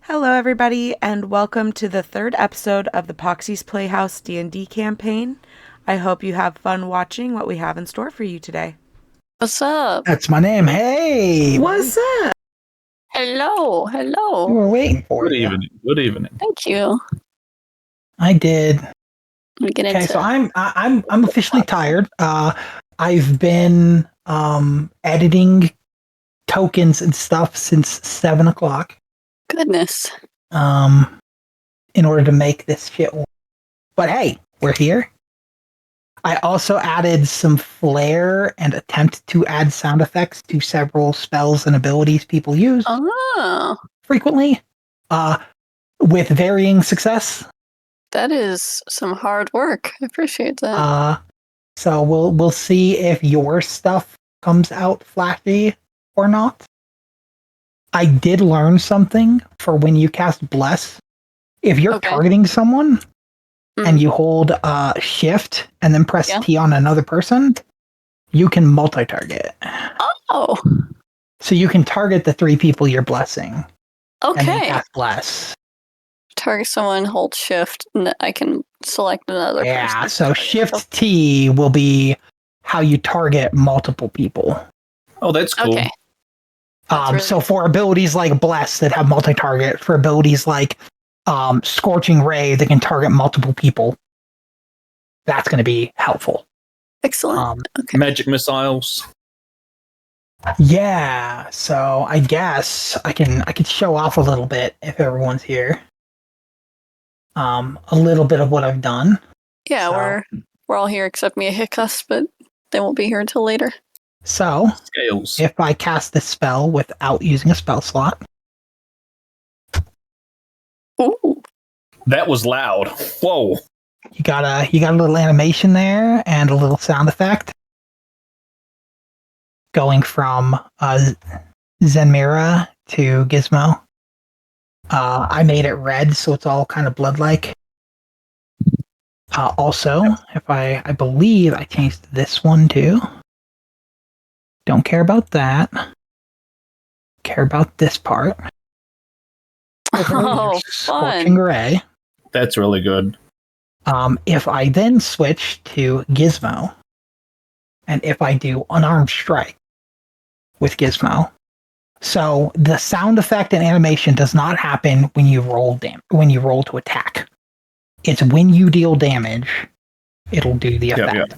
Hello, everybody, and welcome to the third episode of the Poxie's Playhouse D&D campaign. I hope you have fun watching what we have in store for you today. What's up? That's my name. Hey, What's up? Hello. we were waiting for Good you. evening. Good evening. Thank you. I did. We get Okay, into so I'm officially tired. I've been editing tokens and stuff since 7 o'clock. goodness. In order to make this shit work. But hey, we're here. I also added some flair and attempt to add sound effects to several spells and abilities people use Oh, frequently, with varying success. that is some hard work. I appreciate that. So we'll see if your stuff comes out flashy or not. I did learn something for when you cast Bless. If you're Okay. targeting someone Mhm. and you hold Shift and then press Yeah. T on another person, you can multi-target. Oh, So you can target the 3 people you're blessing and then okay. cast Bless. Target someone, hold shift, and I can select another Yeah, person. so Shift T will be how you target multiple people. Oh, that's cool. Okay. That's really So for abilities like Bless that have multi-target, for abilities like Scorching Ray that can target multiple people, that's going to be helpful. Excellent. Okay. Magic missiles. Yeah, so I guess I could show off a little bit if everyone's here. A little bit of what I've done. Yeah, So- we're all here except me and Hiccups, but they won't be here until later. So Scales. if I cast this spell without using a spell slot, Ooh. That was loud. Whoa. you got a little animation there and a little sound effect going from Zenmira to Gizmo. I made it red, so it's all kind of blood-like. Also, if I believe I changed this one too. Don't care about that. Care about this part. Oh, Scorching fun. Ray. That's really good. If I then switch to Gizmo, and if I do Unarmed Strike with Gizmo, so the sound effect and animation does not happen when you roll to attack. It's when you deal damage, it'll do the effect. Yep.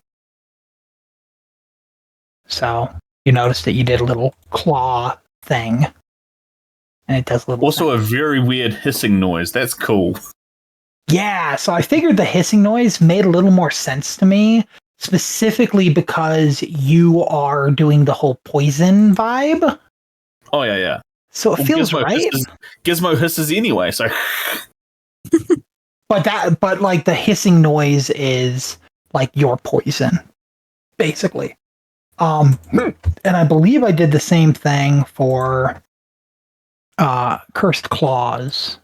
So you notice that you did a little claw thing, and it does a little. Also, a very weird hissing noise. That's cool. Yeah, so I figured the hissing noise made a little more sense to me, specifically because you are doing the whole poison vibe. Oh, yeah. So it feels Gizmo right. Gizmo hisses anyway, so. But like the hissing noise is like your poison, basically. And I believe I did the same thing for Cursed Claws.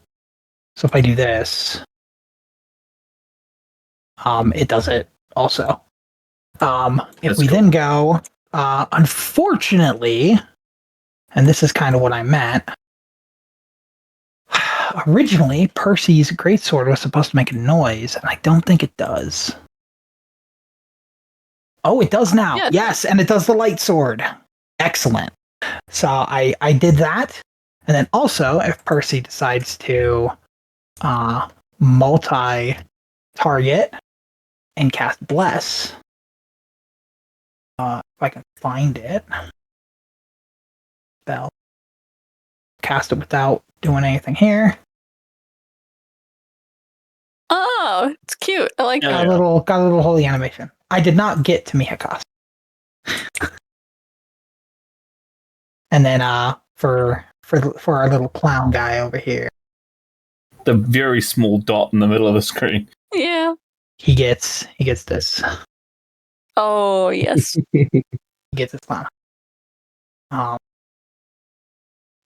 So if I do this, it does it also. If That's we cool. then go, unfortunately, and this is kind of what I meant. Originally, Percy's greatsword was supposed to make a noise, and I don't think it does. Oh, it does now. Yeah. Yes, and it does the light sword. Excellent. So I did that, and then also if Percy decides to multi-target and cast Bless, if I can find it, spell, cast it without doing anything here. Oh, it's cute. I like Yeah. that. Got a little holy animation. I did not get to Mihakos. And then for our little clown guy over here, The very small dot in the middle of the screen. Yeah. he gets this. Oh, yes. He gets his clown.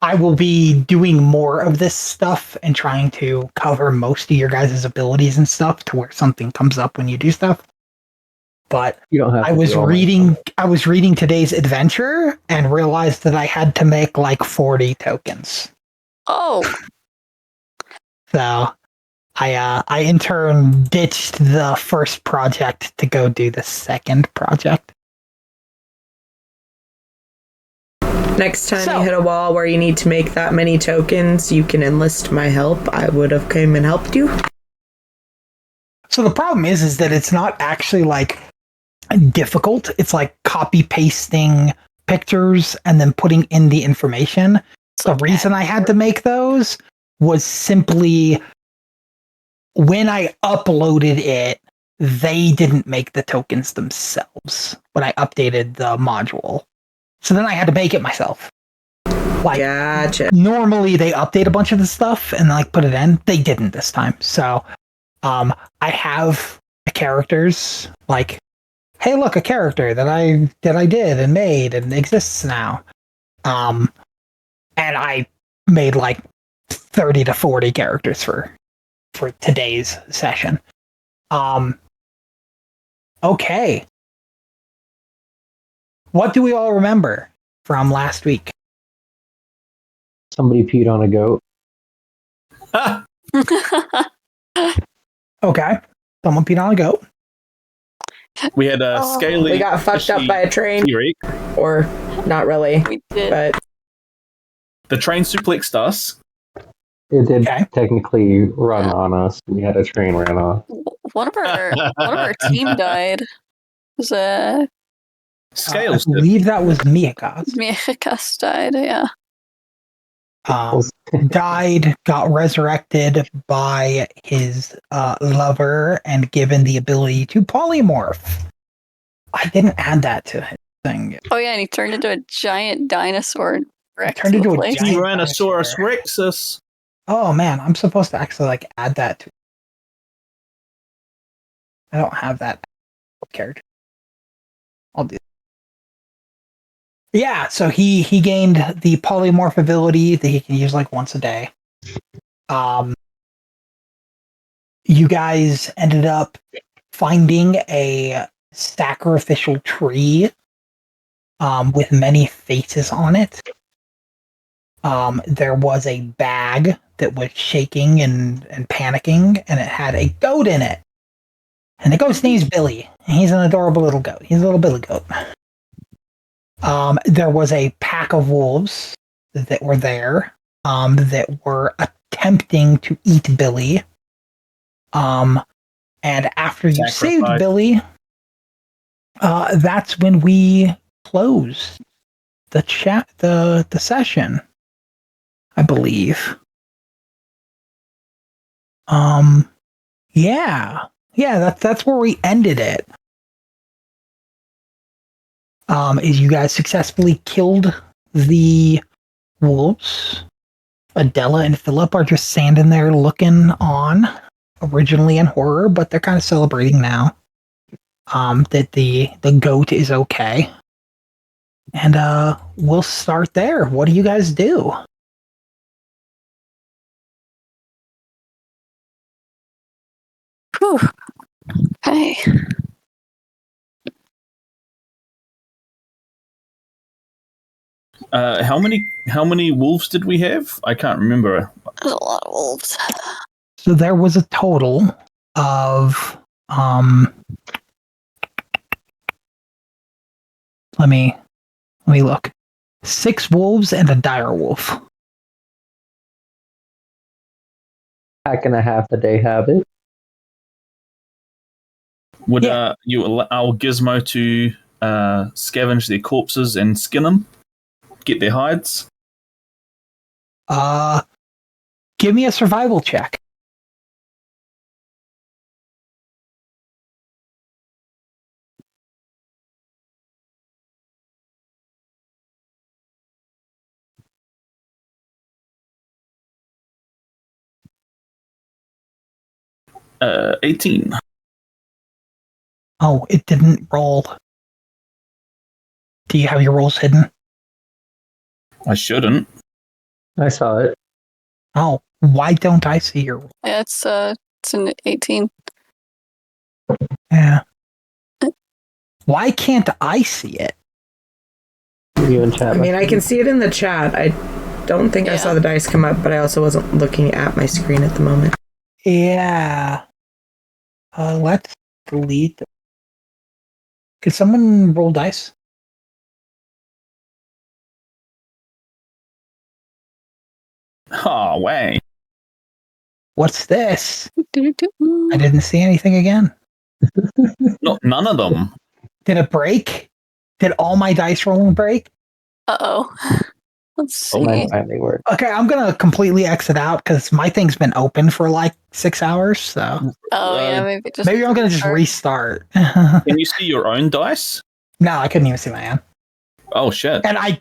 I will be doing more of this stuff and trying to cover most of your guys' abilities and stuff to where something comes up when you do stuff. But You don't have. I was reading today's adventure and realized that I had to make like 40 tokens. Oh, So I in turn ditched the first project to go do the second project. Next time So- you hit a wall where you need to make that many tokens, you can enlist my help. I would have come and helped you. So the problem is that it's not actually like difficult. It's like copy pasting pictures and then putting in the information. The reason I had to make those was simply when I uploaded it, they didn't make the tokens themselves when I updated the module. So then I had to make it myself. Like, Gotcha. normally they update a bunch of the stuff and like put it in. They didn't this time. So I have the characters, like, hey, look, a character that I did and made and exists now. And I made like 30 to 40 characters for today's session. Okay. What do we all remember from last week? Somebody peed on a goat. Okay. Someone peed on a goat. We had a scaly. We got fucked up by a train. Theory. Or not really, We did. but The train suplexed us. It did Okay. technically run on us. We had a train ran off. One of our team died. It was I Scales did. believe that was Miakas. Miakas died, yeah. Died, got resurrected by his lover, and given the ability to polymorph. I didn't add that to his thing. Oh yeah, and he turned into a giant dinosaur and wrecked Turned into the a place. giant- Tyrannosaurus Rexus. Oh man, I'm supposed to actually like add that to. I don't have that character. I'll do. Yeah, so he gained the polymorph ability that he can use like once a day. You guys ended up finding a sacrificial tree with many faces on it. There was a bag that was shaking and panicking, and it had a goat in it. And the goat's name's Billy. And he's an adorable little goat. He's a little Billy goat. There was a pack of wolves that were there that were attempting to eat Billy. And after you saved Sacrifice. Billy, that's when we closed the session, I believe. Yeah, that's where we ended it. Is you guys successfully killed the wolves. Adela and Philip are just standing there looking on, originally in horror, but they're kind of celebrating now. That the goat is okay. And we'll start there. What do you guys do? Whew. Okay. How many wolves did we have? I can't remember. There's a lot of wolves. So there was a total of let me look. 6 wolves and a dire wolf. Pack and a half a day have it. Would Yeah. you allow Gizmo to scavenge their corpses and skin them? Get their hides? Give me a survival check. Uh, 18. Oh, it didn't roll. Do you have your rolls hidden? I shouldn't. I saw it. Oh, why don't I see your roll? Yeah, it's an 18. Yeah. Why can't I see it? You in chat. I mean, I can see it in the chat. I don't think I saw the dice come up, but I also wasn't looking at my screen at the moment. Yeah. Let's delete. Could someone roll dice? Oh, way. What's this? I Doo-doo-doo. didn't see anything again. None of them. Did it break? Did all my dice rolling break? Uh-oh. Let's see. Mine finally worked. Okay, I'm gonna completely exit out because my thing's been open for like 6 hours. So Oh, yeah, maybe I'm gonna just restart. Can you see your own dice? No, I couldn't even see my own. Oh, shit. And I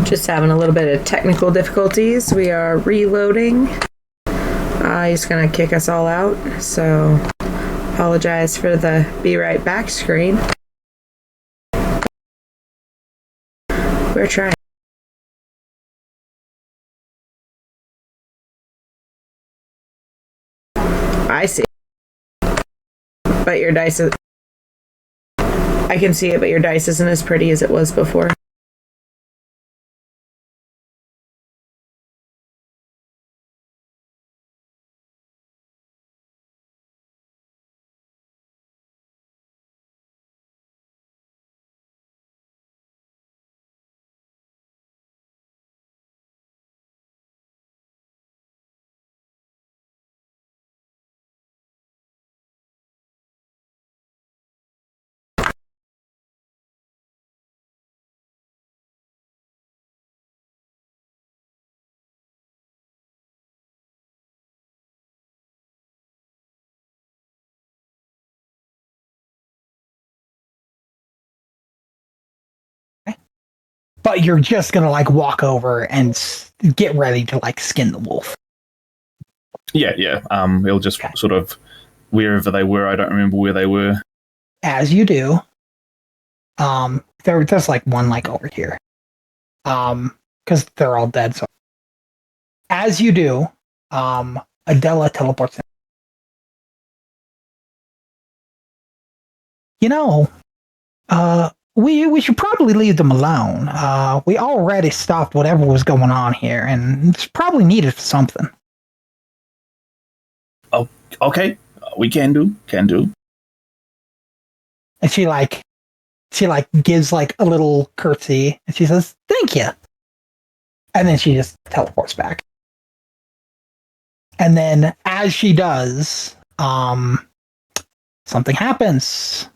Just having a little bit of technical difficulties. We are reloading. He's gonna kick us all out, so apologize for the be right back screen. We're trying. I see. But your dice is... I can see it, but your dice isn't as pretty as it was before. but you're just gonna like walk over and get ready to like skin the wolf. Yeah. We'll just sort of wherever they were. I don't remember where they were. As you do, there's like one like over here, because they're all dead. So as you do, Adela teleports in. You know, we should probably leave them alone. We already stopped whatever was going on here, and it's probably needed for something. Oh, okay. We can do. And she gives like a little curtsy, and she says, "Thank you." And then she just teleports back. And then as she does, something happens.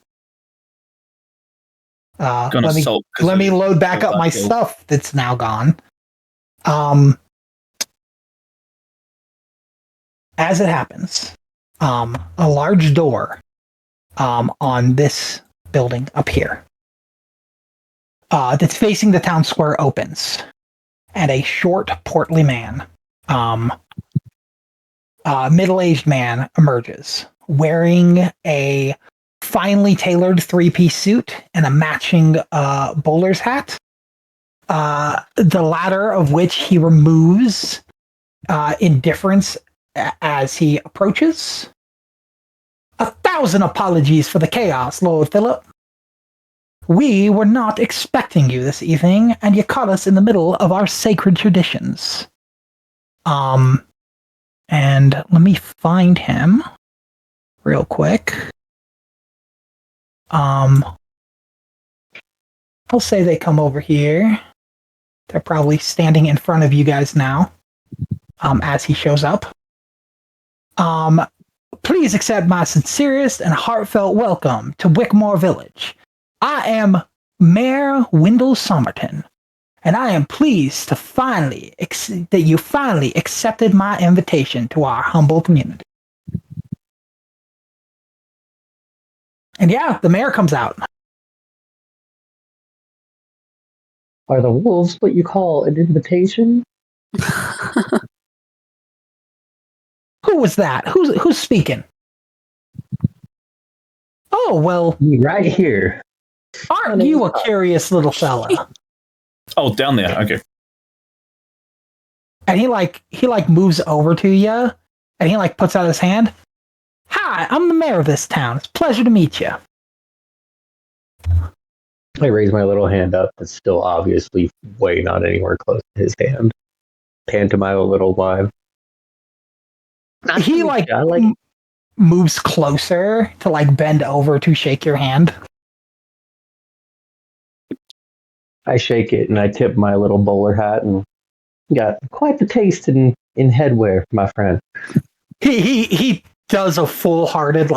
Let me load back up my stuff that's now gone. As it happens, a large door on this building up here that's facing the town square opens, and a short, portly man, middle-aged man, emerges wearing a finely tailored three-piece suit and a matching bowler's hat, the latter of which he removes in difference as he approaches. 1,000 apologies for the chaos, Lord Philip. We were not expecting you this evening, and you caught us in the middle of our sacred traditions. And let me find him real quick. I'll say they come over here. They're probably standing in front of you guys now, as he shows up. Please accept my sincerest and heartfelt welcome to Wickmore Village. I am Mayor Wendell Somerton, and I am pleased to that you finally accepted my invitation to our humble community. And yeah, the mayor comes out. Are the wolves what you call an invitation? Who was that? Who's speaking? Oh, well, Me right here. aren't you a curious little fella? Oh, down there. Okay. And he moves over to you, and he puts out his hand. Hi, I'm the mayor of this town. It's a pleasure to meet you. I raise my little hand up. It's still obviously way not anywhere close to his hand. Pantomime a little while. He moves closer to bend over to shake your hand. I shake it and I tip my little bowler hat and got quite the taste in headwear, my friend. He does a full-hearted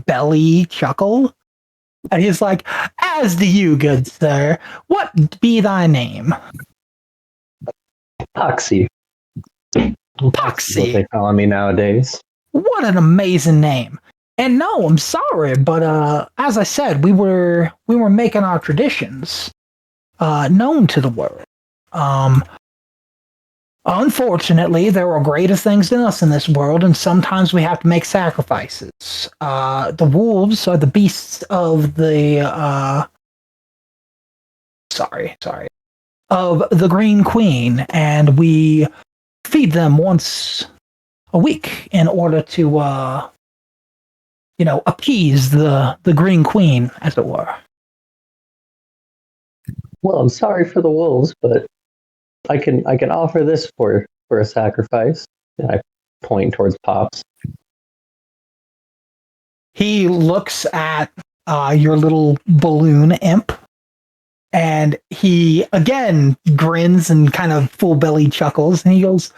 belly chuckle, and he's like, "As do you, good sir. What be thy name?" Poxii. Poxii. What they call me nowadays. What an amazing name. And no, I'm sorry, but as I said, we were making our traditions known to the world. Unfortunately, there are greater things than us in this world, and sometimes we have to make sacrifices. The wolves are the beasts of the of the Green Queen, and we feed them once a week in order to appease the Green Queen, as it were. Well, I'm sorry for the wolves, but I can offer this for a sacrifice. And I point towards Pops. He looks at your little balloon imp, and he again grins and kind of full belly chuckles, and he goes,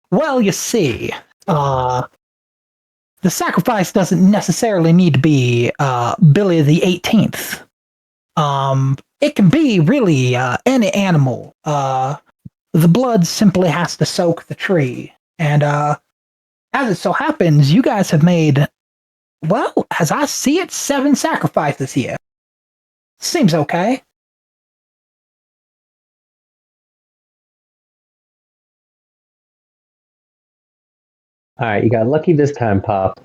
"Well, you see, the sacrifice doesn't necessarily need to be Billy the 18th. It can be really any animal. The blood simply has to soak the tree. And as it so happens, you guys have made, well, as I see it, 7 sacrifices here. Seems okay." All right, you got lucky this time, Pop.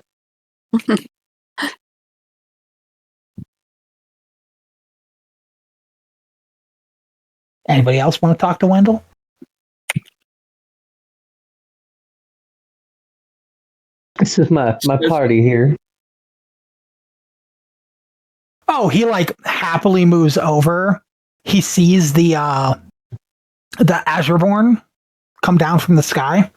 Anybody else want to talk to Wendell? This is my party here. Oh, he happily moves over. He sees the Azureborn come down from the sky.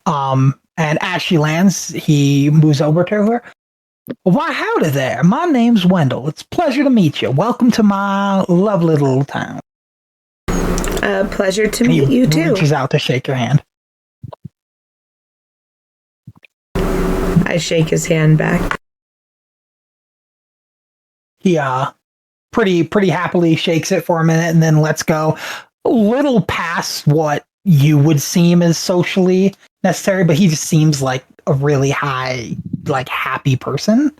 And as she lands, he moves over to her. "Why, howdy there. My name's Wendell. It's a pleasure to meet you. Welcome to my lovely little town." Pleasure to meet you too. Reaches out to shake your hand. I shake his hand back. He pretty happily shakes it for a minute and then lets go. A little past what you would seem as socially necessary, but he just seems like a really high, happy person.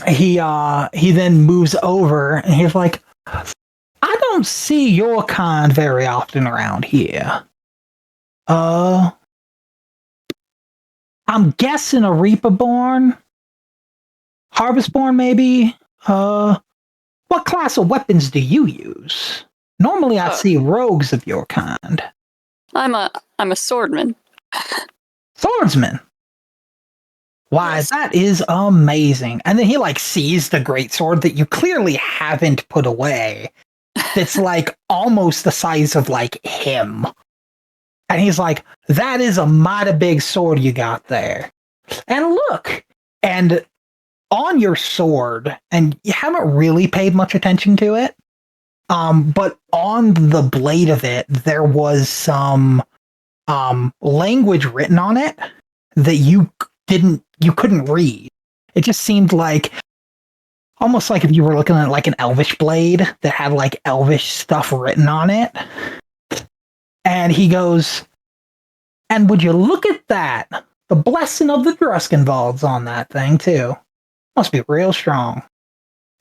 He then moves over and he's like, "I don't see your kind very often around here. I'm guessing a Reaper-born? Harvest-born, maybe? What class of weapons do you use? Normally I see rogues of your kind." I'm a swordman. Swordsman. Why, Yes. that is amazing. And then he sees the greatsword that you clearly haven't put away. It's almost the size of him. And he's like, "That is a mighty big sword you got there. And look, and on your sword, and you haven't really paid much attention to it, but on the blade of it, there was some language written on it that you couldn't read. It just seemed almost like if you were looking at an elvish blade that had elvish stuff written on it." And he goes, "And would you look at that? The blessing of the Druskenwald's on that thing too. Must be real strong."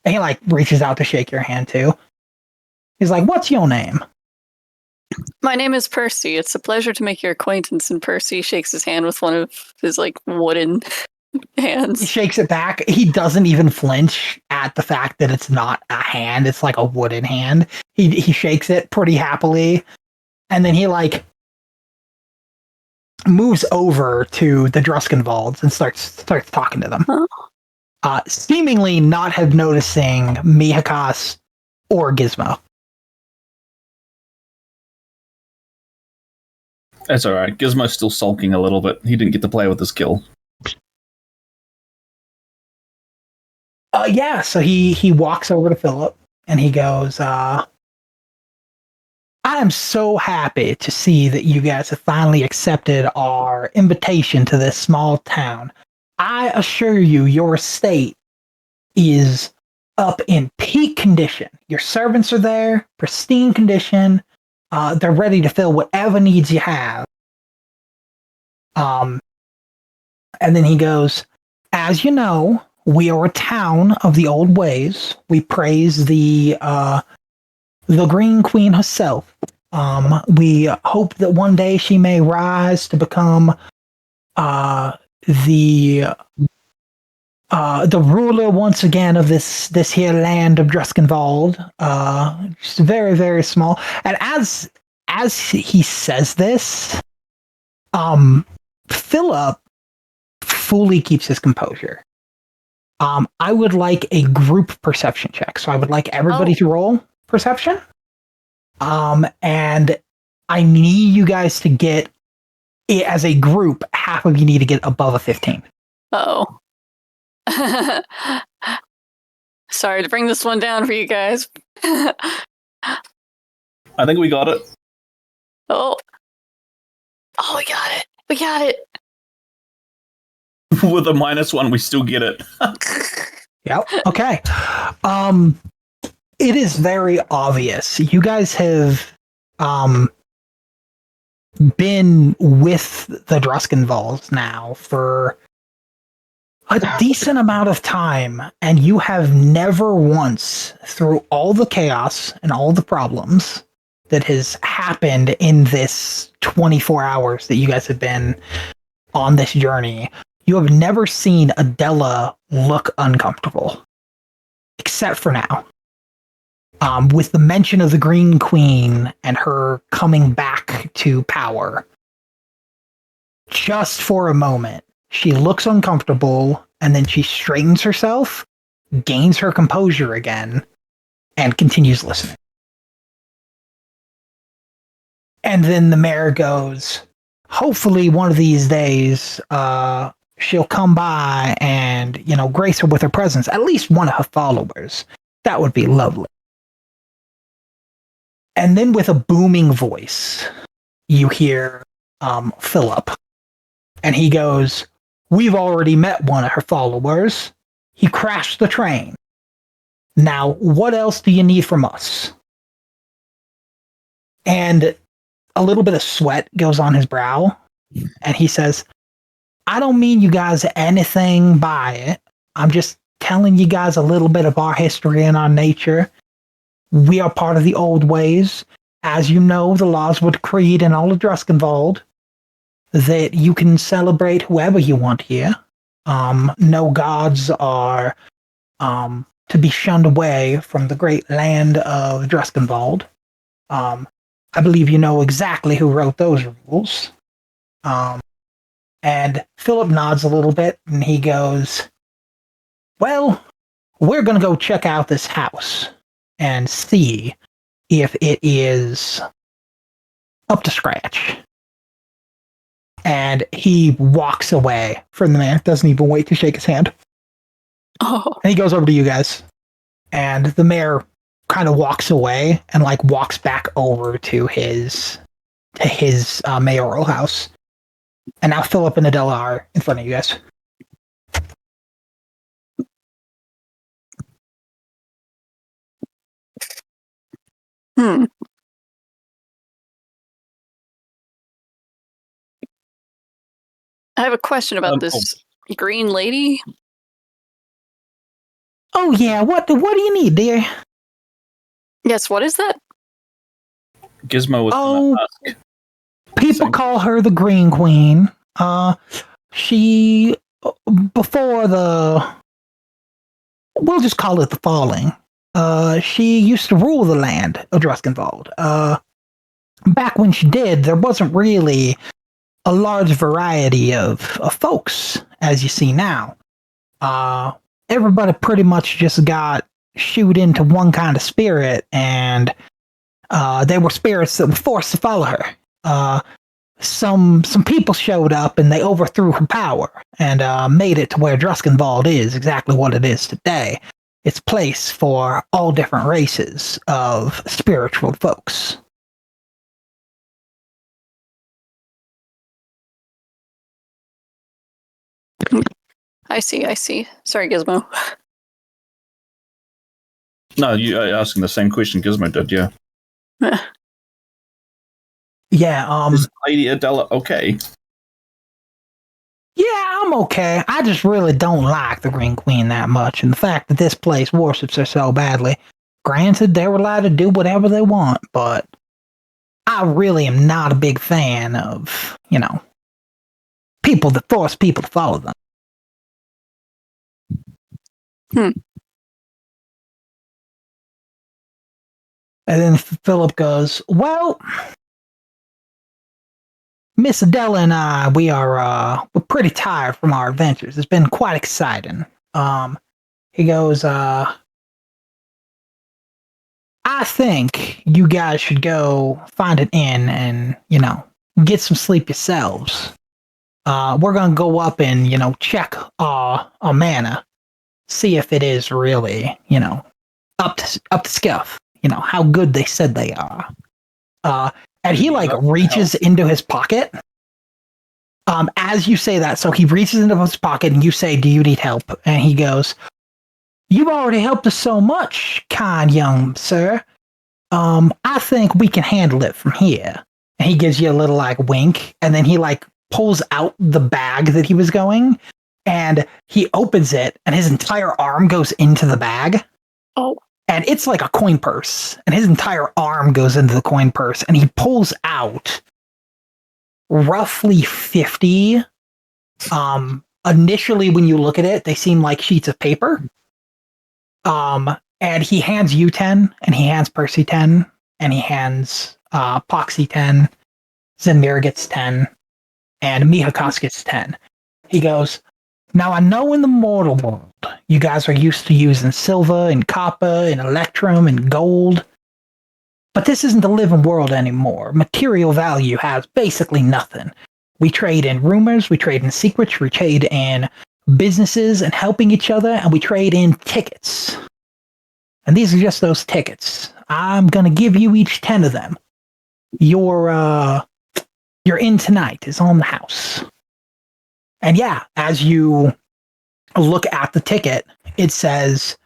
And he reaches out to shake your hand too. He's like, "What's your name?" My name is Percy. It's a pleasure to make your acquaintance. And Percy shakes his hand with one of his wooden He Hands. shakes it back. He doesn't even flinch at the fact that it's not a hand. It's like a wooden hand. He shakes it pretty happily. And then he like moves over to the Druskenwalds and starts talking to them. Huh? Seemingly not have noticing Mihakas or Gizmo. That's all right. Gizmo's still sulking a little bit. He didn't get to play with his kill. Yeah, so he walks over to Philip and he goes, I am so happy to see that you guys have finally accepted our invitation to this small town. I assure you, your estate is up in peak condition. Your servants are there, pristine condition. They're ready to fill whatever needs you have. And then he goes, as you know, we are a town of the old ways. We praise the Green Queen herself. We hope that one day she may rise to become the ruler once again of this here land of Druskenwald. Just very, very small. And as he says this, Philip fully keeps his composure. I would like a group perception check. So I would like everybody to roll perception. And I need you guys to get it as a group. Half of you need to get above a 15. Oh. Sorry to bring this one down for you guys. I think we got it. Oh, we got it. We got it. With a -1, we still get it. Yep. Okay. It is very obvious. You guys have been with the Druskenwalds now for a decent amount of time, and you have never once, through all the chaos and all the problems that has happened in this 24 hours that you guys have been on this journey, you have never seen Adela look uncomfortable. Except for now. With the mention of the Green Queen and her coming back to power. Just for a moment, she looks uncomfortable, and then she straightens herself, gains her composure again, and continues listening. And then the mayor goes, hopefully one of these days, she'll come by and, grace her with her presence, at least one of her followers. That would be lovely. And then with a booming voice, you hear Philip. And he goes, we've already met one of her followers. He crashed the train. Now, what else do you need from us? And a little bit of sweat goes on his brow. And he says, I don't mean you guys anything by it. I'm just telling you guys a little bit of our history and our nature. We are part of the old ways. As you know, the laws would creed in all of Druskenwald that you can celebrate whoever you want here. No gods are to be shunned away from the great land of Druskenwald. I believe you know exactly who wrote those rules. And Philip nods a little bit, and he goes, well, we're going to go check out this house and see if it is up to scratch. And he walks away from the man, doesn't even wait to shake his hand. Oh. And he goes over to you guys. And the mayor kind of walks away and walks back over to his mayoral house. And now Philip and Adela are in front of you guys. I have a question about this green lady. Oh yeah, what do you need, dear? Yes, what is that? Gizmo was gonna ask. People call her the Green Queen. She before we'll just call it the falling. She used to rule the land of Druskenwald. Back when she did, there wasn't really a large variety of folks, as you see now. Everybody pretty much just got shooed into one kind of spirit, and they were spirits that were forced to follow her. Some people showed up and they overthrew her power and made it to where Druskenwald is exactly what it is today. It's a place for all different races of spiritual folks. I see. Sorry, Gizmo. No, you are asking the same question Gizmo did, yeah. Yeah, Is Lady Adela okay? yeah, I'm okay. I just really don't like the Green Queen that much, and the fact that this place worships her so badly. Granted, they're allowed to do whatever they want, but I really am not a big fan of, people that force people to follow them. And then Philip goes, well, Miss Adela and I, we're pretty tired from our adventures. It's been quite exciting. He goes, I think you guys should go find an inn and, get some sleep yourselves. We're gonna go up and, check our mana, see if it is really, up to scuff. How good they said they are. And he reaches into his pocket. As you say that, so he reaches into his pocket and you say, do you need help? And he goes, you've already helped us so much, kind young sir. I think we can handle it from here. And he gives you a little wink, and then he pulls out the bag that he was going, and he opens it, and his entire arm goes into the bag. Oh. And it's like a coin purse, and his entire arm goes into the coin purse, and he pulls out roughly 50. Initially, when you look at it, they seem like sheets of paper. And he hands you 10, and he hands Percy 10, and he hands Poxii 10, Zenmir gets 10, and Mihakos gets 10. He goes, now I know in the mortal world, you guys are used to using silver and copper and electrum and gold, but this isn't the living world anymore. Material value has basically nothing. We trade in rumors, we trade in secrets, we trade in businesses and helping each other, and we trade in tickets. And these are just those tickets. I'm going to give you each 10 of them. Your in tonight is on the house. And yeah, as you look at the ticket, it says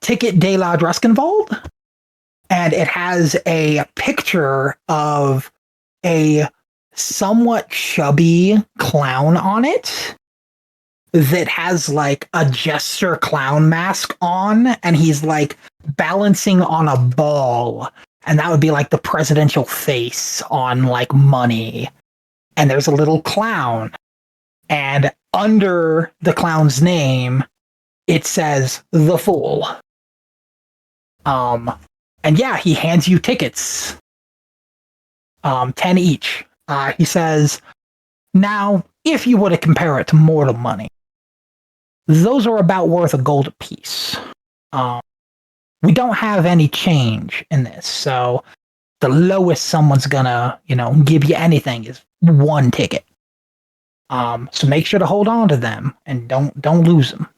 Ticket de la Druskenwald, and it has a picture of a somewhat chubby clown on it that has a jester clown mask on, and he's balancing on a ball, and that would be the presidential face on money. And there's a little clown, and under the clown's name it says the Fool. And yeah, he hands you tickets, 10 each. He says, now if you were to compare it to mortal money, those are about worth a gold apiece. We don't have any change in this, so the lowest someone's gonna, give you anything is 1 ticket. So make sure to hold on to them and don't lose them.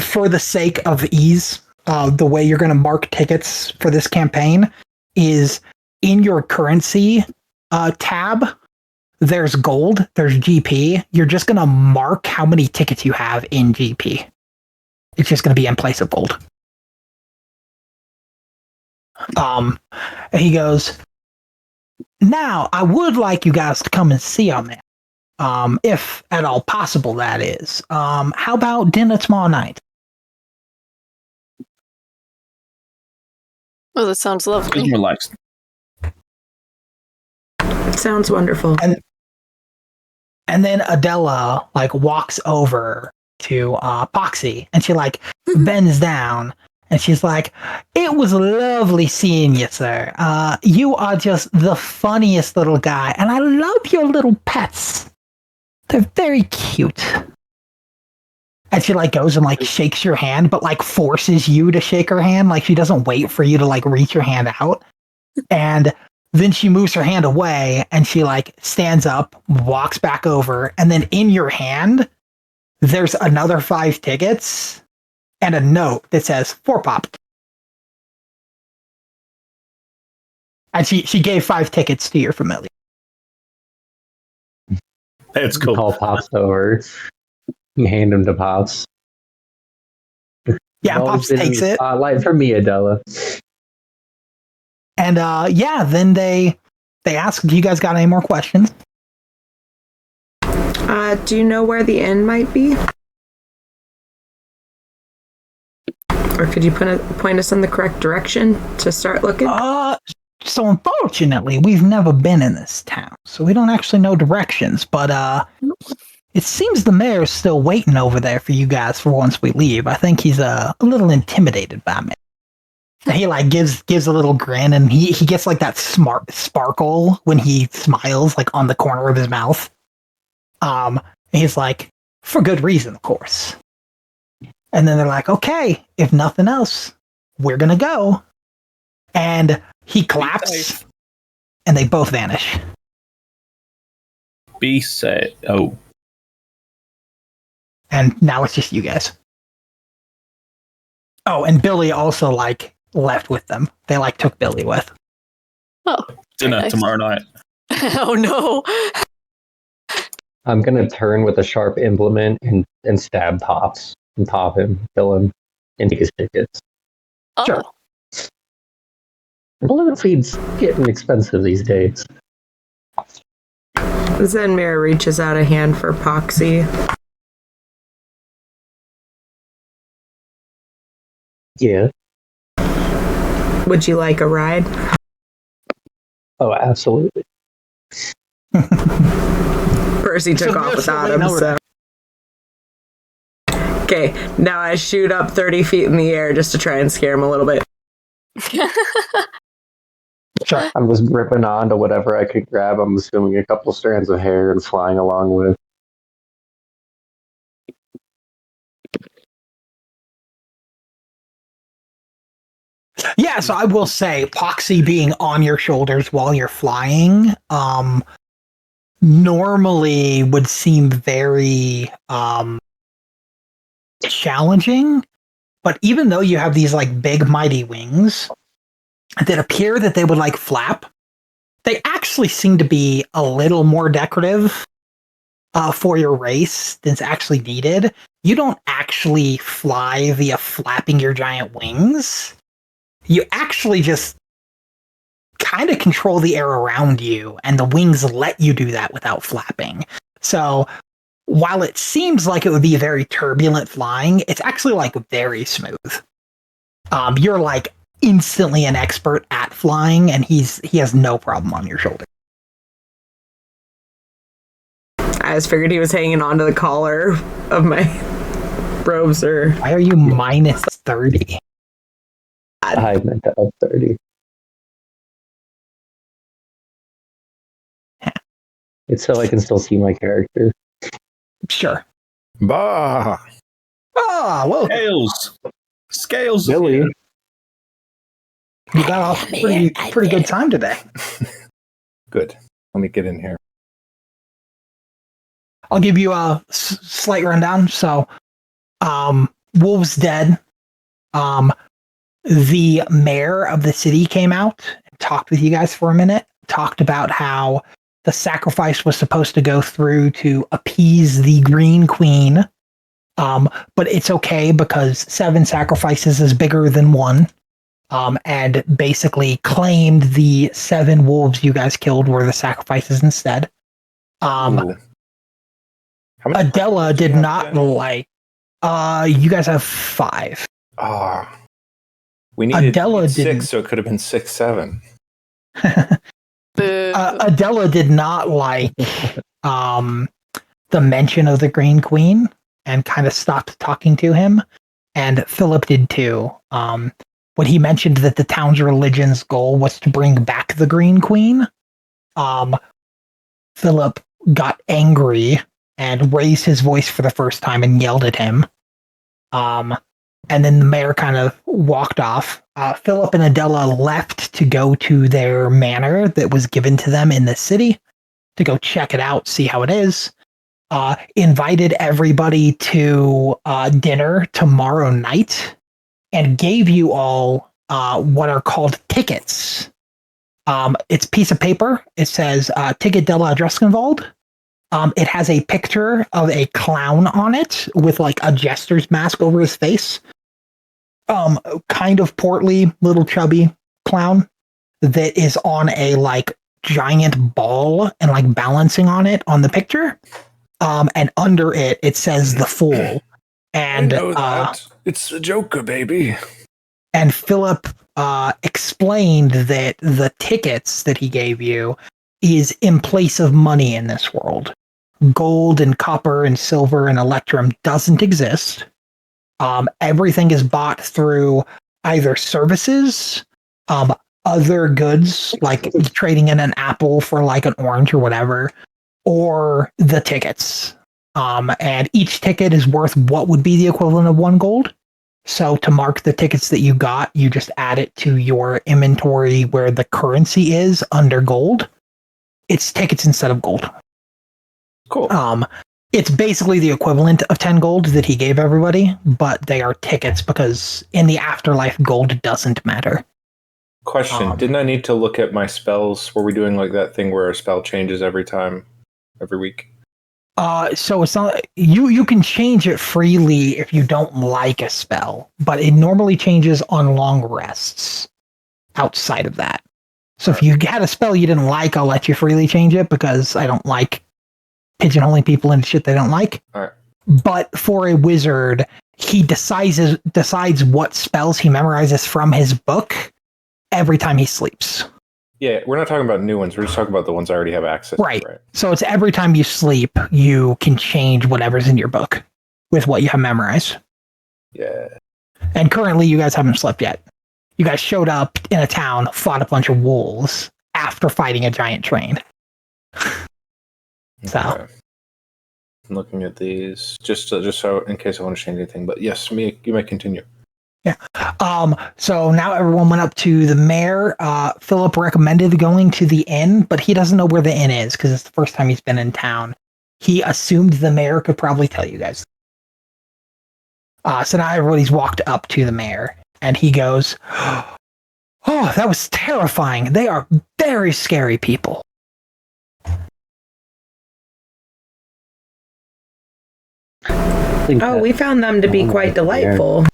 For the sake of ease, the way you're gonna mark tickets for this campaign is in your currency tab. There's gold, there's GP. You're just going to mark how many tickets you have in GP. It's just going to be in place of gold. And he goes, now, I would like you guys to come and see our man. If at all possible, that is. How about dinner tomorrow night? Oh, that sounds lovely. Gizmo likes. Sounds wonderful. And then Adela like walks over to Poxie, and she like bends down, and she's like, "It was lovely seeing you, sir. You are just the funniest little guy, and I love your little pets. They're very cute." And she like goes and like shakes your hand, but like forces you to shake her hand. Like she doesn't wait for you to like reach your hand out. And then she moves her hand away and she like stands up, walks back over, and then in your hand, there's another 5 tickets and a note that says "For Pop." And she gave 5 tickets to your familiar. That's cool. Call Pops over. You hand him to Pops. Yeah, Always Pops been in takes the it. Spotlight for me, Adela. And then they ask, "Do you guys got any more questions?" Do you know where the inn might be? Or could you point us in the correct direction to start looking? So unfortunately, we've never been in this town, so we don't actually know directions, but it seems the mayor's still waiting over there for you guys for once we leave. I think he's a little intimidated by me. And he like gives a little grin, and he gets like that smart sparkle when he smiles, like on the corner of his mouth. And he's like, "For good reason, of course." And then they're like, "Okay, if nothing else, we're gonna go." And he claps, and they both vanish. Be said. Oh. And now it's just you guys. Oh, and Billy also like left with them. They like took Billy with. Oh, Dinner nice. tomorrow night. Oh no! I'm gonna turn with a sharp implement and stab Pops and pop him, kill him, and take his tickets. Oh, Sure. Living feed's getting expensive these days. Zenmir reaches out a hand for Poxie. Yeah. Would you like a ride? Oh, absolutely. Percy took off without him, so. Okay, now I shoot up 30 feet in the air just to try and scare him a little bit. Sure. I'm just gripping on to whatever I could grab. I'm assuming a couple strands of hair and flying along with. Yeah, so I will say, Poxie being on your shoulders while you're flying, normally would seem very challenging. But even though you have these like big mighty wings that appear that they would like flap, they actually seem to be a little more decorative for your race than's actually needed. You don't actually fly via flapping your giant wings. You actually just kind of control the air around you, and the wings let you do that without flapping. So while it seems like it would be very turbulent flying, it's actually like very smooth. You're like instantly an expert at flying, and he has no problem on your shoulder. I just figured he was hanging onto the collar of my robes or... Why are you minus 30? I meant to up 30. It's so I can still see my character. Sure. Bah! Ah, well, Scales. Billy. you got off pretty good time today. Good. Let me get in here. I'll give you a slight rundown. So, Wolf's dead. The mayor of the city came out and talked with you guys for a minute, talked about how the sacrifice was supposed to go through to appease the Green Queen. But it's okay because 7 sacrifices is bigger than 1. And basically claimed the 7 wolves you guys killed were the sacrifices instead. Ooh. How many Adela did do you have not again? like. You guys have 5. Ah. We needed Adela 6, didn't. so it could have been 6, 7. boo. Adela did not like the mention of the Green Queen and kind of stopped talking to him. And Philip did too. When he mentioned that the town's religion's goal was to bring back the Green Queen, Philip got angry and raised his voice for the first time and yelled at him. And then the mayor kind of walked off. Philip and Adela left to go to their manor that was given to them in the city to go check it out, see how it is. Invited everybody to dinner tomorrow night and gave you all what are called tickets. It's a piece of paper. It says Ticket de la Dreskenwald. It has a picture of a clown on it with like a jester's mask over his face. Kind of portly, little chubby clown that is on a like giant ball and like balancing on it on the picture. And under it, it says the Fool. And I know that. It's the Joker, baby. And Philip explained that the tickets that he gave you is in place of money in this world. Gold and copper and silver and electrum doesn't exist. Everything is bought through either services, other goods, like trading in an apple for like an orange or whatever, or the tickets. And each ticket is worth what would be the equivalent of 1 gold. So to mark the tickets that you got, you just add it to your inventory where the currency is under gold. It's tickets instead of gold. Cool. It's basically the equivalent of 10 gold that he gave everybody, but they are tickets because in the afterlife, gold doesn't matter. Question. Didn't I need to look at my spells? Were we doing like that thing where a spell changes every week? So it's not you can change it freely if you don't like a spell, but it normally changes on long rests outside of that. So if you had a spell you didn't like, I'll let you freely change it because I don't like pigeonholing people into shit they don't like. All right. But for a wizard, he decides what spells he memorizes from his book every time he sleeps. Yeah, we're not talking about new ones. We're just talking about the ones I already have access Right. to. Right. So it's every time you sleep, you can change whatever's in your book with what you have memorized. Yeah. And currently, you guys haven't slept yet. You guys showed up in a town, fought a bunch of wolves after fighting a giant train. So, Okay. I'm looking at these just so in case I want to change anything. But yes, you may continue. yeah. So now everyone went up to the mayor. Philip recommended going to the inn, but he doesn't know where the inn is because it's the first time he's been in town. He assumed the mayor could probably tell you guys. So now everybody's walked up to the mayor, and he goes, "Oh, that was terrifying. They are very scary people." Oh, we found them to be quite delightful.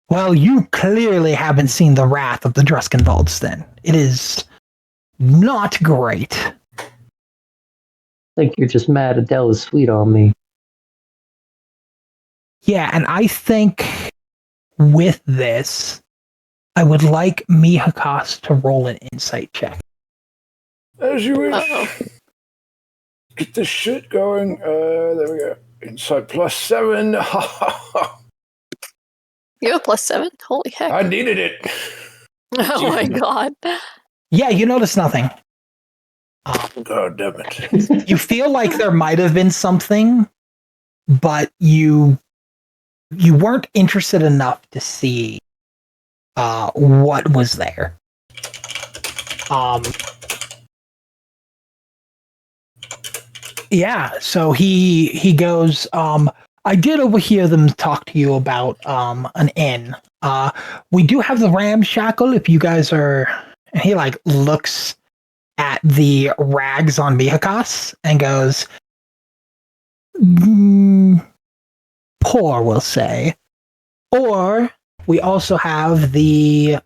Well, you clearly haven't seen the wrath of the Druskenwalds then. It is not great. I think you're just mad Adele's sweet on me. Yeah, and I think with this, I would like Mihakas to roll an insight check. As you wish. Uh-oh. Get this shit going. There we go. Insight +7. You have +7? Holy heck. I needed it. Oh my god. Yeah, you notice nothing. God damn it. You feel like there might have been something, but you weren't interested enough to see what was there. Yeah, so he goes, I did overhear them talk to you about an inn. We do have the ramshackle if you guys are... And he like looks at the rags on Mihakas and goes, poor, we'll say. Or we also have the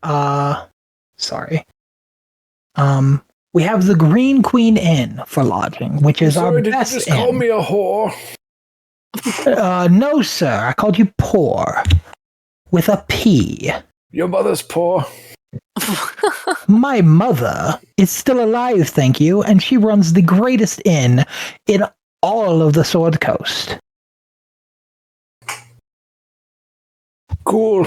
we have the Green Queen Inn for lodging, which is our best just inn. call me a whore. No, sir. I called you poor with a P. Your mother's poor. My mother is still alive, thank you, and she runs the greatest inn in all of the Sword Coast. Cool.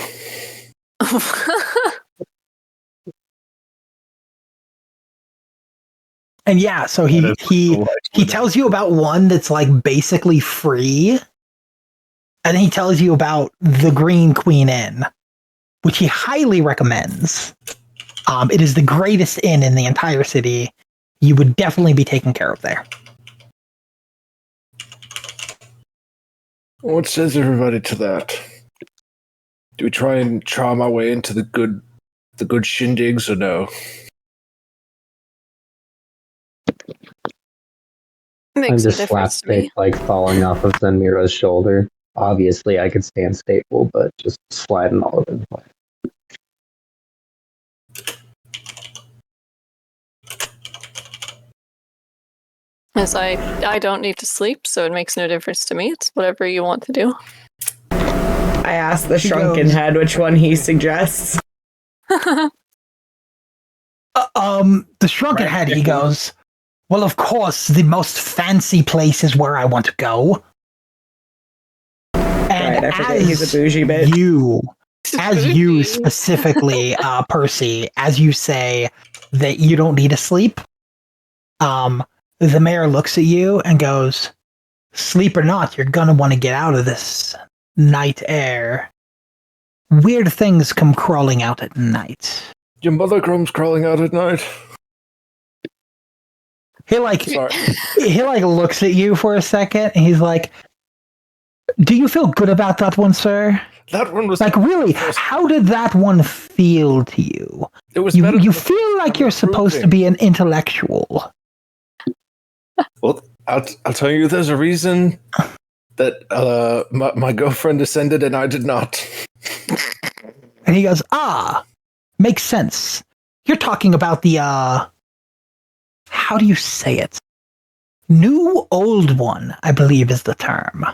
And yeah, so he tells you about one that's like basically free, and he tells you about the Green Queen Inn, which he highly recommends. It is the greatest inn in the entire city. You would definitely be taken care of there. What says everybody to that? Do we try and charm our way into the good shindigs or no? I'm Makes a just difference to slapstick, me. like falling off of Zenmira's shoulder. Obviously, I could stand stable, but just sliding all over the place. As I don't need to sleep, so it makes no difference to me. It's whatever you want to do. I asked the She shrunken goes- head which one he suggests. The shrunken head, he goes, well, of course, the most fancy place is where I want to go. And Right, I forget he's a bougie bitch. as you specifically, Percy, as you say that you don't need to sleep, the mayor looks at you and goes, sleep or not, you're gonna want to get out of this night air. Weird things come crawling out at night. Your mother comes crawling out at night. He like Sorry. he like looks at you for a second and he's like, do you feel good about that one, sir? That one was Like, really, how did that one feel to you? It was You better. you feel like you're supposed to be an intellectual. Well, I'll tell you. There's a reason that my girlfriend ascended and I did not. And he goes, makes sense. You're talking about the, how do you say it? New old one, I believe is the term.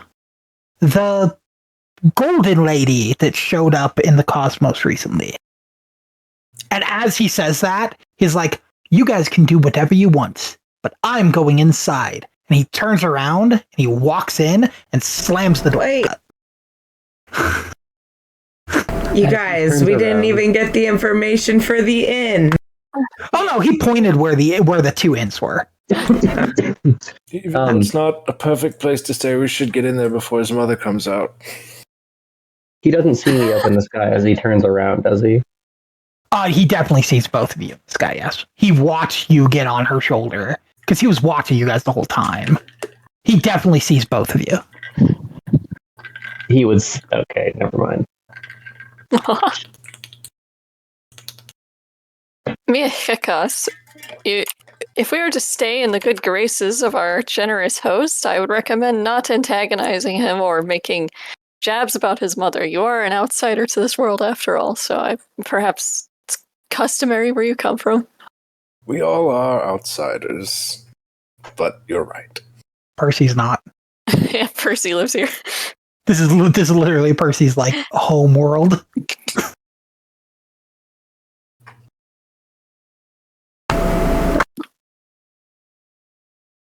The golden lady that showed up in the cosmos recently. And as he says that, he's like, you guys can do whatever you want, but I'm going inside. And he turns around and he walks in and slams the door. Wait. You guys, we didn't even get the information for the inn. Oh no, he pointed where the two inns were. Even though it's not a perfect place to stay, we should get in there before his mother comes out. He doesn't see me up in the sky as he turns around, does he? He definitely sees both of you in the sky, yes. He watched you get on her shoulder, because he was watching you guys the whole time. He definitely sees both of you. He would... Okay, never mind. Mia Hikas, if we were to stay in the good graces of our generous host, I would recommend not antagonizing him or making jabs about his mother. You are an outsider to this world after all, so perhaps it's customary where you come from. We all are outsiders, but you're right. Percy's not. Yeah, Percy lives here. This is literally Percy's like home world.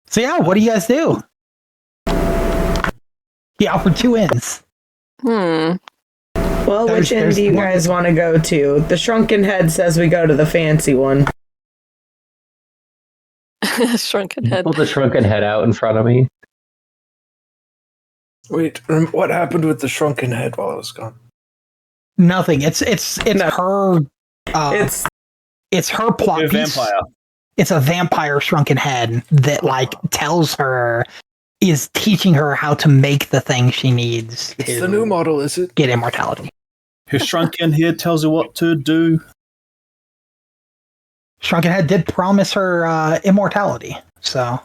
So yeah, what do you guys do? He offered two inns. Hmm. Well, which inn There's do you one- guys want to go to? The shrunken head says we go to the fancy one. Shrunken head. Pull the shrunken head out in front of me. Wait, what happened with the shrunken head while I was gone? Nothing. It's No. her. It's her plot A piece. vampire. It's a vampire shrunken head that like tells her, is teaching her how to make the thing she needs It's to the new model, is it? get immortality. Her shrunken head tells her what to do. Shrunken head did promise her immortality, so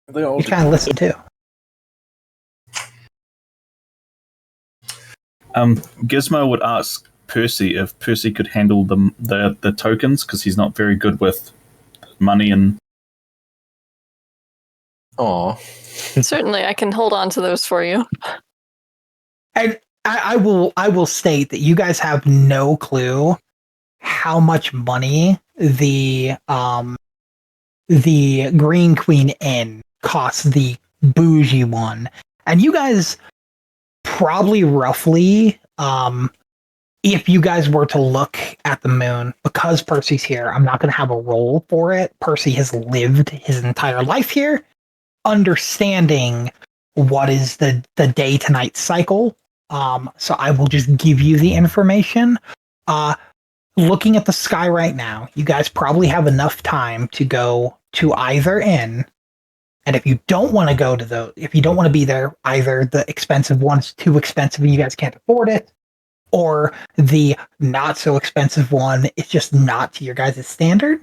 They all you do. kind of listen too. Gizmo would ask Percy if Percy could handle the tokens because he's not very good with money and. Aw. Certainly, I can hold on to those for you. And I will state that you guys have no clue how much money the Green Queen Inn costs the bougie one, and you guys probably roughly, if you guys were to look at the moon, because Percy's here, I'm not going to have a roll for it. Percy has lived his entire life here, understanding what is the day to night cycle. So I will just give you the information. Looking at the sky right now, you guys probably have enough time to go to either inn. And if you don't want to go to if you don't want to be there, either the expensive one's too expensive and you guys can't afford it, or the not so expensive one is just not to your guys' standard,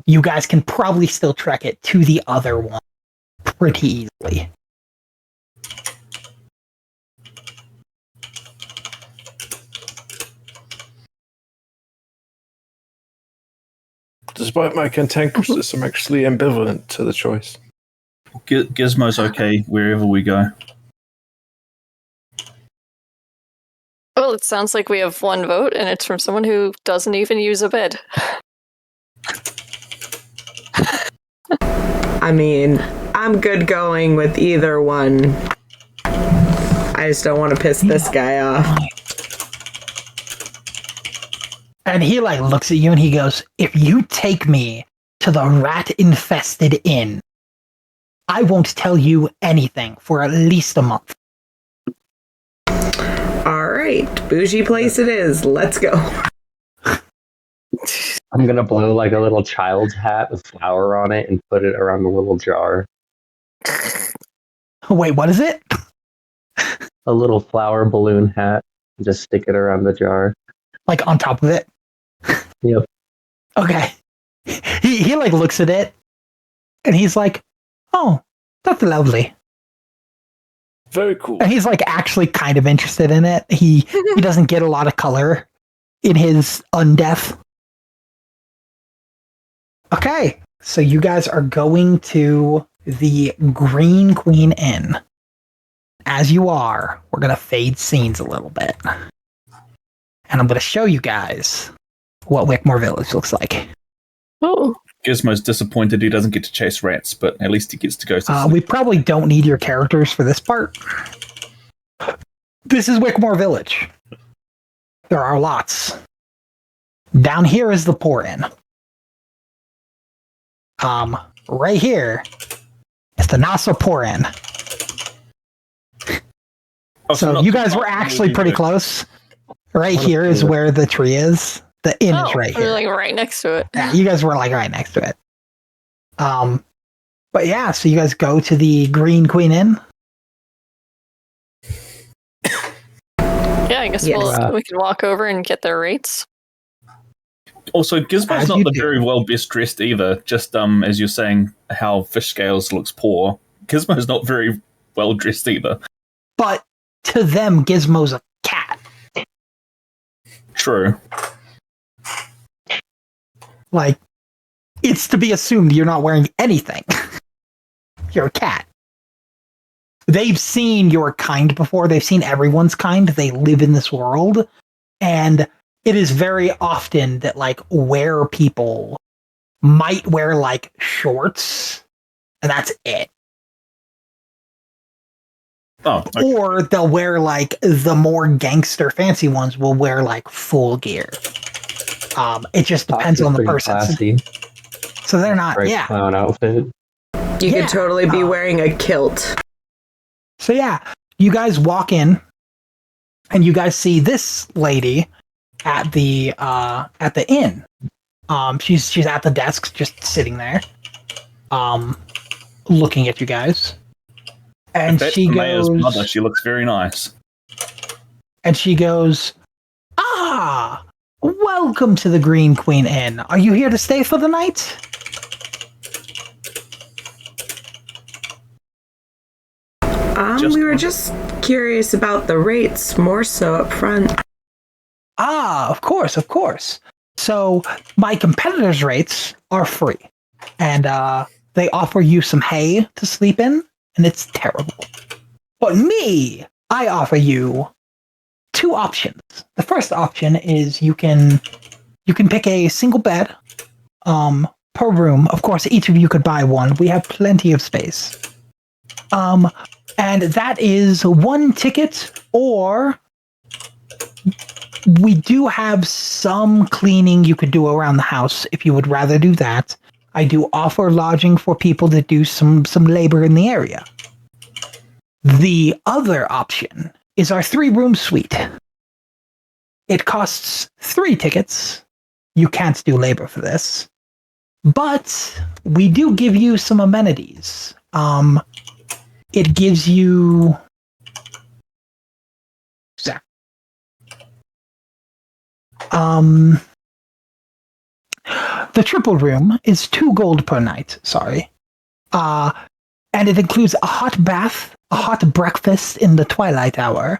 you guys can probably still trek it to the other one pretty easily. Despite my cantankerousness, I'm actually ambivalent to the choice. Gizmo's okay wherever we go. Well, it sounds like we have one vote, and it's from someone who doesn't even use a bed. I mean, I'm good going with either one. I just don't want to piss this guy off. And he looks at you and he goes, if you take me to the rat-infested inn, I won't tell you anything for at least a month. All right, bougie place it is. Let's go. I'm gonna blow like a little child's hat with flour on it and put it around the little jar. Wait, what is it? A little flower balloon hat. And just stick it around the jar. Like on top of it? Yep. Okay. He looks at it and he's like, oh, that's lovely. Very cool. And he's actually kind of interested in it. He doesn't get a lot of color in his undeath. Okay, so you guys are going to the Green Queen Inn. As you are, we're going to fade scenes a little bit. And I'm going to show you guys what Wickmore Village looks like. Oh. Gizmo's disappointed he doesn't get to chase rats, but at least he gets to go to sleep. We probably don't need your characters for this part. This is Wickmore Village. There are lots. Down here is the Poor Inn. Right here is the not so Poor Inn. Oh, So you guys were actually pretty close. Right here is where the tree is. The inn is right we're here. right next to it. Yeah, you guys were right next to it. But yeah, so you guys go to the Green Queen Inn. Yeah, I guess we can walk over and get their rates. Also, Gizmo's As not you the do. very well best dressed either. Just as you're saying, how Fish Scales looks poor. Gizmo's not very well dressed either. But to them, Gizmo's a cat. True. It's to be assumed you're not wearing anything. You're a cat. They've seen your kind before. They've seen everyone's kind. They live in this world. And it is very often that, where people might wear, shorts, and that's it. Oh, okay. Or they'll wear, the more gangster fancy ones will wear, full gear. It just depends on the person. Classy. So they're not, Great yeah. clown outfit. You could totally be wearing a kilt. So yeah, you guys walk in, and you guys see this lady at the inn. She's at the desk, just sitting there, looking at you guys. And That's she the mayor's goes, mother. She looks very nice. and she goes, "Ah, welcome to the Green Queen Inn. Are you here to stay for the night?" We were just curious about the rates, more so up front. Ah, of course. So my competitors' rates are free, and they offer you some hay to sleep in, and it's terrible. But me, I offer you two options. The first option is you can You can pick a single bed per room. Of course, each of you could buy one. We have plenty of space. And that is 1 ticket, or we do have some cleaning you could do around the house if you would rather do that. I do offer lodging for people that do some labor in the area. The other option is our 3-room suite. It costs 3 tickets. You can't do labor for this. But we do give you some amenities. It gives you... the triple room is 2 gold per night, sorry. And it includes a hot bath, a hot breakfast in the twilight hour,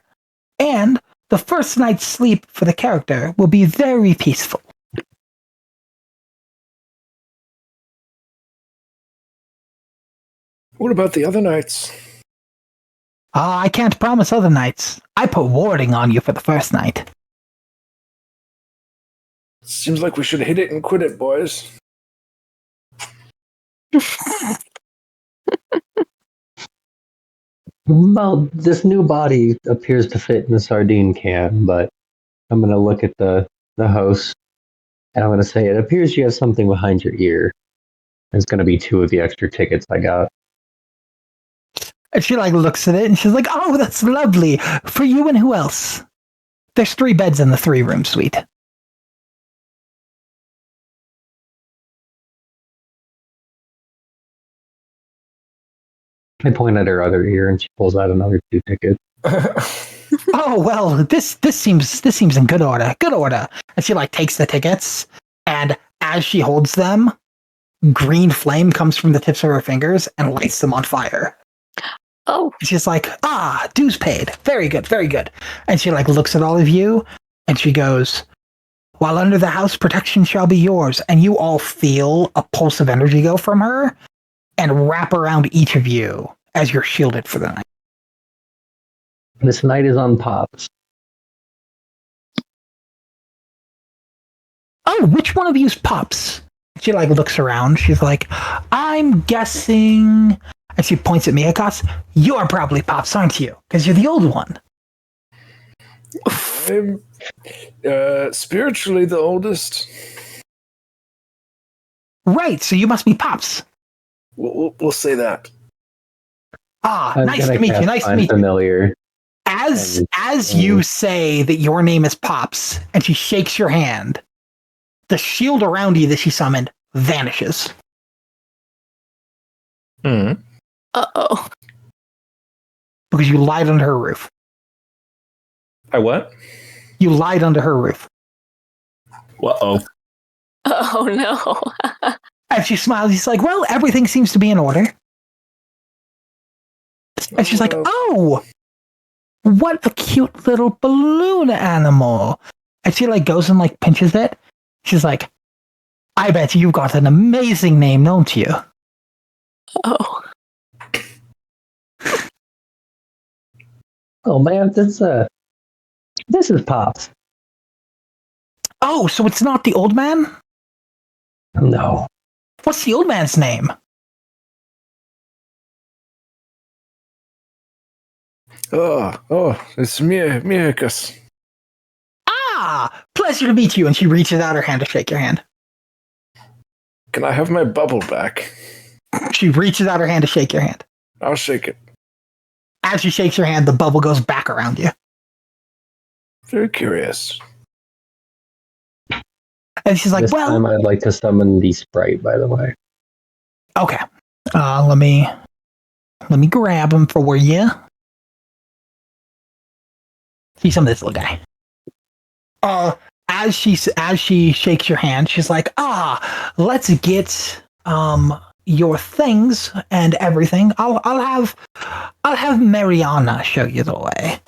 and the first night's sleep for the character will be very peaceful. What about the other nights? I can't promise other nights. I put warding on you for the first night. Seems like we should hit it and quit it, boys. Well, this new body appears to fit in the sardine can, but I'm going to look at the host, and I'm going to say, it appears you have something behind your ear. It's going to be 2 of the extra tickets I got. And she looks at it and she's like, oh, that's lovely. For you and who else? There's 3 beds in the 3-room suite. I point at her other ear, and she pulls out another 2 tickets. Oh, well, this seems in good order. Good order. And she takes the tickets, and as she holds them, green flame comes from the tips of her fingers and lights them on fire. Oh. She's like, dues paid. Very good, very good. And she looks at all of you, and she goes, while under the house, protection shall be yours. And you all feel a pulse of energy go from her and wrap around each of you as you're shielded for the night. This night is on Pops. Oh, which one of you's Pops? She looks around. She's like, I'm guessing... And she points at me. You're probably Pops, aren't you? Because you're the old one. I'm spiritually the oldest. Right, so you must be Pops. We'll say that. Nice to meet you. Nice to meet you. Familiar. As you say that your name is Pops, and she shakes your hand, the shield around you that she summoned vanishes. Uh-oh. Because you lied under her roof. I what? You lied under her roof. Uh-oh. Oh, no. And she smiles. She's like, well, everything seems to be in order. And she's like, oh, what a cute little balloon animal. And she goes and pinches it. She's like, I bet you've got an amazing name, don't you? Oh. Oh man, this is Pops. Oh, so it's not the old man? No. What's the old man's name? Oh, it's Mirkus. Pleasure to meet you. And she reaches out her hand to shake your hand. Can I have my bubble back? She reaches out her hand to shake your hand. I'll shake it. As she shakes your hand, the bubble goes back around you. Very curious. And she's like, this time I'd like to summon the sprite, by the way. Okay. Let me grab him for you. See some of this little guy. As she shakes your hand, she's like, let's get your things and everything. I'll have Mariana show you the way.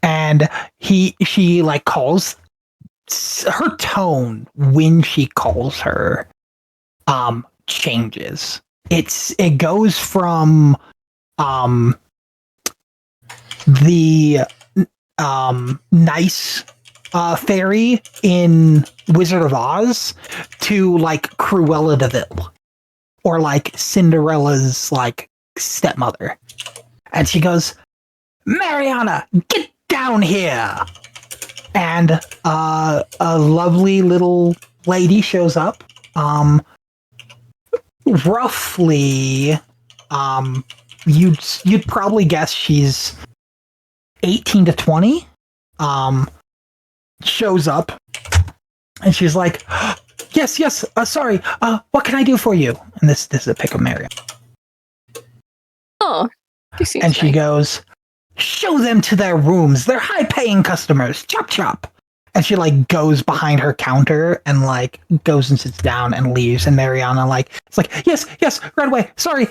And she calls her tone when she calls her changes. It goes from the nice fairy in Wizard of Oz to like Cruella de Vil, or like Cinderella's like stepmother. And she goes, Mariana, get down here. And a lovely little lady shows up. Roughly, you'd probably guess she's 18 to 20. Shows up, and she's like, yes, sorry, what can I do for you? And this is a pic of Mariana. Oh, he seems And she nice. goes, show them to their rooms. They're high-paying customers. Chop, chop. And she like goes behind her counter and like goes and sits down and leaves. And Mariana it's like, yes, right away. Sorry.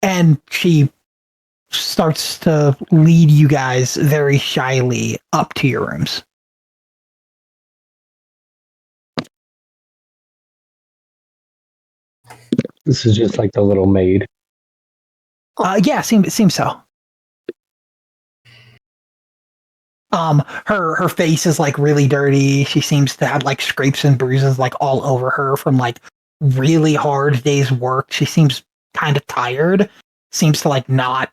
And she starts to lead you guys very shyly up to your rooms. This is just like the little maid. Yeah, seems so. Her face is like really dirty. She seems to have like scrapes and bruises like all over her from like really hard days work. She seems kind of tired. Seems to like not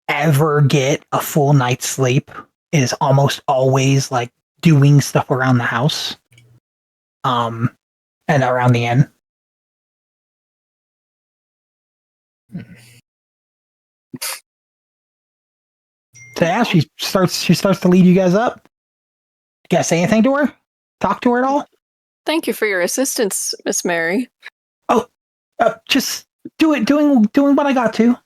ever get a full night's sleep. Is almost always like doing stuff around the house. And around the inn. So yeah, she starts to lead you guys up. You guys say anything to her? Talk to her at all? Thank you for your assistance, Miss Mary. Just doing what I got to.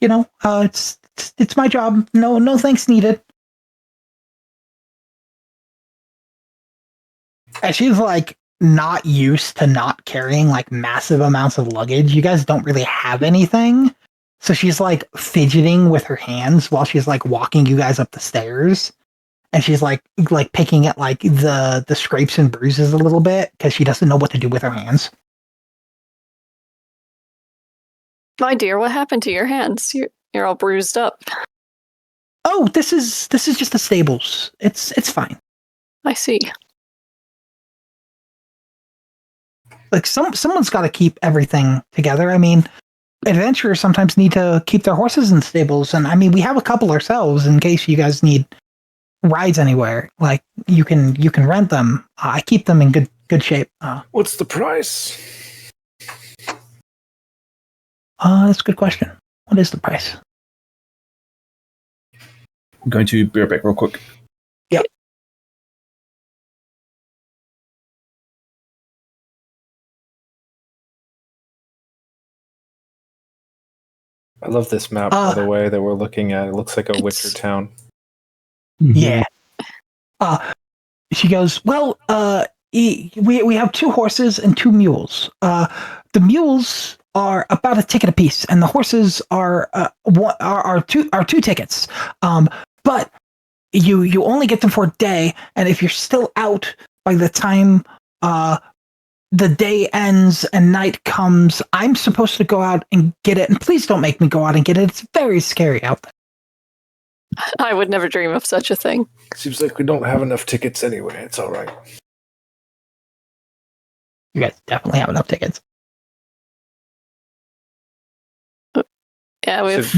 You know, it's my job. No thanks needed. And she's like not used to not carrying like massive amounts of luggage. You guys don't really have anything. So she's like fidgeting with her hands while she's like walking you guys up the stairs. And she's like picking at like the scrapes and bruises a little bit because she doesn't know what to do with her hands. My dear, what happened to your hands? You're all bruised up. Oh, this is just the stables. It's fine. I see. Like someone's got to keep everything together. I mean, adventurers sometimes need to keep their horses in stables, and I mean, we have a couple ourselves in case you guys need rides anywhere. Like you can rent them. I keep them in good shape. What's the price? That's a good question. What is the price? I'm going to be right back real quick. Yep. I love this map, by the way, that we're looking at. It looks like a Witcher town. Yeah. She goes, well, we have 2 horses and 2 mules. The mules are about a ticket apiece, and the horses are two tickets. But you only get them for a day, and if you're still out by the time the day ends and night comes, I'm supposed to go out and get it. And please don't make me go out and get it. It's very scary out there. I would never dream of such a thing. Seems like we don't have enough tickets anyway. It's all right. You guys definitely have enough tickets. Yeah, we have.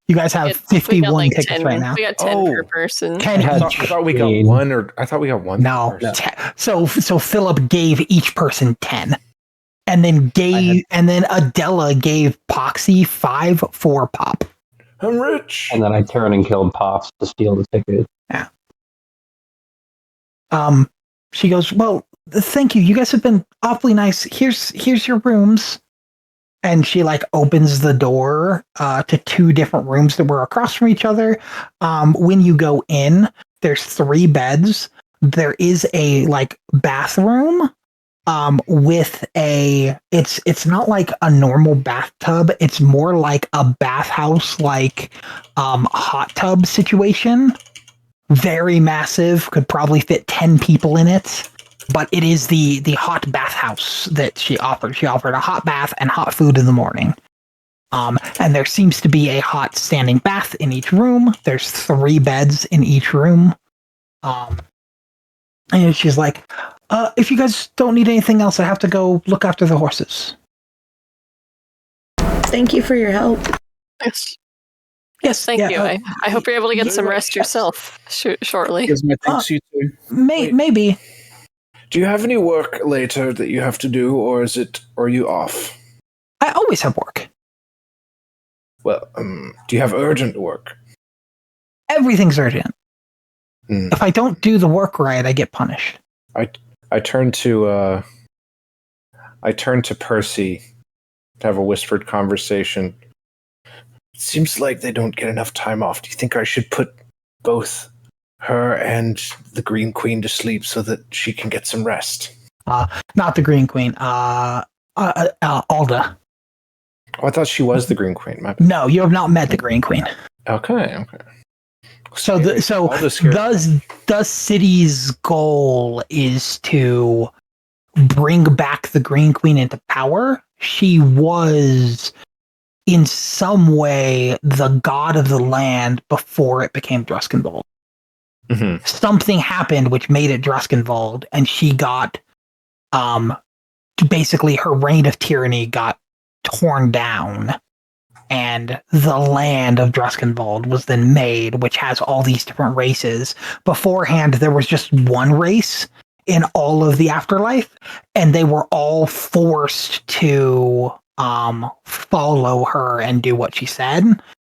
You guys have we got 51 like tickets 10, right now. We got 10 per person. 10 I each. thought we got one, or I thought we got one. No. person. So Philip gave each person 10. And then Adela gave Poxie 5 for Pop. I'm rich. And then I turn and killed Pops to steal the ticket. Yeah. She goes, well, thank you. You guys have been awfully nice. Here's your rooms. And she like opens the door to 2 different rooms that were across from each other. When you go in, there's 3 beds. There is a like bathroom with it's not like a normal bathtub. It's more like a bathhouse, like hot tub situation. Very massive, could probably fit 10 people in it. But it is the hot bathhouse that she offered. She offered a hot bath and hot food in the morning. And there seems to be a hot standing bath in each room. There's 3 beds in each room. And she's like, if you guys don't need anything else, I have to go look after the horses. Thank you for your help. Yes. Yes, Thank yeah, you. I hope you're able to get some rest yes. yourself shortly. Gizmo thanks you too. maybe. Do you have any work later that you have to do, or are you off? I always have work. Well, do you have urgent work? Everything's urgent. Hmm. If I don't do the work right, I get punished. I turn to Percy to have a whispered conversation. It seems like they don't get enough time off. Do you think I should put both her and the Green Queen to sleep so that she can get some rest? Not the Green Queen. Alda. Oh, I thought she was the Green Queen. My bad. No, you have not met the Green Queen. Okay. So the city's goal is to bring back the Green Queen into power. She was in some way the god of the land before it became Druskenvold. Mm-hmm. Something happened which made it Druskenvold, and she got basically her reign of tyranny got torn down, and the land of Druskenvold was then made, which has all these different races. Beforehand, there was just one race in all of the afterlife, and they were all forced to follow her and do what she said.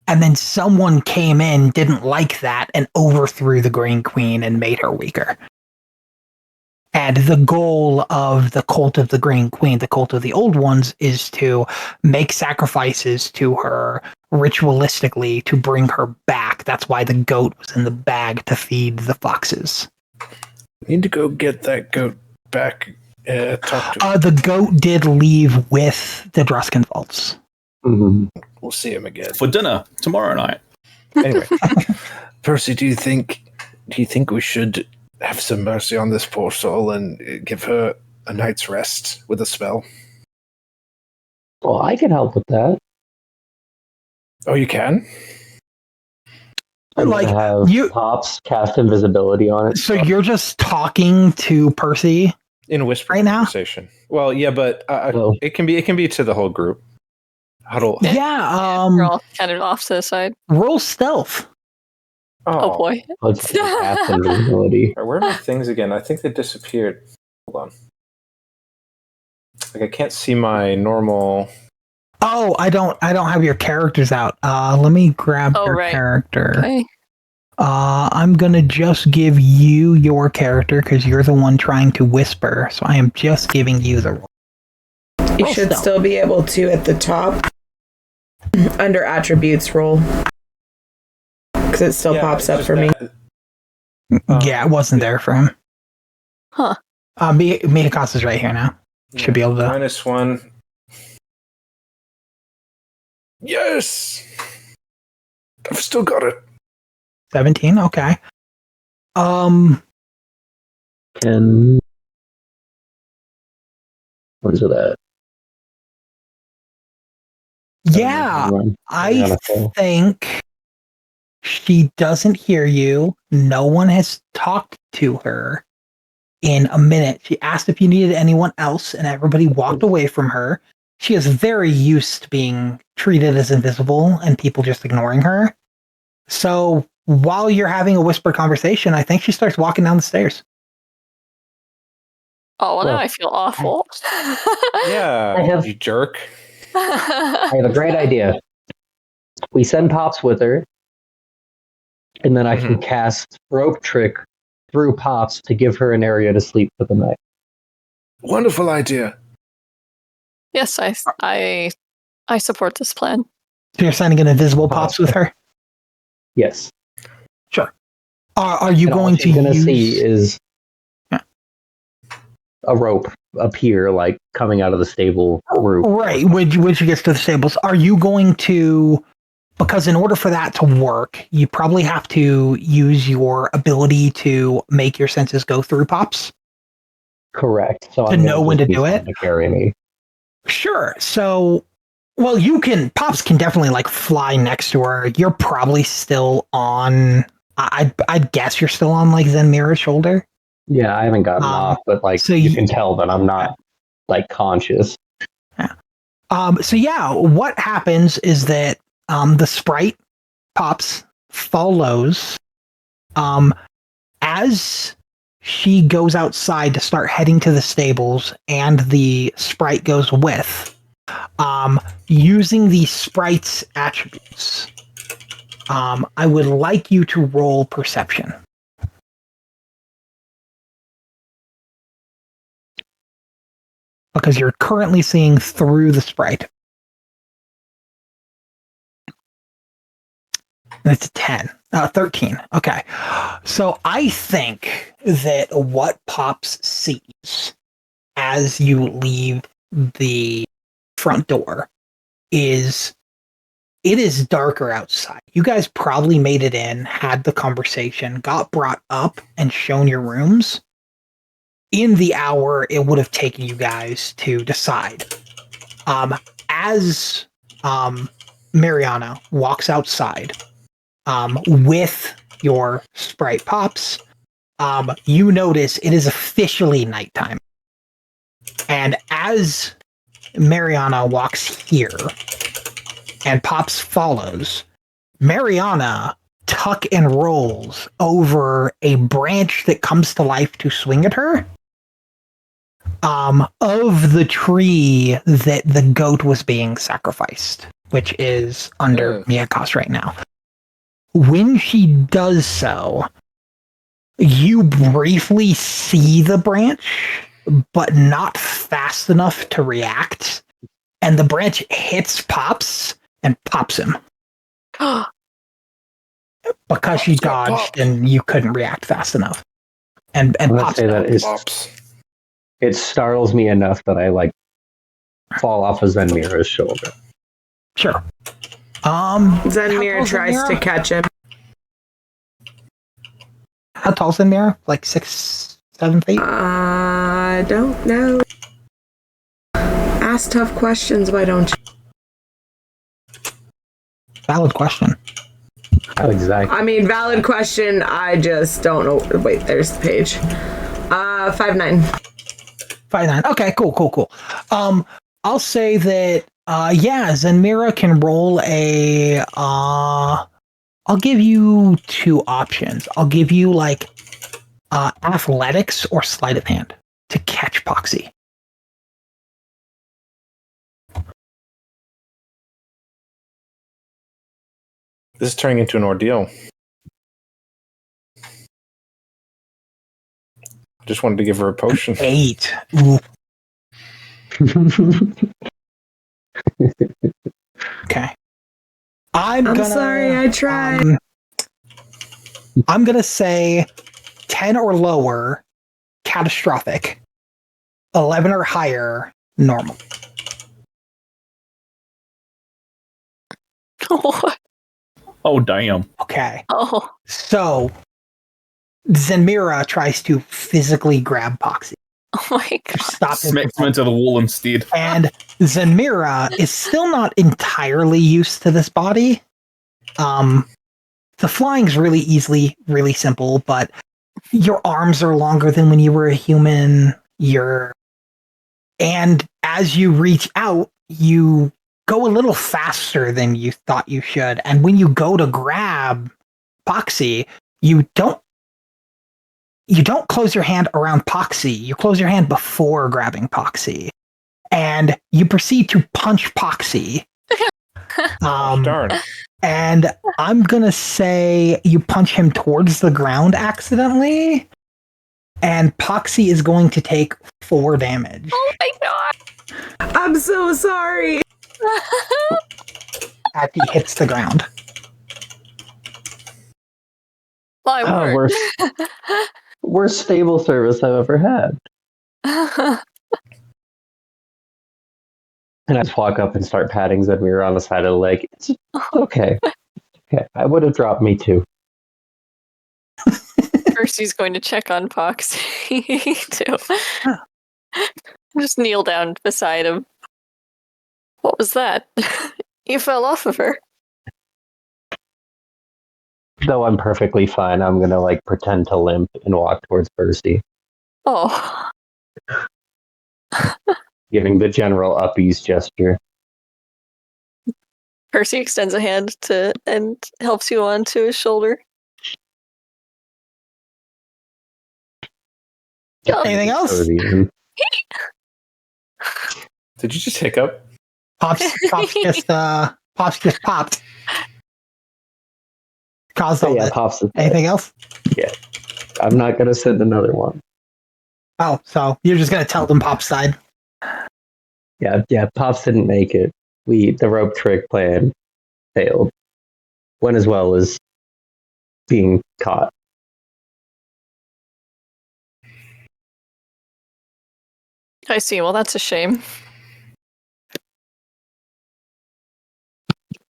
And then someone came in, didn't like that, and overthrew the Green Queen and made her weaker. And the goal of the cult of the Green Queen, the cult of the Old Ones, is to make sacrifices to her ritualistically to bring her back. That's why the goat was in the bag to feed the foxes. Need to go get that goat back. Talk to him. The goat did leave with the Druskenvolds. Mhm. We'll see him again. For dinner tomorrow night. Anyway, Percy, do you think we should have some mercy on this poor soul and give her a night's rest with a spell? Well, I can help with that. Oh, you can? I'm Like, gonna have you- Pops cast invisibility on it. So you're just talking to Percy? In a whisper Right now? conversation. Well, yeah, but Well- it can be to the whole group. Huddle. Yeah, We're all kind of off to the side. roll stealth. Oh boy. Let's cast invisibility. Where are my things again? I think they disappeared. Hold on. Like I can't see my normal. Oh, I don't have your characters out. Let me grab Oh, your right. character. Okay. I'm gonna just give you your character because you're the one trying to whisper. So I am just giving you the roll. You Roll should stealth. still be able to at the top under attributes roll because it still pops up for me. Yeah, it wasn't there for him. Huh. Mitakas right here now. Should be able to. -1. Yes! I've still got it. 17. Okay. Can what is it at? Yeah, I think she doesn't hear you. No one has talked to her in a minute. She asked if you needed anyone else, and everybody walked away from her. She is very used to being treated as invisible and people just ignoring her. So while you're having a whispered conversation, I think she starts walking down the stairs. Oh, well, now Well, I feel awful. Yeah, I have- you jerk. I have a great idea. We send Pops with her, and then I can cast rope trick through Pops to give her an area to sleep for the night. Wonderful idea. Yes, I support this plan. So you're sending an invisible Pops with her? Yes. Are you And all going to she's gonna use... see is Yeah. a rope appear, like coming out of the stable roof. Right, when she gets to the stables, are you going to, because in order for that to work, you probably have to use your ability to make your senses go through Pops? Correct. So To I'm gonna know when just to be do someone to carry me. Sure. So, well, Pops can definitely like fly next to her. You're probably still on I'd guess you're still on like Zenmira's shoulder. Yeah, I haven't gotten off, but like so you can tell that I'm not like conscious. Yeah. So yeah, what happens is that the sprite Pops follows as she goes outside to start heading to the stables, and the sprite goes with. Using the sprite's attributes, I would like you to roll perception. Because you're currently seeing through the sprite. It's 13. Okay. So I think that what Pops sees as you leave the front door is it is darker outside. You guys probably made it in, had the conversation, got brought up and shown your rooms. In the hour it would have taken you guys to decide. As Mariana walks outside, with your sprite Pops, you notice it is officially nighttime. And as Mariana walks here and Pops follows, Mariana tuck and rolls over a branch that comes to life to swing at her, of the tree that the goat was being sacrificed, which is under Miyakos right now. When she does so, you briefly see the branch, but not fast enough to react. And the branch hits Pops and pops him. Because she dodged and you couldn't react fast enough. And Pops say that it startles me enough that I like fall off of Zenmira's shoulder. Sure. Zenmira tries to catch him. How tall is Zenmira? Like 6, 7 feet? I don't know. Ask tough questions, why don't you? Valid question. Oh, exactly. I mean, valid question. I just don't know. Wait, there's the page. 5'9". 5'9". Okay, cool. I'll say that Zenmira can roll a I'll give you 2 options. I'll give you like athletics or sleight of hand to catch Poxie. This is turning into an ordeal. I just wanted to give her a potion. 8. Ooh. Okay. I'm sorry, I tried. I'm gonna say 10 or lower, catastrophic. 11 or higher, normal. Oh, damn. Okay. Oh. So, Zenmira tries to physically grab Poxie. Oh my god. Stop him. Smacks him into the wall instead. And Zenmira is still not entirely used to this body. The flying's really simple, but your arms are longer than when you were a human. And as you reach out, you go a little faster than you thought you should. And when you go to grab Poxie, you don't close your hand around Poxie. You close your hand before grabbing Poxie. And you proceed to punch Poxie. Darn. And I'm going to say you punch him towards the ground accidentally. And Poxie is going to take 4 damage. Oh my god. I'm so sorry. As he hits the ground. My word. Worst stable service I've ever had. And I just walk up and start patting Zenmira on the side of the leg. It's okay. Okay, I would have dropped me too. First, he's going to check on Poxie too. Just kneel down beside him. What was that? You fell off of her. Though I'm perfectly fine, I'm gonna like pretend to limp and walk towards Percy, Oh. giving the general uppies gesture. Percy extends a hand and helps you onto his shoulder. Anything else? Cody. Did you just hiccup? Pops just popped. Caused all Oh, yeah, that. Pops. Anything else? I'm not gonna send another one. Oh, so you're just gonna tell them Pop's side. Yeah, Pops didn't make it. The rope trick plan failed. Went as well as being caught. I see. Well, that's a shame.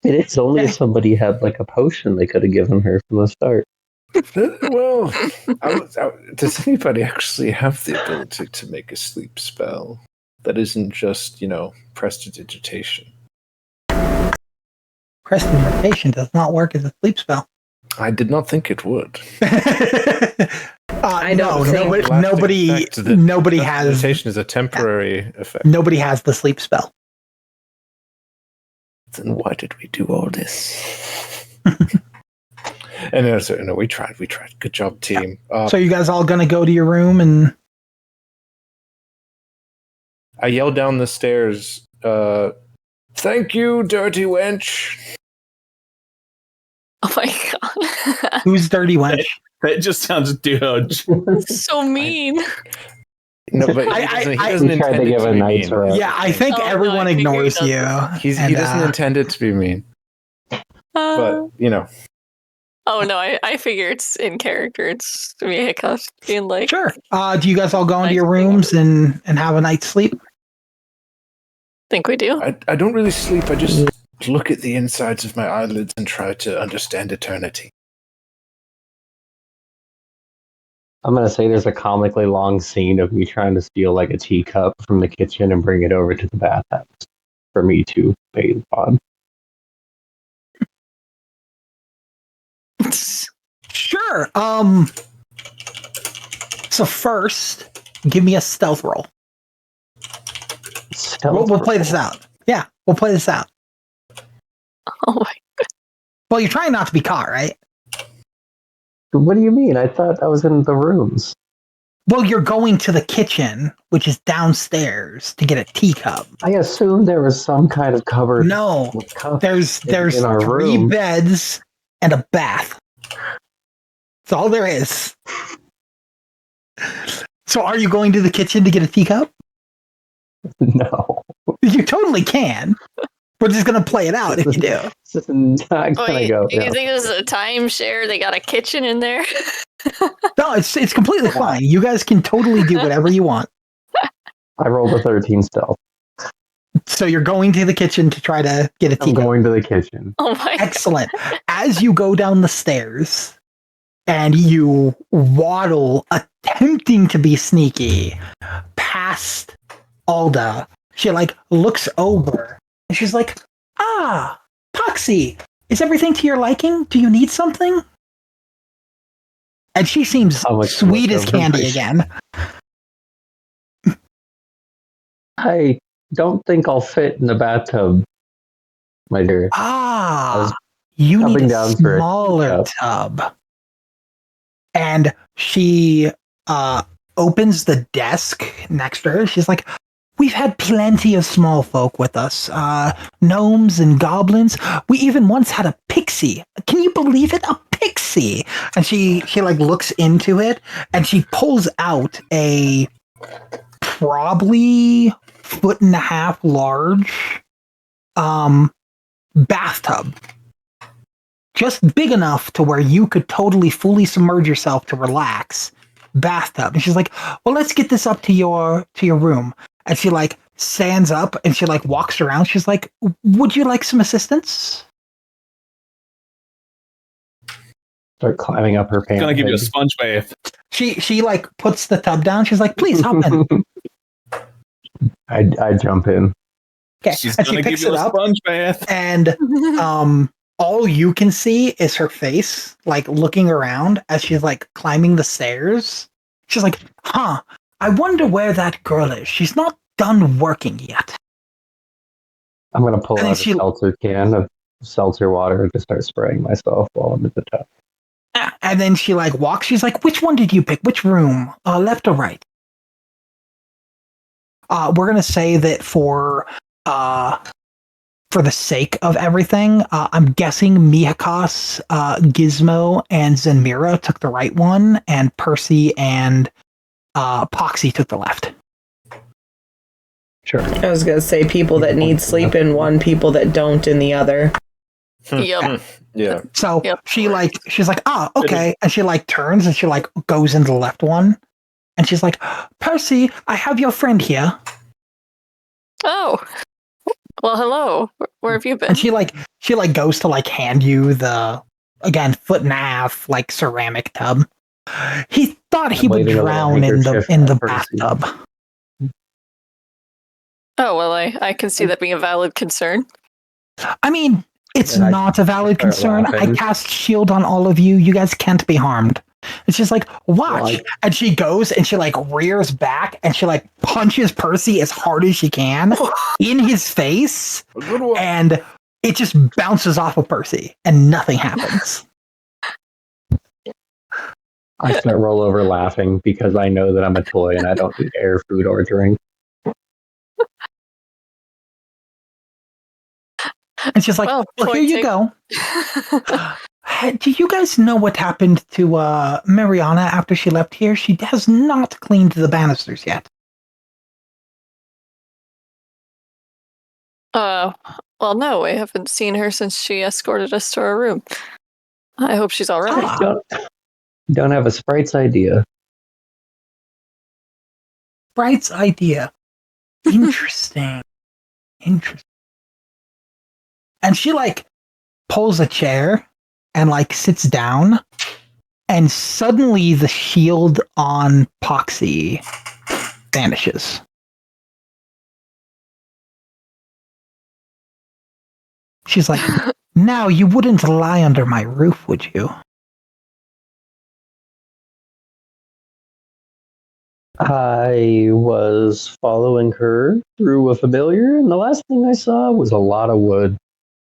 It's only if somebody had like a potion they could have given her from the start. Well, does anybody actually have the ability to make a sleep spell that isn't just, prestidigitation? Prestidigitation does not work as a sleep spell. I did not think it would. I don't think nobody has. Prestidigitation is a temporary effect. Nobody has the sleep spell. Then why did we do all this? And no, we tried. Good job, team. So you guys all gonna go to your room and I yelled down the stairs, thank you, dirty wench. Oh my god. who's dirty wench? That just sounds dirge. So mean. No, but he doesn't We tried intend to it give to a be nice mean. rep. Yeah, I think Oh, no, everyone I figured ignores he you. He doesn't intend it to be mean, but Oh no, I figure it's in character. It's me hiccup being like, Sure. Do you guys all go into Nice your thing. rooms and have a night's sleep? think we do. I don't really sleep. I just look at the insides of my eyelids and try to understand eternity. I'm gonna say there's a comically long scene of me trying to steal like a teacup from the kitchen and bring it over to the bathhouse for me to bathe on. Sure. So first, give me a stealth roll. We'll play this out. Yeah, we'll play this out. Oh my. Well, you're trying not to be caught, right? What do you mean? I thought I was in the rooms. Well, you're going to the kitchen, which is downstairs, to get a teacup. I assumed there was some kind of cupboard. No, with cups there's in our 3 room. beds and a bath. That's all there is. So are you going to the kitchen to get a teacup? No, You totally can. We're just going to play it out if you do. this is not gonna Wait, go. do you No. think this is a timeshare? They got a kitchen in there? No, it's completely fine. You guys can totally do whatever you want. I rolled a 13 stealth. So you're going to the kitchen to try to get a I'm teacup. going to the kitchen. Oh my. Excellent. As you go down the stairs and you waddle, attempting to be sneaky, past Alda, she like looks over and she's like, Poxie, is everything to your liking? Do you need something? And she seems How much sweet as candy information? again. I don't think I'll fit in the bathtub, my dear. was You need coming a down for a smaller teacup. tub. And she opens the desk next to her. She's like, we've had plenty of small folk with us. Gnomes and goblins. We even once had a pixie. Can you believe it? A pixie. And she like looks into it and she pulls out a probably 1.5 foot large bathtub. Just big enough to where you could totally fully submerge yourself to relax. Bathtub. And she's like, well, let's get this up to your room. And she like stands up and she like walks around. She's like, would you like some assistance? Start climbing up her pants. Gonna give you a sponge bath. She like puts the tub down. She's like, please hop in. I jump in. Okay. She's And she gonna give picks you it a up sponge bath. and all you can see is her face, like looking around as she's like climbing the stairs. She's like, huh, I wonder where that girl is. She's not done working yet. I'm gonna pull And then out a seltzer can of seltzer water and just start spraying myself while I'm at the top. And then she like walks. She's like, which one did you pick? Which room? Left or right? We're gonna say that for the sake of everything, I'm guessing Mihakas, Gizmo, and Zenmira took the right one, and Percy and Poxie took the left. Sure. I was gonna say people that need sleep in one, people that don't in the other. Yep. Yeah. So Yep. she's like, okay, and she like turns and she like goes into the left one, and she's like, Percy, I have your friend here, Oh. Well, hello. Where have you been? and she goes to like hand you the again 1.5 foot like ceramic tub. He thought he I'm would waving a little drown in the handkerchief at Percy. bathtub. Oh, well, I can see that being a valid concern. I mean, it's And I not a valid start concern. I laughing. cast shield on all of you. You guys can't be harmed. It's just like, watch. Well, And she goes and she like rears back and she like punches Percy as hard as she can in his face. A good one. And it just bounces off of Percy and nothing happens. I start roll over laughing because I know that I'm a toy and I don't need air, food, or drink. And she's like, Well, well, here point you go. Hey, do you guys know what happened to Mariana after she left here? She has not cleaned the banisters yet. Well, no, I haven't seen her since she escorted us to our room. I hope she's all right. Don't have a sprite's idea. Bright's idea. Interesting. Interesting. And she like pulls a chair and like sits down, and suddenly the shield on Poxie vanishes. She's like, now you wouldn't lie under my roof, would you? I was following her through a familiar, and the last thing I saw was a lot of wood.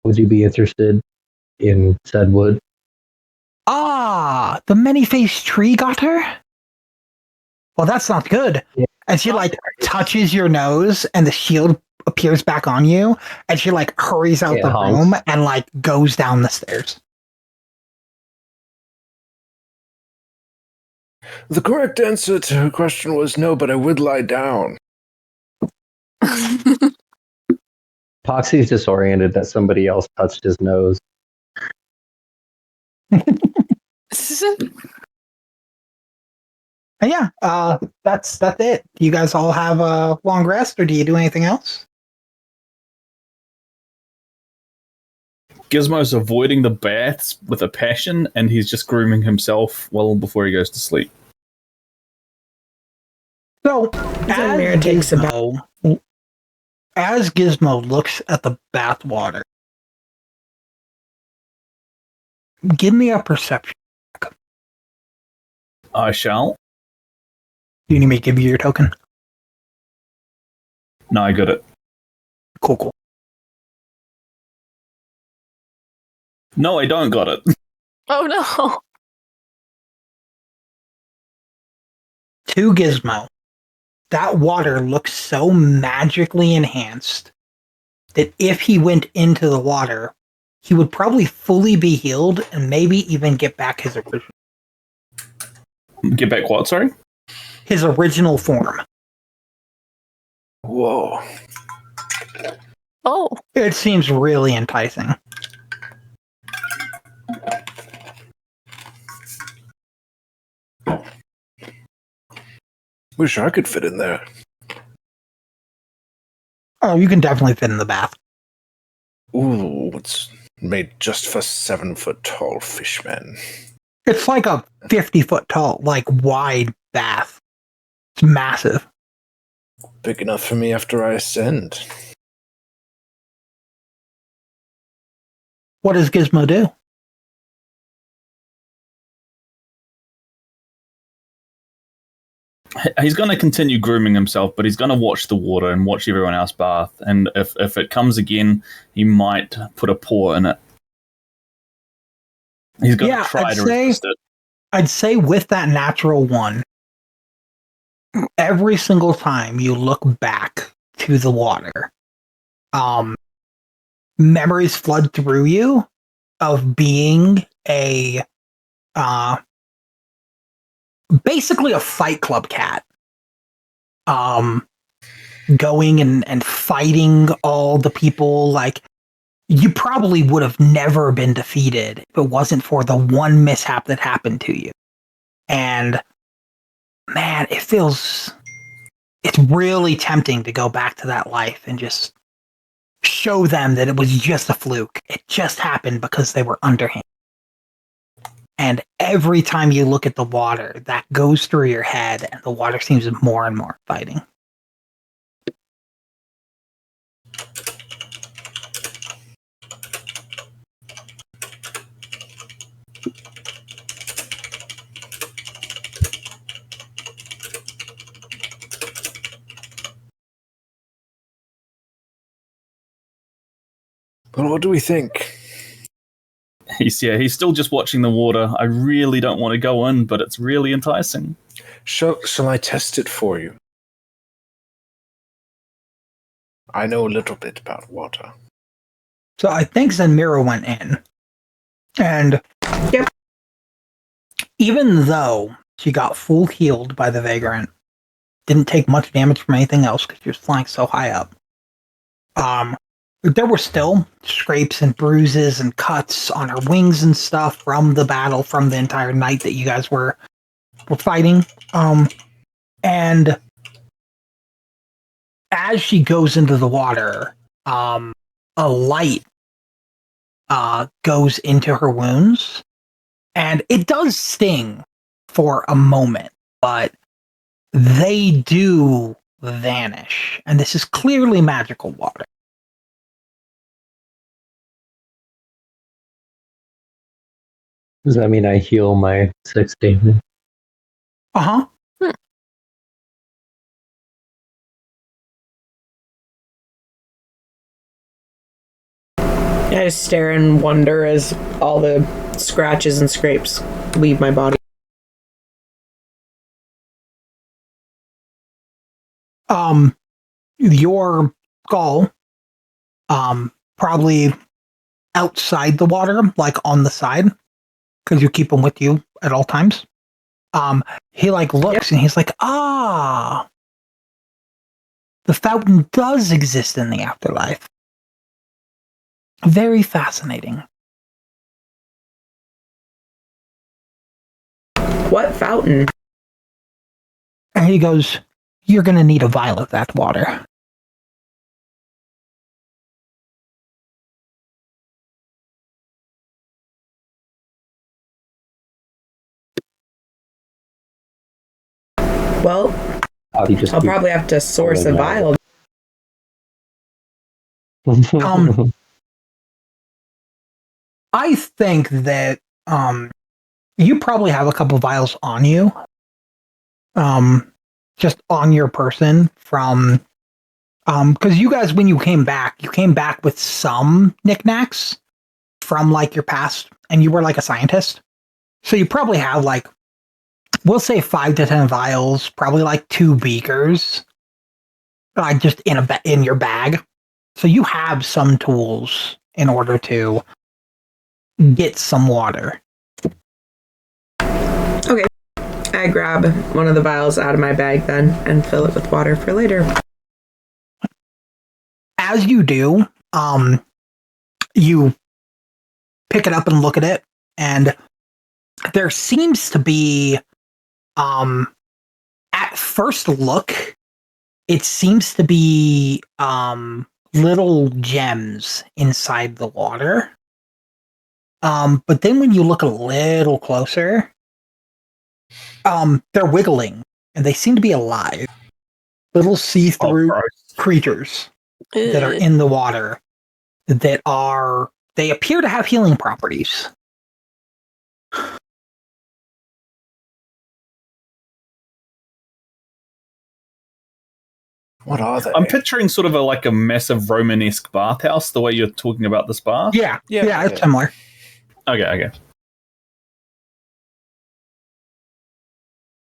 Would you be interested in said wood? Ah, the many-faced tree got her? Well, that's not good. Yeah. And she like touches your nose and the shield appears back on you, and she like hurries out Yeah, the honks. room and like goes down the stairs. The correct answer to her question was no, but I would lie down. Poxie's disoriented that somebody else touched his nose. And yeah, that's it. Do you guys all have a long rest, or do you do anything else? Gizmo's avoiding the baths with a passion, and he's just grooming himself well before he goes to sleep. So Zenmira takes a as Gizmo looks at the bathwater, give me a perception. I shall. Do you need me to give you your token? No, I got it. Cool. No, I don't got it. Oh no. To Gizmo, that water looks so magically enhanced that if he went into the water, he would probably fully be healed and maybe even get back his original Get back what, sorry? his original form. Whoa. Oh. It seems really enticing. Wish I could fit in there. Oh, you can definitely fit in the bath. Ooh, it's made just for 7-foot tall fishmen. It's like a 50-foot tall, like wide bath. It's massive. Big enough for me after I ascend. What does Gizmo do? He's going to continue grooming himself, but he's going to watch the water and watch everyone else bath. And if it comes again, he might put a paw in it. He's going to try to resist it. I'd say with that natural one, every single time you look back to the water, memories flood through you of being basically a Fight Club cat. Going and fighting all the people. Like, you probably would have never been defeated if it wasn't for the one mishap that happened to you. And man, it's really tempting to go back to that life and just show them that it was just a fluke. It just happened because they were underhand. And every time you look at the water, that goes through your head, and the water seems more and more exciting. Well, what do we think? He's still just watching the water. I really don't want to go in, but it's really enticing. Shall I test it for you? I know a little bit about water. So I think Zenmira went in. And Yep. Even though she got full healed by the Vagrant, didn't take much damage from anything else because she was flying so high up. There were still scrapes and bruises and cuts on her wings and stuff from the battle, from the entire night that you guys were fighting. And as she goes into the water, a light goes into her wounds, and it does sting for a moment, but they do vanish. And this is clearly magical water. Does that mean I heal my 6 damage? Uh-huh. I just stare in wonder as all the scratches and scrapes leave my body. Your skull, probably outside the water, like on the side, because you keep him with you at all times. He looks and he's like, the fountain does exist in the afterlife. Very fascinating. What fountain? And he goes, you're going to need a vial of that water. Well, I'll probably have to source a vial. I think that you probably have a couple vials on you. Just on your person from because you guys, when you came back with some knickknacks from your past, and you were a scientist. So you probably have we'll say 5 to 10 vials, probably 2 beakers, just in your bag. So you have some tools in order to get some water. Okay. I grab one of the vials out of my bag then and fill it with water for later. As you do, you pick it up and look at it, and there seems to be, at first look, it seems to be little gems inside the water. But then when you look a little closer, they're wiggling, and they seem to be alive. Little see-through creatures that are in the water that are They appear to have healing properties. What are they? I'm picturing sort of like a massive Romanesque bathhouse, the way you're talking about this bath. Yeah, Yeah. it's similar. Okay.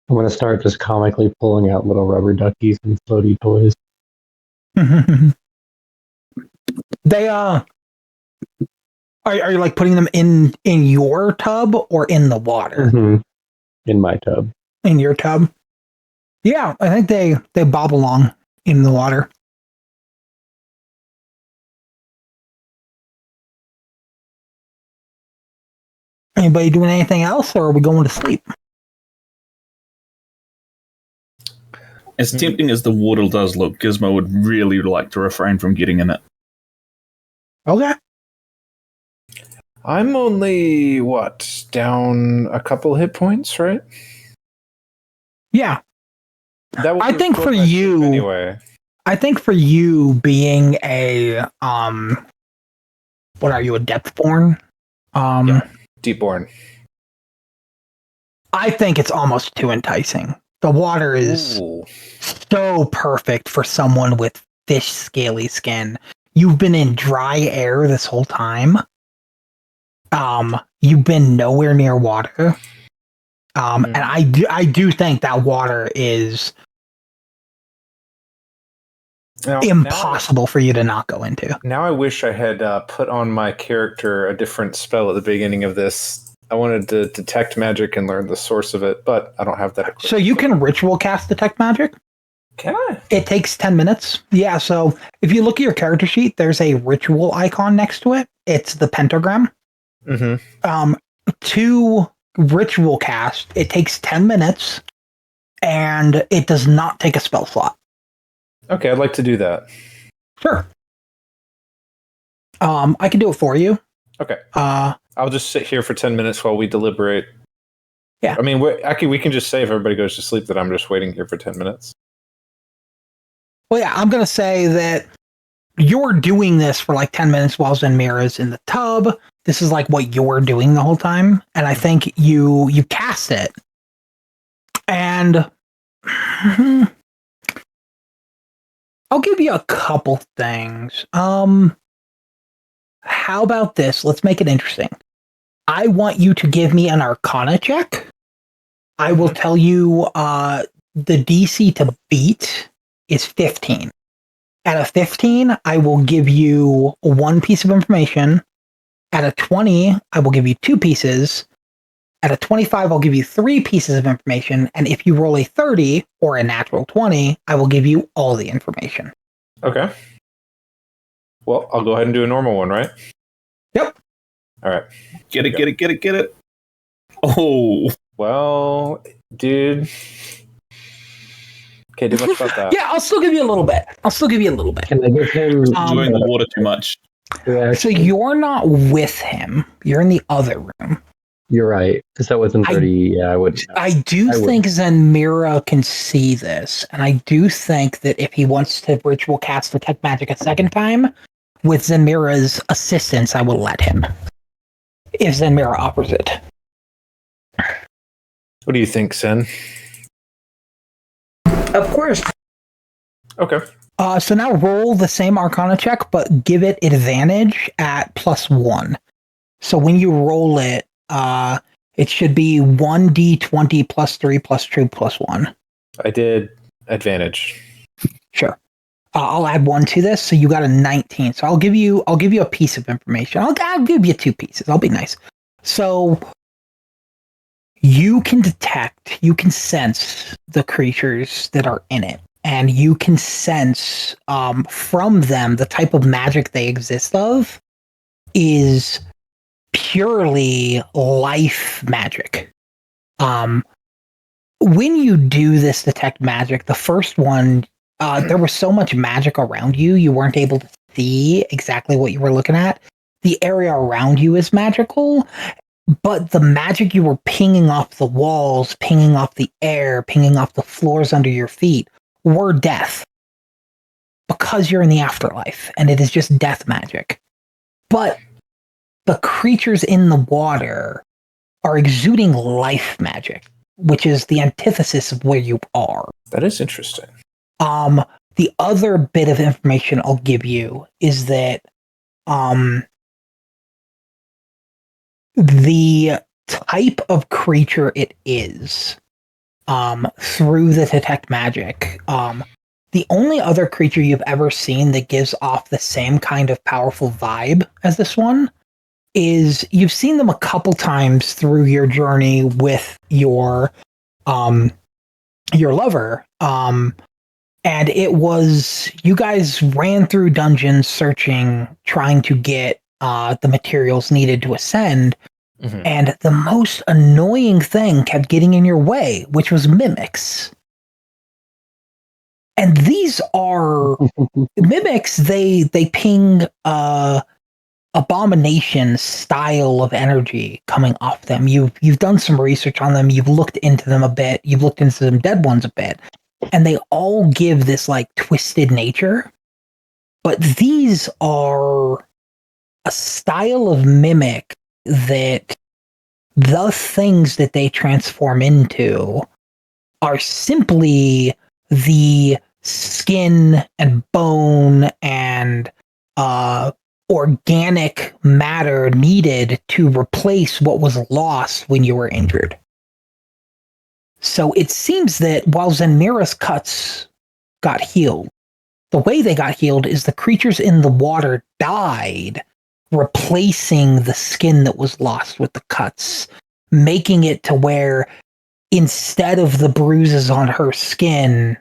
I'm gonna start just comically pulling out little rubber duckies and floaty toys. They are you like putting them in your tub or in the water? Mm-hmm. In my tub. In your tub? Yeah, I think they bob along in the water. Anybody doing anything else, or are we going to sleep? As tempting as the water does look, Gizmo would really like to refrain from getting in it. Okay. I'm only, down a couple hit points, right? Yeah. That will I be think before for my sleep you- anyway. I think for you being a what are you, a Depthborn? Yeah. Deepborn. I think it's almost too enticing. The water is Ooh. so perfect for someone with fish scaly skin. You've been in dry air this whole time. You've been nowhere near water. And I do think that water is impossible for you to not go into. Now I wish I had put on my character a different spell at the beginning of this. I wanted to detect magic and learn the source of it, but I don't have that equipped. So you can ritual cast detect magic. Can I? It takes 10 minutes. Yeah, so if you look at your character sheet, there's a ritual icon next to it. It's the pentagram. Mm-hmm. To ritual cast, it takes 10 minutes, and it does not take a spell slot. Okay, I'd like to do that. Sure. I can do it for you. Okay. I'll just sit here for 10 minutes while we deliberate. Yeah. I mean, we can just say if everybody goes to sleep that I'm just waiting here for 10 minutes. Well, yeah, I'm going to say that you're doing this for like 10 minutes while Zenmira's in the tub. This is like what you're doing the whole time. And I think you cast it. And I'll give you a couple things. How about this? Let's make it interesting. I want you to give me an Arcana check. I will tell you the DC to beat is 15. At a 15, I will give you one piece of information. At a 20, I will give you two pieces. At a 25, I'll give you three pieces of information. And if you roll a 30 or a natural 20, I will give you all the information. Okay. Well, I'll go ahead and do a normal one, right? Yep. All right. Get it. Oh. Well, dude. Can't do much about that. Yeah, I'll still give you a little bit. Can I give him? Enjoying the water too much. So you're not with him. You're in the other room. You're right. Because that wasn't 30. Yeah, I would. I do think Zenmira can see this, and I do think that if he wants to ritual cast detect magic a second time, with Zenmira's assistance, I will let him. If Zenmira offers it. What do you think, Sen? Of course. Okay. So now roll the same Arcana check, but give it advantage at +1. So when you roll it, it should be 1d20 +3 +2 +1. I did advantage. Sure. I'll add 1 to this, so you got a 19. So I'll give you a piece of information. I'll give you 2 pieces. I'll be nice. So you can sense the creatures that are in it, and you can sense from them the type of magic they exist of is purely life magic. When you do this detect magic, the first one, there was so much magic around you, you weren't able to see exactly what you were looking at. The area around you is magical, but the magic you were pinging off the walls, pinging off the air, pinging off the floors under your feet were death. Because you're in the afterlife, and it is just death magic. But the creatures in the water are exuding life magic, which is the antithesis of where you are. That is interesting. The other bit of information I'll give you is that the type of creature it is, through the detect magic, the only other creature you've ever seen that gives off the same kind of powerful vibe as this one is you've seen them a couple times through your journey with your lover. And it was, you guys ran through dungeons searching, trying to get the materials needed to ascend. Mm-hmm. And the most annoying thing kept getting in your way, which was mimics. And these are mimics, they ping abomination style of energy coming off them. You've done some research on them, you've looked into them a bit, you've looked into some dead ones a bit. And they all give this like twisted nature. But these are a style of mimic that the things that they transform into are simply the skin and bone and organic matter needed to replace what was lost when you were injured. So it seems that while Zenmira's cuts got healed, the way they got healed is the creatures in the water died, replacing the skin that was lost with the cuts, making it to where instead of the bruises on her skin,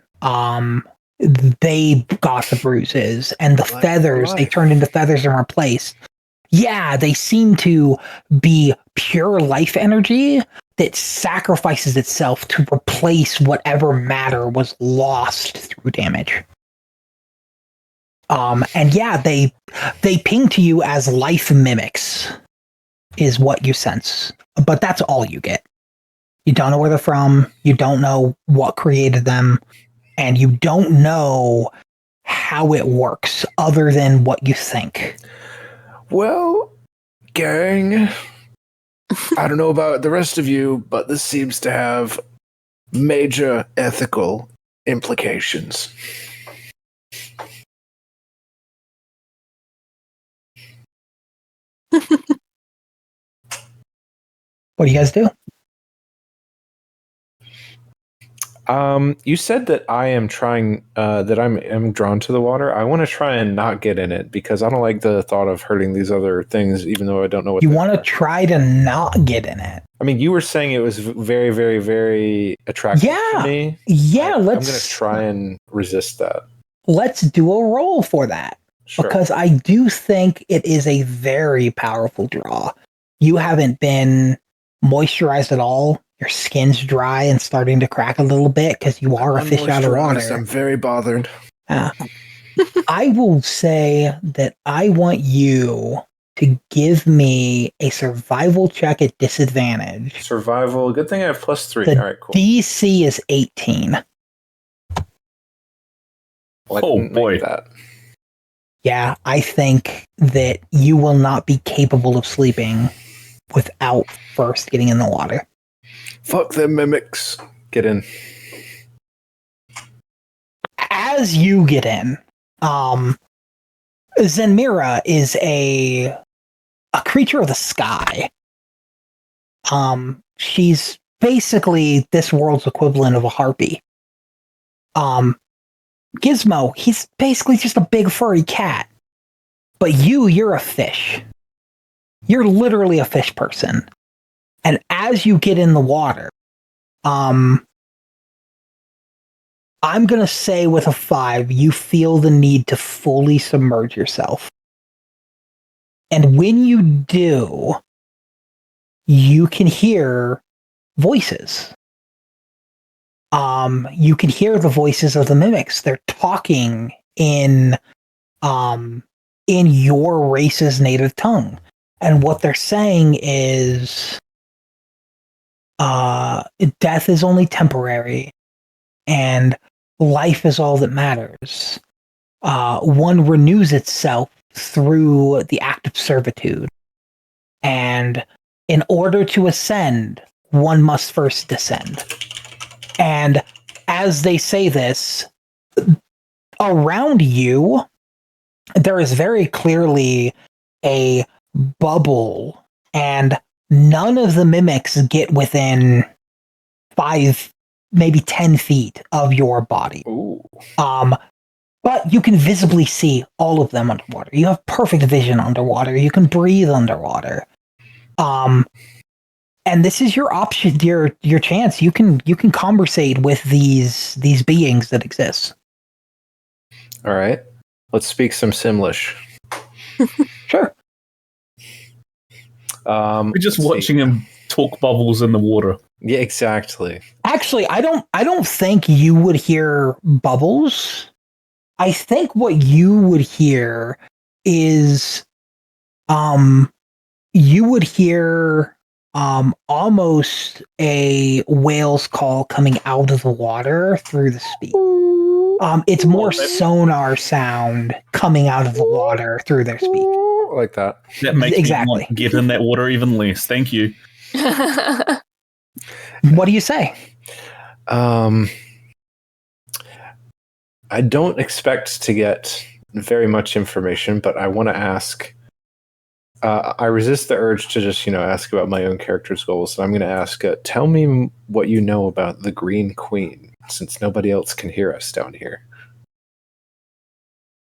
they got the bruises, and the feathers, they turned into feathers and replaced. Yeah, they seem to be pure life energy that sacrifices itself to replace whatever matter was lost through damage. And yeah, they ping to you as life mimics, is what you sense. But that's all you get. You don't know where they're from, you don't know what created them, and you don't know how it works other than what you think. Well, gang, I don't know about the rest of you, but this seems to have major ethical implications. What do you guys do? You said that I am trying, that I'm drawn to the water. I want to try and not get in it because I don't like the thought of hurting these other things, even though I don't know what you want to try to not get in it. I mean, you were saying it was very, very, very attractive to me. Yeah, I'm going to try and resist that. Let's do a roll for that. Sure. Because I do think it is a very powerful draw. You haven't been moisturized at all. Your skin's dry and starting to crack a little bit because you are a fish out of water. I'm very bothered. I will say that I want you to give me a survival check at disadvantage. Survival. Good thing I have +3. The all right, cool. DC is 18. Well, oh boy. That. Yeah, I think that you will not be capable of sleeping without first getting in the water. Fuck them mimics. Get in. As you get in, Zenmira is a creature of the sky. She's basically this world's equivalent of a harpy. Gizmo, he's basically just a big furry cat. But you're a fish. You're literally a fish person. And as you get in the water, I'm going to say with a 5, you feel the need to fully submerge yourself. And when you do, you can hear voices. You can hear the voices of the mimics. They're talking in your race's native tongue. And what they're saying is, death is only temporary, and life is all that matters. One renews itself through the act of servitude. And in order to ascend, one must first descend. And as they say this, around you, there is very clearly a bubble, and none of the mimics get within 5, maybe 10 feet of your body. Ooh. But you can visibly see all of them underwater. You have perfect vision underwater. You can breathe underwater. And this is your option, your chance. You can conversate with these beings that exist. All right. Let's speak some Simlish. Sure. We're just let's watching see. him talk bubbles in the water. Yeah, exactly. Actually, I don't think you would hear bubbles. I think what you would hear is you would hear almost a whale's call coming out of the water through the speak. It's more sonar sound coming out of the water through their speak. Like that. That makes Exactly. me want to get in that water even less. Thank you. What do you say? I don't expect to get very much information, but I want to ask. I resist the urge to just, ask about my own character's goals. So I'm going to ask, tell me what you know about the Green Queen, since nobody else can hear us down here.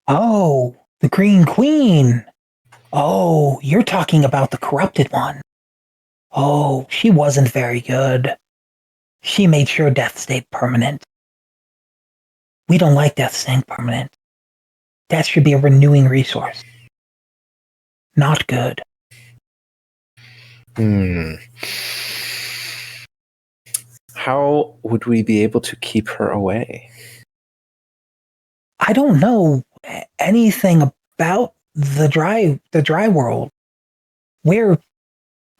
Oh, the Green Queen. Oh, you're talking about the corrupted one. Oh, she wasn't very good. She made sure death stayed permanent. We don't like death staying permanent. Death should be a renewing resource. Not good. How would we be able to keep her away? I don't know anything about the dry world. We're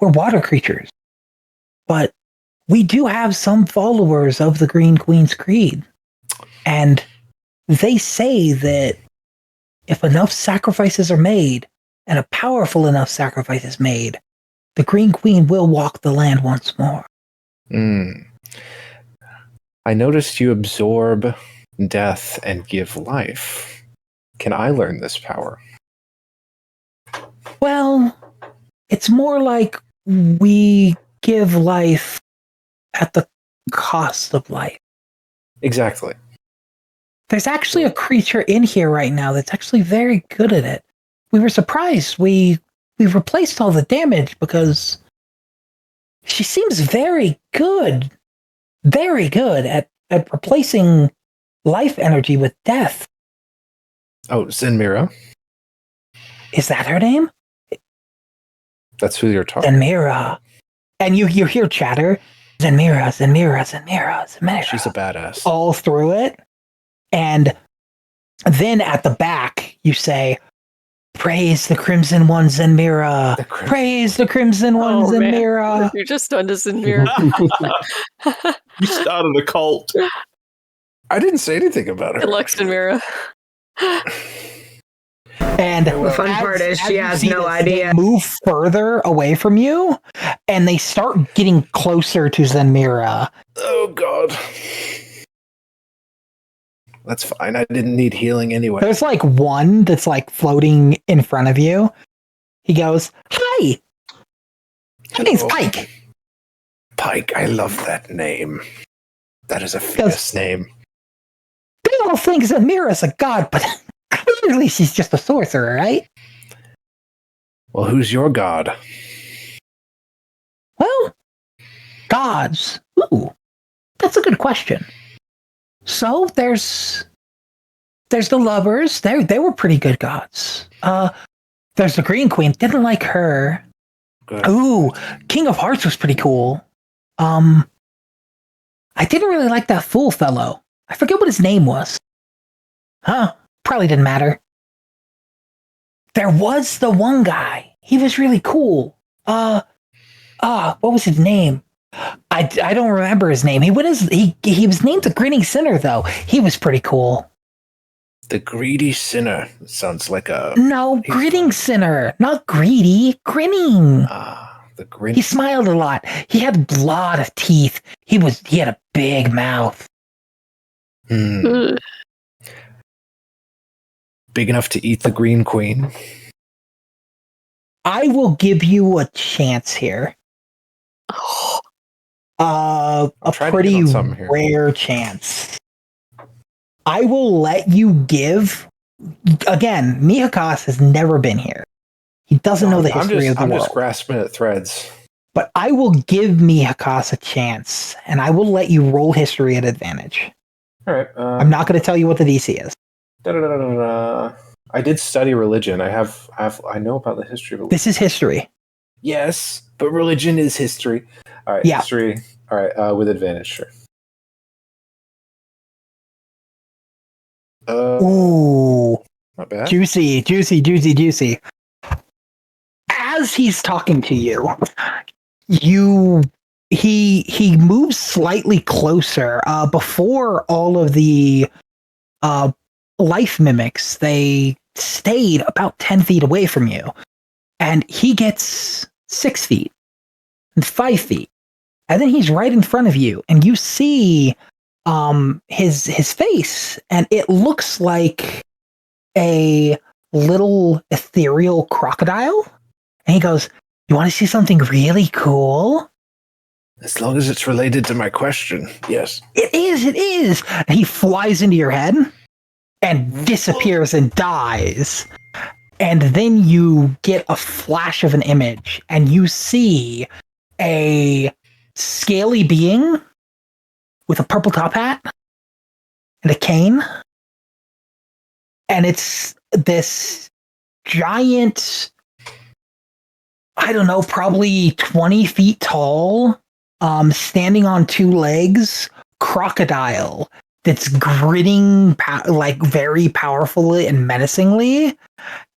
water creatures. But we do have some followers of the Green Queen's creed. And they say that if enough sacrifices are made, and a powerful enough sacrifice is made, the Green Queen will walk the land once more. I noticed you absorb death and give life. Can I learn this power? Well, it's more like we give life at the cost of life. Exactly. There's actually a creature in here right now that's actually very good at it. We were surprised. We replaced all the damage because she seems very good at replacing life energy with death. Oh, Zenmira? Is that her name? That's who you're talking Zenmira. And you hear chatter. Zenmira, Zenmira, Zenmira, Zenmira. She's a badass. All through it. And then at the back, you say, praise the Crimson One, Zenmira. Praise the Crimson One, Zenmira. You just done to Zenmira. You started a cult. I didn't say anything about her. Good luck, Zenmira. And The fun part is she you has see no this, idea. They move further away from you, and they start getting closer to Zenmira. Oh, God. That's fine. I didn't need healing anyway. There's like one that's like floating in front of you. He goes, "Hi, my name's Pike." Pike, I love that name. That is a fierce name. They all think Zenmira's a god, but clearly she's just a sorcerer, right? Well, who's your god? Well, gods. Ooh, that's a good question. So there's the lovers. They were pretty good gods. There's the Green Queen. Didn't like her. Good. Ooh, King of Hearts was pretty cool. I didn't really like that fool fellow. I forget what his name was. Huh? Probably didn't matter. There was the one guy. He was really cool. What was his name? I don't remember his name. He was named the Grinning Sinner though. He was pretty cool. The greedy sinner. Sounds like a... No, grinning sinner. Not greedy. Grinning. the grin. He smiled a lot. He had a lot of teeth. He had a big mouth. Ugh. Big enough to eat the Green Queen. I will give you a chance here. A try to pretty hit on something here. rare chance. I will let you give. Again, Mihakas has never been here. He doesn't know the history of the I'm world. just grasping at threads. But I will give Mihakas a chance, and I will let you roll history at advantage. All right. I'm not going to tell you what the DC is. I did study religion. I know about the history of religion. This is history. Yes, but religion is history. All right, Yeah. history. All right, with advantage, sure. Ooh, Not bad. juicy, juicy, juicy, juicy. As he's talking to you, he moves slightly closer. Before all of the life mimics, they stayed about 10 feet away from you, and he gets 6 feet and 5 feet, and then he's right in front of you, and you see his face, and it looks like a little ethereal crocodile. And he goes, "You want to see something really cool?" As long as it's related to my question, yes. It is. And he flies into your head and disappears and dies. And then you get a flash of an image, and you see a scaly being with a purple top hat and a cane. And it's this giant, I don't know, probably 20 feet tall, standing on 2 legs, crocodile that's grinning like very powerfully and menacingly.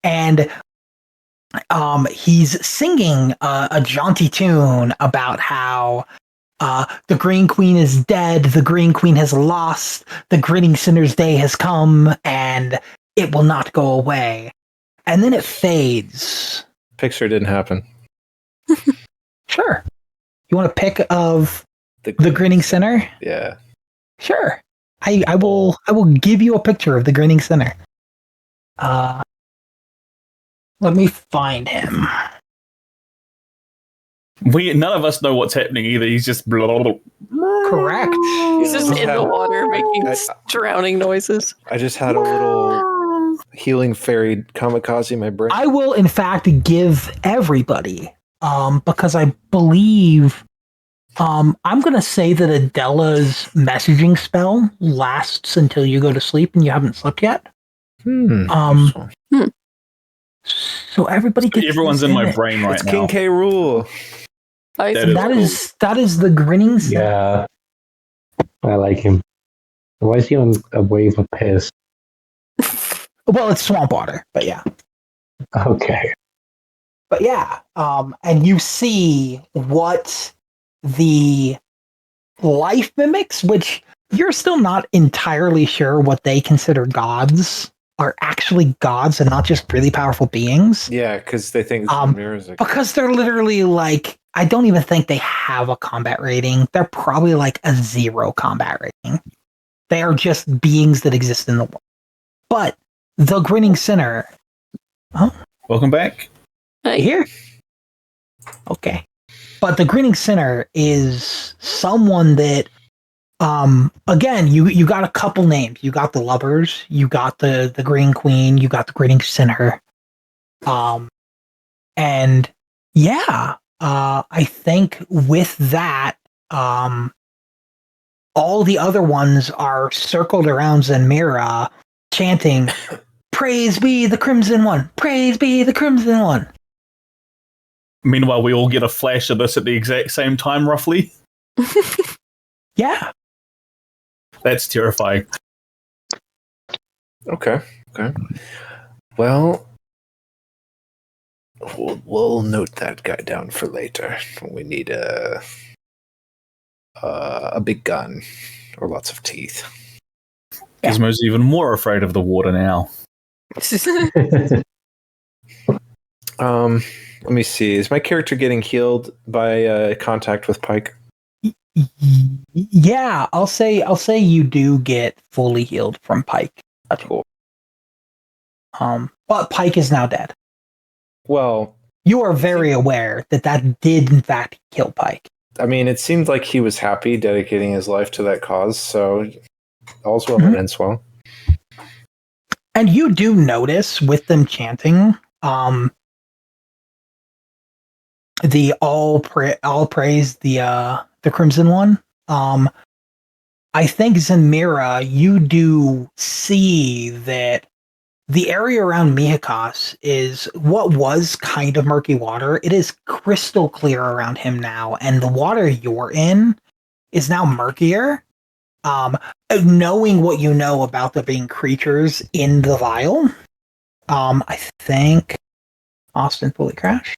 And he's singing a jaunty tune about how the Green Queen is dead, the Green Queen has lost, the grinning sinner's day has come, and it will not go away. And then it fades. Picture didn't happen. Sure. You want a pick of the grinning sinner? Yeah. Sure. I will give you a picture of the grinning sinner. Let me find him. None of us know what's happening either. He's just blah, blah, blah. Correct. He's just in the water making drowning noises. I just had a little healing fairy kamikaze in my brain. I will, in fact, give everybody, because I believe, I'm going to say that Adela's messaging spell lasts until you go to sleep and you haven't slept yet. So everybody gets Everyone's in my brain right it's now. King K. Rule. That is the grinning sinner. Yeah. I like him. Why is he on a wave of piss? Well, it's swamp water, but yeah. Okay. But yeah, and you see what the life mimics, which you're still not entirely sure what they consider gods, are actually gods and not just really powerful beings. Yeah, because they think it's music. Because they're literally like, I don't even think they have a combat rating. They're probably like a 0 combat rating. They are just beings that exist in the world. But the grinning sinner. Oh, Welcome back. here. Okay. But the grinning sinner is someone that, again, you got a couple names. You got the lovers, you got the Green Queen, you got the grinning sinner. And yeah, I think with that, all the other ones are circled around Zenmira, chanting, "Praise be the Crimson One! Praise be the Crimson One!" Meanwhile, we all get a flash of this at the exact same time, roughly. Yeah. That's terrifying. Okay. Well, we'll note that guy down for later. We need a big gun or lots of teeth. Gizmo's even more afraid of the water now. Let me see. Is my character getting healed by contact with Pike? Yeah, I'll say you do get fully healed from Pike. Cool. But Pike is now dead. Well, You are very aware that did in fact kill Pike. I mean, it seemed like he was happy dedicating his life to that cause, so all's well that ends well. And you do notice with them chanting, the all praise the Crimson One. I think Zanmira, you do see that the area around Mihakas is what was kind of murky water. It is crystal clear around him now, and the water you're in is now murkier. Knowing what you know about there being creatures in the vial, I think Austin fully crashed.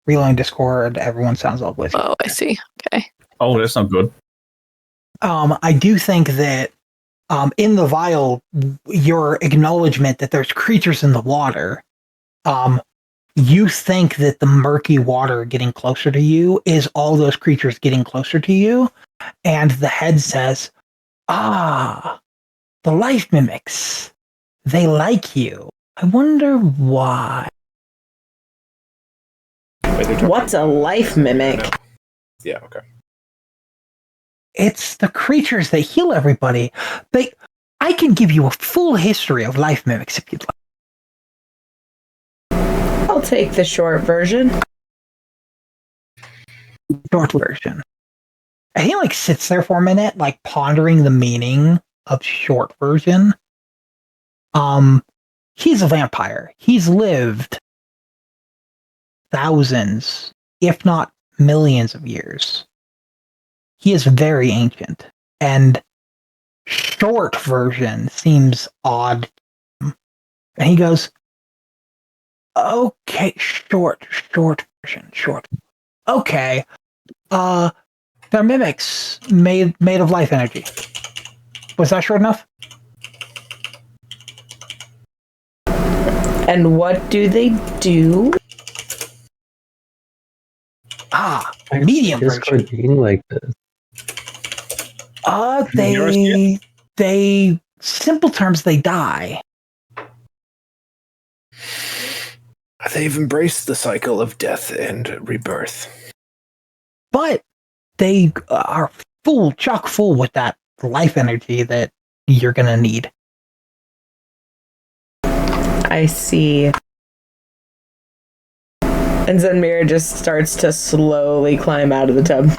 Reloading Discord, everyone sounds all glitchy. Oh, I see. Okay. Oh, that's not good. I do think that in the vial, your acknowledgement that there's creatures in the water, you think that the murky water getting closer to you is all those creatures getting closer to you, and the head says, the life mimics. They like you. I wonder why. Wait, What's a life mimic? No. Yeah, okay. It's the creatures that heal everybody. I can give you a full history of life mimics if you'd like. I'll take the short version. Short version. And he sits there for a minute, pondering the meaning of short version. He's a vampire. He's lived thousands, if not millions of years. He is very ancient, and short version seems odd. And he goes, okay, short version. Okay. They're mimics made of life energy. Was that short enough? And what do they do? Medium version. Discord being like this. They simple terms, they die. They've embraced the cycle of death and rebirth. But they are chock full with that life energy that you're gonna need. I see. And Zenmira just starts to slowly climb out of the tub.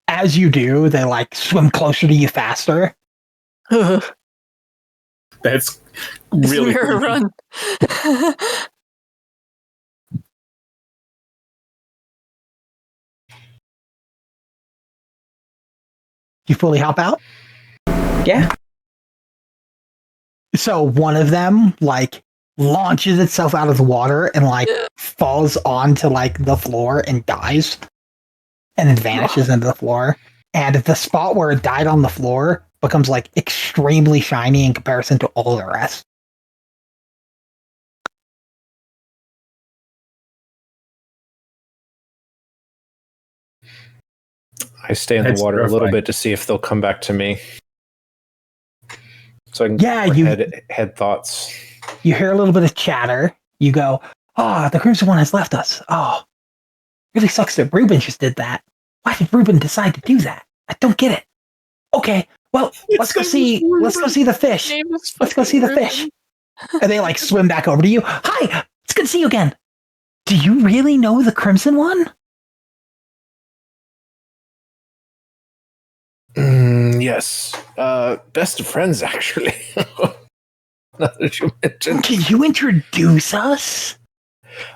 As you do, they swim closer to you faster. That's really Mirror creepy. run. You fully hop out? Yeah. So one of them launches itself out of the water and falls onto the floor and dies and then vanishes into the floor. And the spot where it died on the floor becomes extremely shiny in comparison to all the rest. I stay in That's the water a little terrifying. bit to see if they'll come back to me. So I can head thoughts. You hear a little bit of chatter. You go, the Crimson One has left us. Oh, really sucks that Ruben just did that. Why did Ruben decide to do that? I don't get it. Okay, well, let's go see the fish. Let's go see the fish. And they swim back over to you. Hi, it's good to see you again. Do you really know the Crimson One? Yes. Best of friends, actually. Now that you mentioned. Can you introduce us?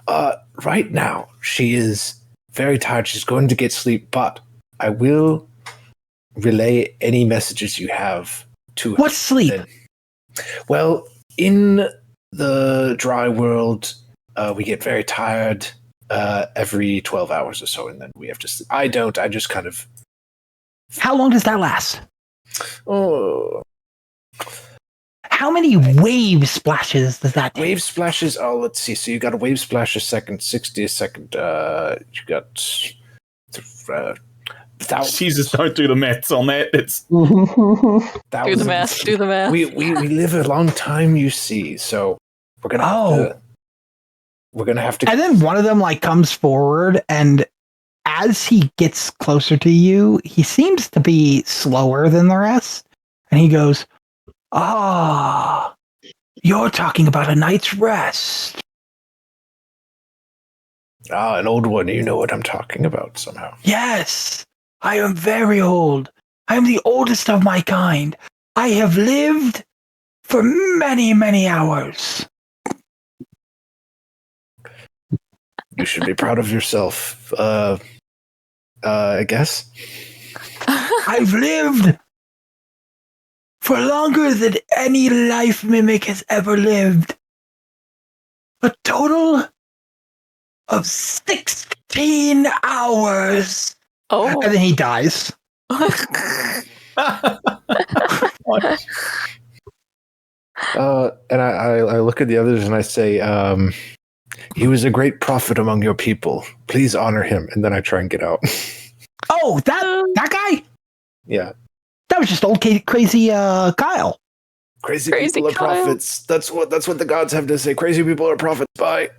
Right now, she is very tired. She's going to get sleep, but I will relay any messages you have to her. What's sleep? Well, in the dry world, we get very tired every 12 hours or so, and then we have to sleep. I don't. I just kind of How long does that last? Oh, How many wave splashes does that take? wave splashes. Oh, let's see. So you got a wave splash a second, 60 a second. You got Jesus, don't do the maths on that. It's Do thousands. the math. Do the math. We live a long time, you see. So we're gonna have to. And then one of them like comes forward, and as he gets closer to you, he seems to be slower than the rest. And he goes, "Ah, you're talking about a night's rest." An old one. You know what I'm talking about somehow. Yes, I am very old. I am the oldest of my kind. I have lived for many, many hours. You should be proud of yourself. I guess. I've lived for longer than any life mimic has ever lived. A total of 16 hours. Oh. And then he dies. And I look at the others and I say, he was a great prophet among your people. Please honor him. And then I try and get out. Oh, that guy? Yeah. That was just old crazy Kyle. Crazy Crazy people are Kyle. prophets. That's what the gods have to say. Crazy people are prophets. Bye.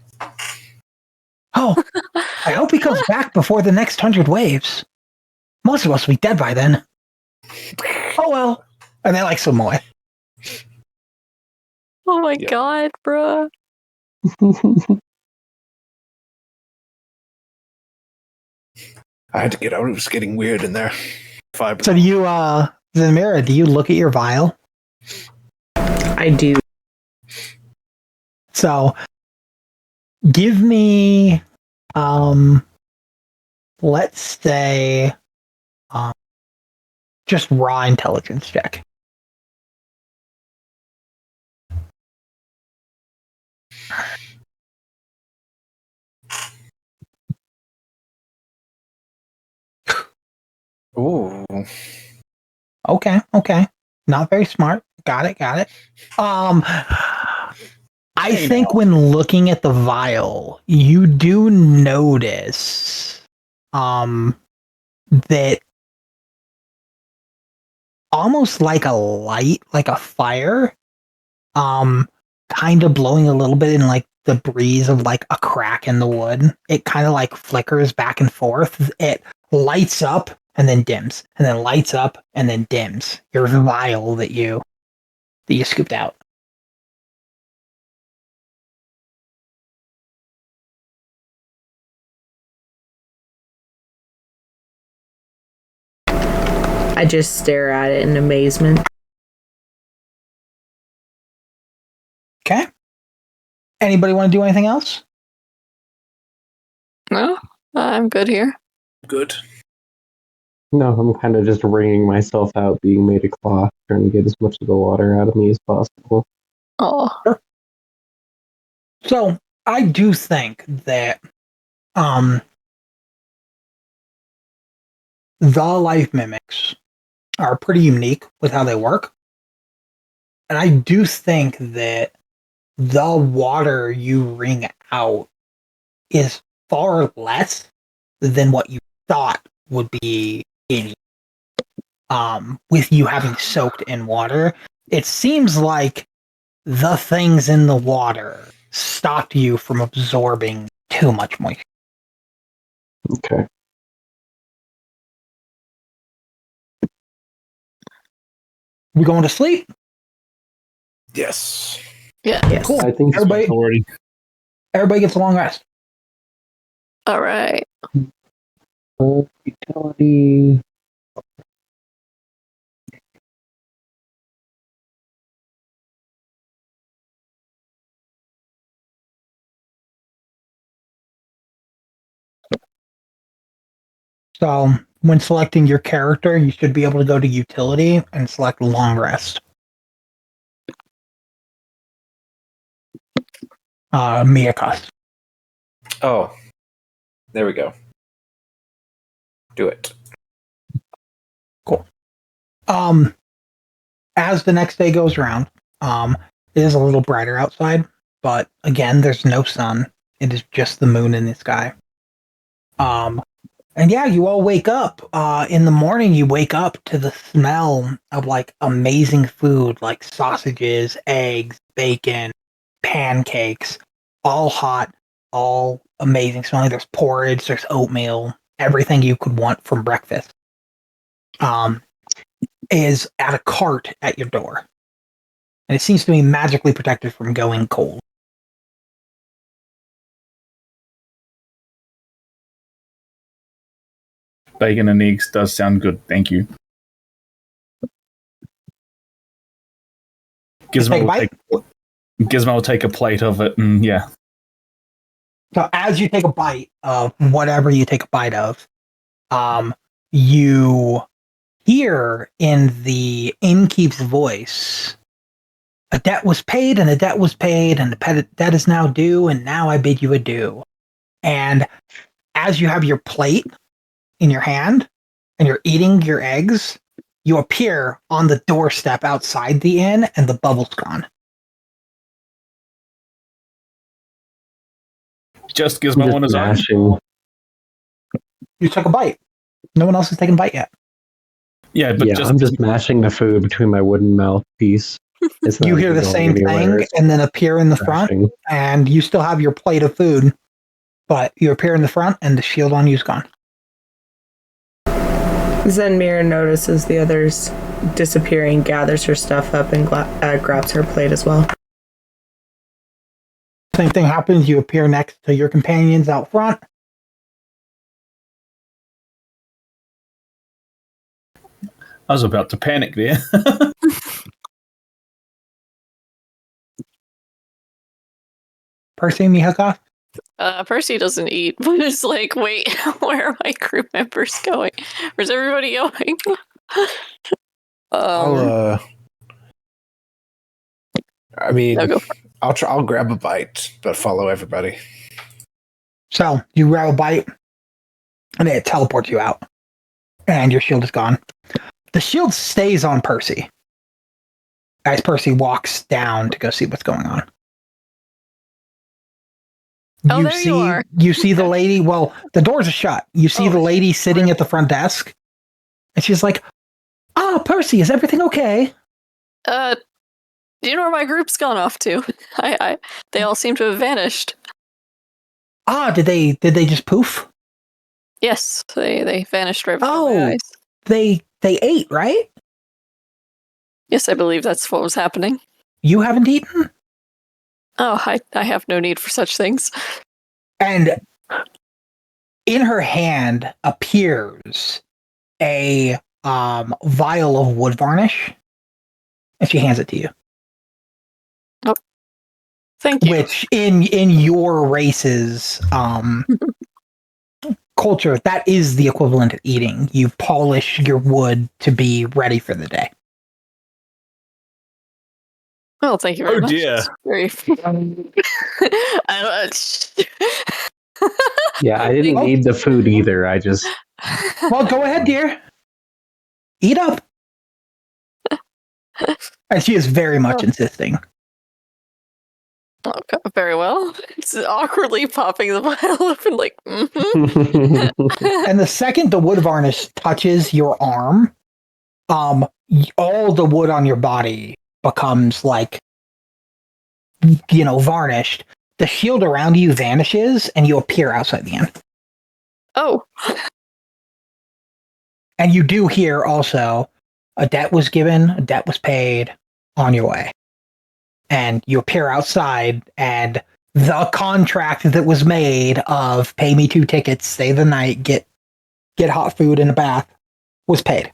Oh, I hope he comes back before the next 100 waves. Most of us will be dead by then. Oh well. And they like some more. Oh my Yeah. god, bruh. I had to get out. It was getting weird in there. So do you, Zamira, do you look at your vial? I do. So give me, let's say, just raw intelligence check. Ooh. Okay. Not very smart. Got it. I think when looking at the vial, you do notice that almost like a light, like a fire, kind of blowing a little bit in like the breeze of like a crack in the wood. It kind of like flickers back and forth. It lights up and then dims, and then lights up and then dims. Your vial that you scooped out. I just stare at it in amazement. Okay. Anybody want to do anything else? No, I'm good here. Good. No, I'm kind of just wringing myself out, being made of cloth, trying to get as much of the water out of me as possible. Oh, So I do think that the life mimics are pretty unique with how they work. And I do think that the water you wring out is far less than what you thought would be in you. With you having soaked in water, it seems like the things in the water stopped you from absorbing too much moisture. Okay. We going to sleep? Yes. yeah. Yes. Cool. I think Everybody, already. everybody gets a long rest. All right. Utility. So when selecting your character, you should be able to go to utility and select long rest. Miakas. Oh. There we go. Do it. Cool. As the next day goes around, it is a little brighter outside, but again, there's no sun. It is just the moon in the sky. And yeah, you all wake up. In the morning, you wake up to the smell of like amazing food, like sausages, eggs, bacon, pancakes, all hot, all amazing smelling. There's porridge, there's oatmeal, everything you could want from breakfast. Is at a cart at your door. And it seems to be magically protected from going cold. Bacon and eggs does sound good. Thank you. Gizmo will take a plate of it, and yeah. So as you take a bite of whatever you take a bite of, you hear in the innkeep's voice, a debt was paid, and a debt was paid, and the debt is now due, and now I bid you adieu. And as you have your plate in your hand, and you're eating your eggs, you appear on the doorstep outside the inn, and the bubble's gone. Just Gizmo on his own. You took a bite. No one else has taken a bite yet. Yeah, but I'm just mashing the food between my wooden mouthpiece. You hear the same thing and then appear in the front, and you still have your plate of food, but you appear in the front and the shield on you is gone. Zenmira notices the others disappearing, gathers her stuff up, and grabs her plate as well. Same thing happens. You appear next to your companions out front. I was about to panic there. Percy, Mihaka? Percy doesn't eat, but it's like, wait, where are my crew members going? Where's everybody going? I mean, No, go for it. I'll grab a bite, but follow everybody. So you grab a bite, and it teleports you out, and your shield is gone. The shield stays on Percy as Percy walks down to go see what's going on. Oh, there you are. You see the lady. Well, the doors are shut. You see the lady sitting at the front desk, and she's like, "Ah, Percy, is everything okay?" Do you know where my group's gone off to? They all seem to have vanished. Ah, did they just poof? Yes, they vanished right before my eyes. They ate, right? Yes, I believe that's what was happening. You haven't eaten? Oh, I have no need for such things. And in her hand appears a vial of wood varnish, and she hands it to you. Oh, thank you. Which in your race's culture, that is the equivalent of eating. You polish your wood to be ready for the day. Well, thank you very much. Oh dear. Very... Yeah, I didn't need the food either. I just... Well, go ahead, dear. Eat up. And she is very much insisting. Okay, very well. It's awkwardly popping the vial open, like, And the second the wood varnish touches your arm, all the wood on your body becomes like, varnished. The shield around you vanishes, and you appear outside the inn. Oh. And you do hear also, a debt was given, a debt was paid, on your way. And you appear outside, and the contract that was made of pay me 2 tickets, stay the night, get hot food and a bath, was paid.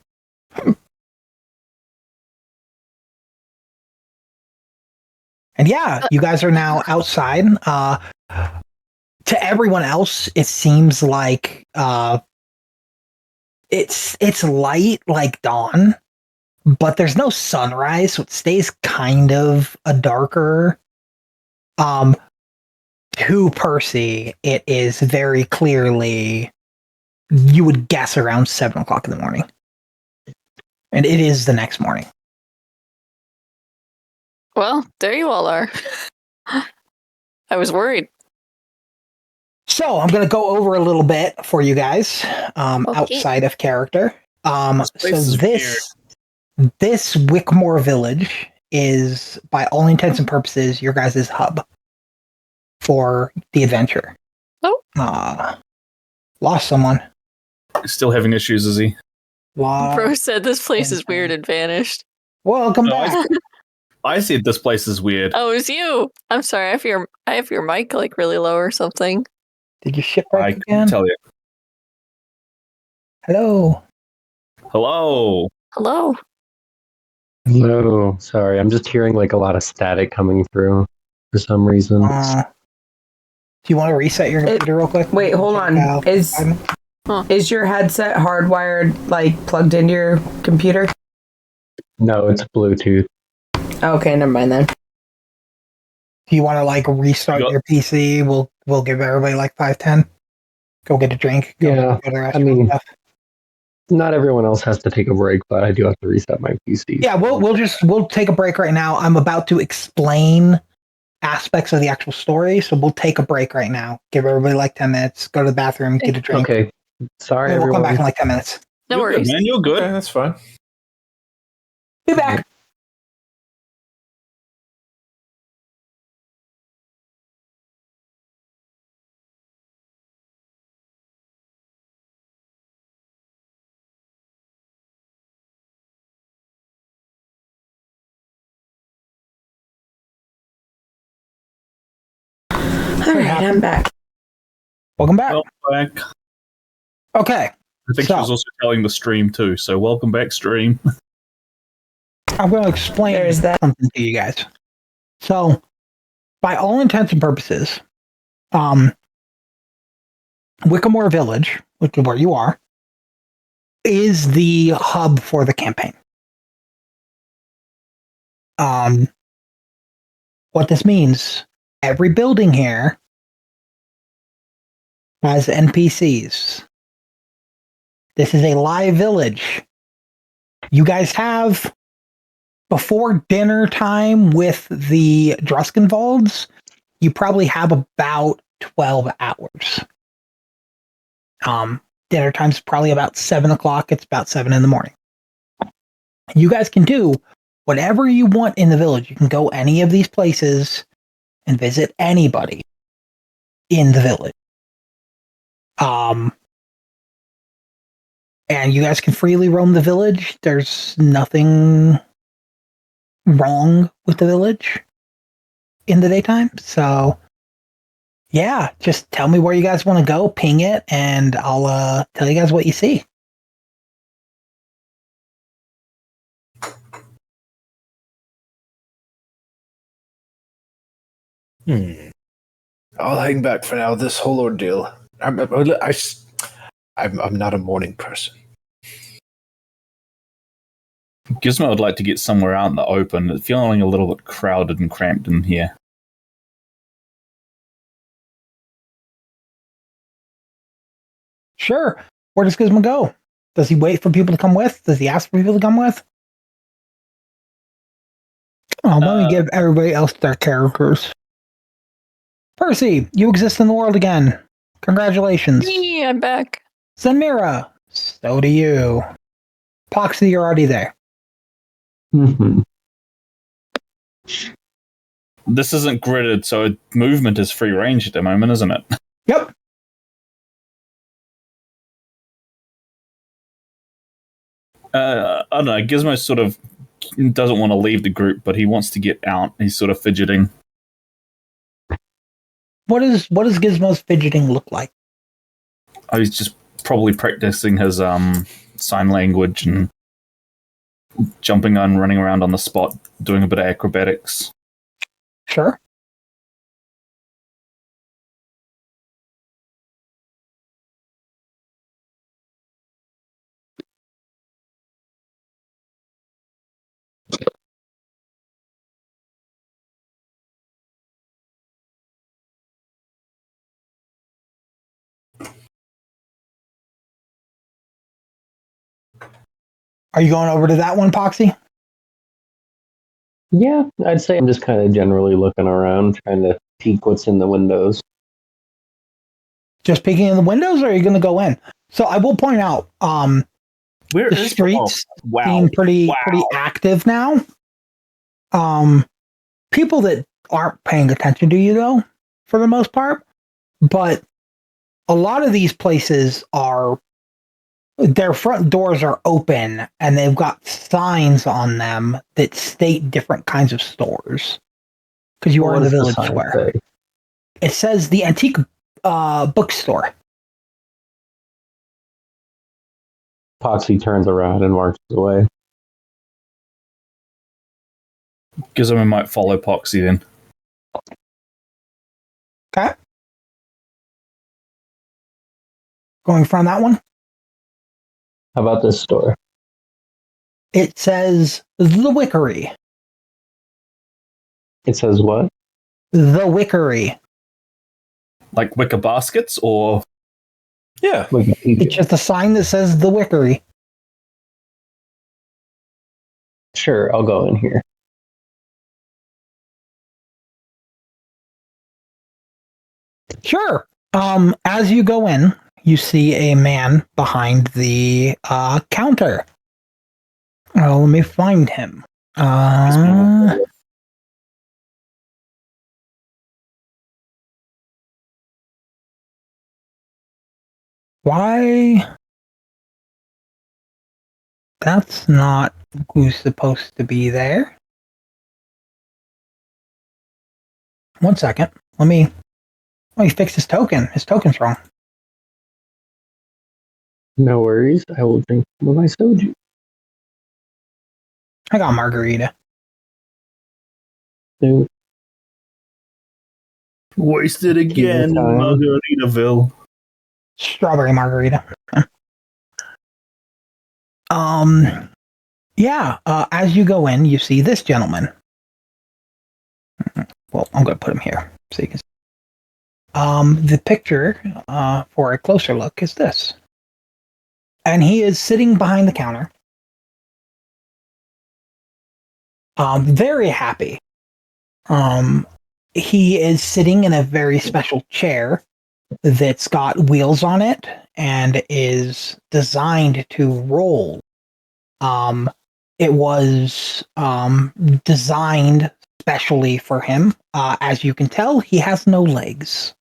And yeah, you guys are now outside. To everyone else, it seems like it's light like dawn, but there's no sunrise, so it stays kind of a darker. To Percy, it is very clearly, you would guess, around 7 o'clock in the morning. And it is the next morning. Well, there you all are. I was worried. So I'm going to go over a little bit for you guys Okay. outside of character. This place is This Wickmore village is, by all intents and purposes, your guys' hub for the adventure. Oh. Lost someone. Still having issues, is he? Bro said this place is weird and vanished. Welcome No, back. I said this place is weird. Oh, it was you. I'm sorry. I have your mic like really low or something. Did you I shipwreck couldn't again? tell you. Hello. Hello. Hello. Hello. Sorry, I'm just hearing like a lot of static coming through for some reason. Do you want to reset your computer real quick? Wait, hold on. Is your headset hardwired, like plugged into your computer? No, it's Bluetooth. Okay, never mind then. Do you want to like restart your PC? We'll give everybody like 5-10. Go get a drink. Go Yeah, to the restroom I mean, stuff. not everyone else has to take a break, but I do have to reset my PC. Yeah, we'll take a break right now. I'm about to explain aspects of the actual story, so we'll take a break right now. Give everybody like 10 minutes. Go to the bathroom, get a drink. Okay. Sorry, We'll everyone. come back in like 10 minutes. No You're worries. good, man. You're good. Okay, that's fine. Be back. All right, I'm back. Welcome back. Welcome back. Okay. I think she was also telling the stream too. So welcome back, stream. I'm going to explain something to you guys. So, by all intents and purposes, Wickamore Village, which is where you are, is the hub for the campaign. What this means, every building here has NPCs. This is a live village. You guys have, before dinner time with the Druskenwalds, you probably have about 12 hours. Dinner time's probably about 7 o'clock. It's about 7 in the morning. You guys can do whatever you want in the village. You can go any of these places and visit anybody in the village. And you guys can freely roam the village. There's nothing wrong with the village in the daytime. So, yeah, just tell me where you guys want to go, ping it, and I'll tell you guys what you see. I'll hang back for now. This whole ordeal. I'm not a morning person. Gizmo would like to get somewhere out in the open. It's feeling a little bit crowded and cramped in here. Sure. Where does Gizmo go? Does he wait for people to come with? Does he ask for people to come with? Oh, let me give everybody else their characters. Percy, you exist in the world again. Congratulations. Me, I'm back. Zenmira, so do you. Poxie, you're already there. Mm-hmm. This isn't gridded, so movement is free range at the moment, isn't it? Yep. I don't know. Gizmo sort of doesn't want to leave the group, but he wants to get out. He's sort of fidgeting. What does Gizmo's fidgeting look like? Oh, he's just probably practicing his sign language and jumping on, running around on the spot, doing a bit of acrobatics. Sure. Are you going over to that one, Poxie? Yeah, I'd say I'm just kind of generally looking around, trying to peek what's in the windows. Just peeking in the windows, or are you going to go in? So I will point out, Where the is streets wow. seem pretty Wow. active now. People that aren't paying attention to you, though, for the most part, but a lot of these places are, their front doors are open and they've got signs on them that state different kinds of stores because you are in the village square. Say? It says the antique bookstore. Poxie turns around and marches away. Gizmo might follow Poxie then. Okay. Going from that one. How about this store? It says the Wickery. It says what? The Wickery. Like wicker baskets or Yeah. It's just a sign that says the Wickery. Sure, I'll go in here. Sure. As you go in, you see a man behind the counter. Let me find him. Why? That's not who's supposed to be there. One second. Let me fix his token. His token's wrong. No worries. I will drink some of my soju. I got margarita. So, wasted again in Time. Margaritaville. Strawberry margarita. Yeah, as you go in, you see this gentleman. Well, I'm going to put him here so you can see. The picture for a closer look is this. And he is sitting behind the counter. Very happy. He is sitting in a very special chair that's got wheels on it and is designed to roll. It was designed specially for him. As you can tell, he has no legs.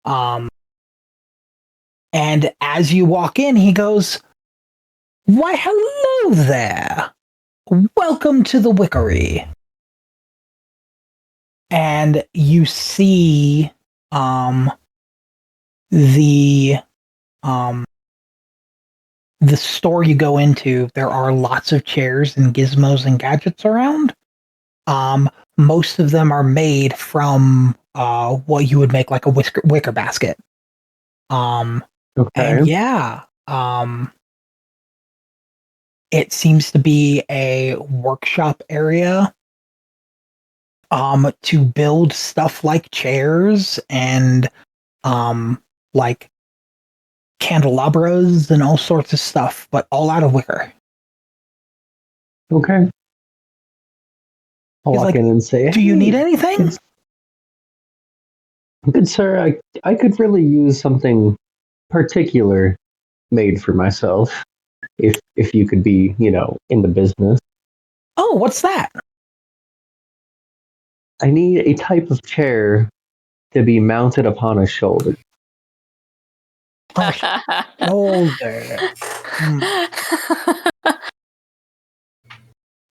And as you walk in, he goes, "Why, hello there. Welcome to the Wickery." And you see the store you go into, there are lots of chairs and gizmos and gadgets around. Most of them are made from what you would make like a wicker basket. Okay. And yeah, it seems to be a workshop area to build stuff like chairs and like candelabras and all sorts of stuff, but all out of wicker. Okay. I'll He's walk like, in and say, "Do you "Hey, need anything?" good sir, I could really use something particular made for myself. If you could be, in the business. "Oh, what's that?" I need a type of chair to be mounted upon a shoulder. Shoulder.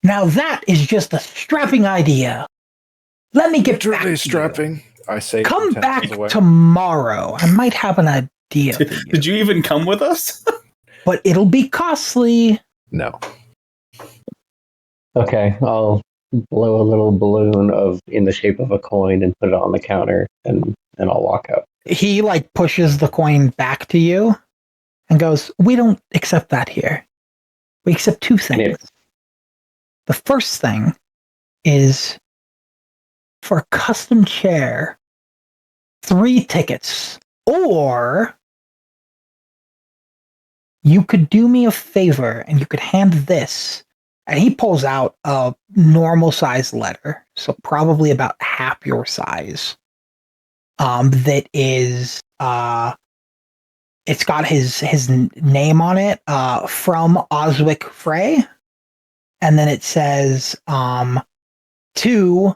Now that is just a strapping idea. Let me get back to you. strapping. I say. Come from 10 back miles away. tomorrow. I might have an idea for you. Did you even come with us? But it'll be costly. No. Okay, I'll blow a little balloon in the shape of a coin and put it on the counter, and I'll walk out. He like pushes the coin back to you and goes, "We don't accept that here. We accept two things. Yeah. The first thing is for a custom chair, 3 tickets, or You could do me a favor and you could hand this. And he pulls out a normal size letter, so probably about half your size. That is, it's got his name on it, from Oswick Frey, and then it says, to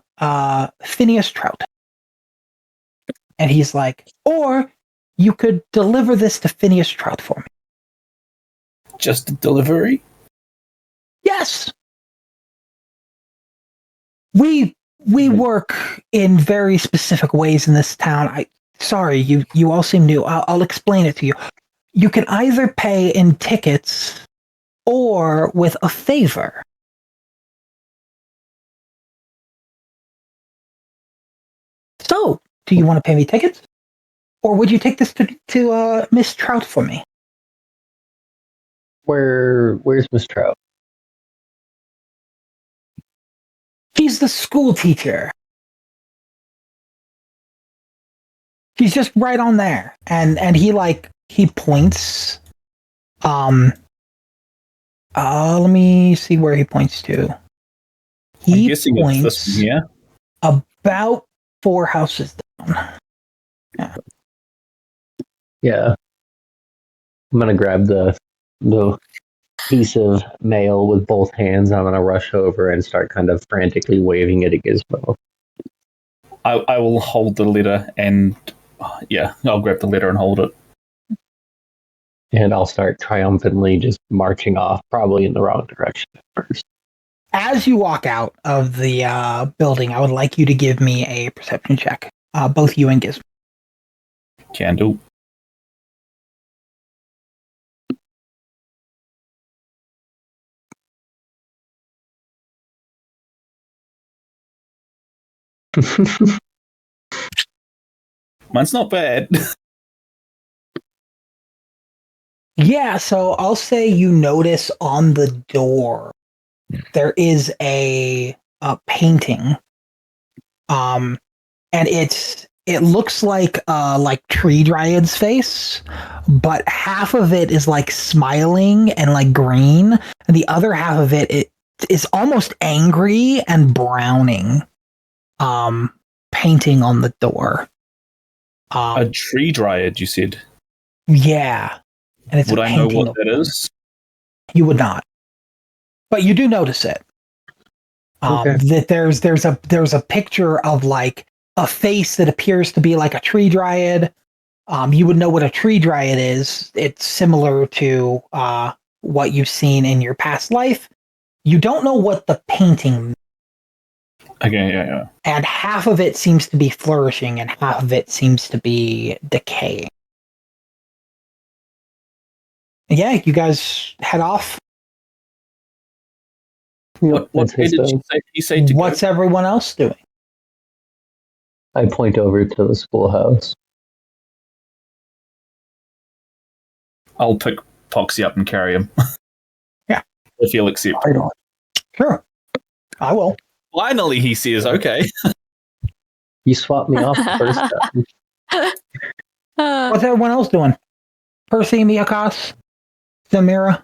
Phineas Trout. And he's like, or you could deliver this to Phineas Trout for me. Just a delivery? Yes. We work in very specific ways in this town. Sorry, you all seem new. I'll explain it to you. You can either pay in tickets or with a favor. So, do you want to pay me tickets? Or would you take this to Miss Trout for me? Where's Miss Trout? She's the school teacher. She's just right on there. And he points. Let me see where he points to. He I'm guessing it's this one here. About 4 houses down. Yeah. I'm gonna grab the piece of mail with both hands. I'm gonna rush over and start kind of frantically waving it at Gizmo. I will hold the letter and I'll grab the letter and hold it. And I'll start triumphantly just marching off, probably in the wrong direction at first. As you walk out of the building, I would like you to give me a perception check. Both you and Gizmo. Can do. Mine's not bad. Yeah, so I'll say you notice on the door there is a painting. And it looks like Tree Dryad's face, but half of it is like smiling and like green, and the other half of it is almost angry and browning. Painting on the door. A tree dryad, you said? Yeah. And it's would I know what that is? You would not. But you do notice it. Okay. That there's a picture of like a face that appears to be like a tree dryad. You would know what a tree dryad is. It's similar to what you've seen in your past life. You don't know what the painting. Okay, yeah. And half of it seems to be flourishing, and half of it seems to be decaying. Yeah, you guys head off. What way did you say to What's go? everyone else doing? I point over to the schoolhouse. I'll pick Poxie up and carry him. Yeah. If he'll accept. Sure. I will. Finally, he says, okay. You swapped me off the first time. What's everyone else doing? Percy, Miakas, Samira?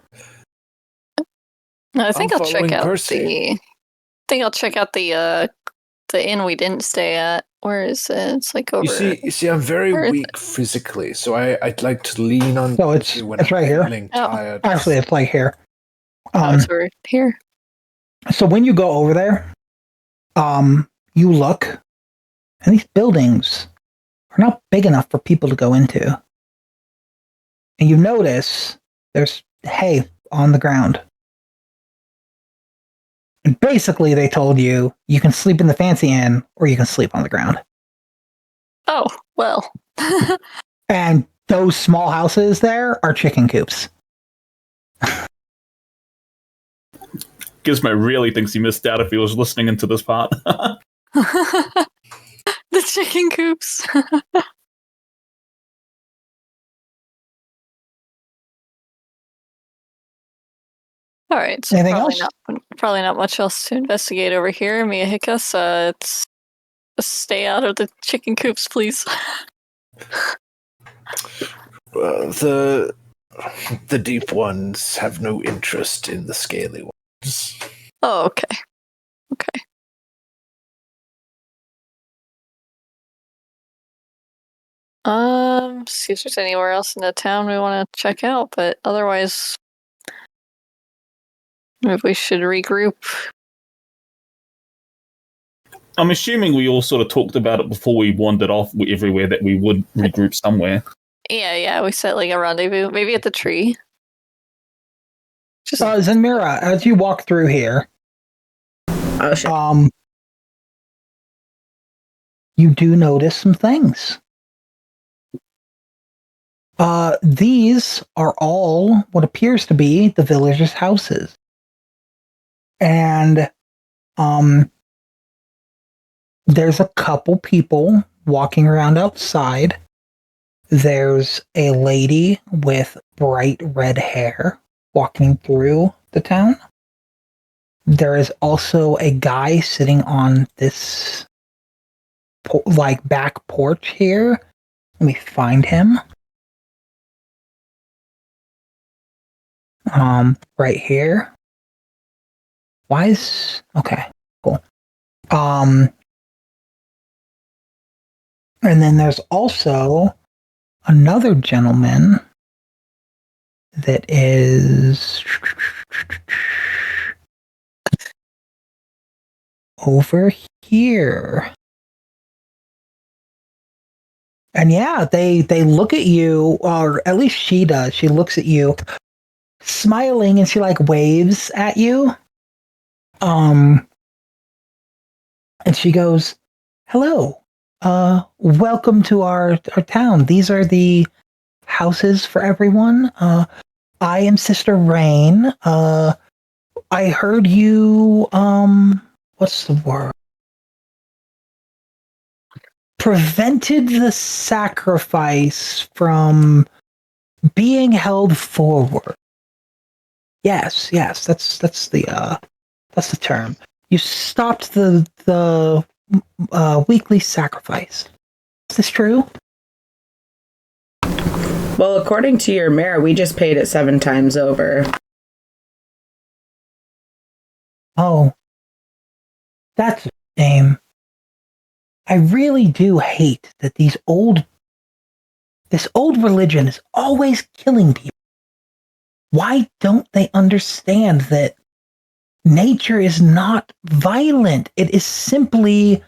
I think I'm I'll check following out Percy. I think I'll check out the inn we didn't stay at. Where is it? It's like over. You see, I'm very Where is weak physically, so I'd like to lean on. So it's Percy when right I'm here. feeling Oh. tired. Actually, it's like here. It's over here. So when you go over there, you look, and these buildings are not big enough for people to go into. And you notice there's hay on the ground. And basically, they told you can sleep in the fancy inn or you can sleep on the ground. Oh, well. And those small houses there are chicken coops. Gizmo really thinks he missed out if he was listening into this part. The chicken coops. All right, so Anything else? probably not much else to investigate over here. Mia Hickus, it's stay out of the chicken coops, please. The deep ones have no interest in the scaly ones. Oh, okay. Okay. See if there's anywhere else in the town we want to check out, but otherwise, maybe we should regroup. I'm assuming we all sort of talked about it before we wandered off everywhere that we would regroup somewhere. Yeah, we set like a rendezvous, maybe at the tree. Just Zenmira, as you walk through here, Oh shit. you do notice some things. These are all what appears to be the villagers' houses. And there's a couple people walking around outside. There's a lady with bright red hair walking through the town. There is also a guy sitting on this back porch here. Let me find him. Right here. Okay, cool. And then there's also another gentleman that is over here. And yeah, they look at you, or at least she does. She looks at you, smiling, and she like waves at you. And she goes, "Hello. Welcome to our town. These are the houses for everyone. I am Sister Rain. I heard you, what's the word? Prevented the sacrifice from being held forward. Yes, that's the term. You stopped the weekly sacrifice. Is this true?" Well, according to your mayor, we just paid it 7 times over. Oh, that's a shame. I really do hate that this old religion is always killing people. Why don't they understand that nature is not violent? It is simply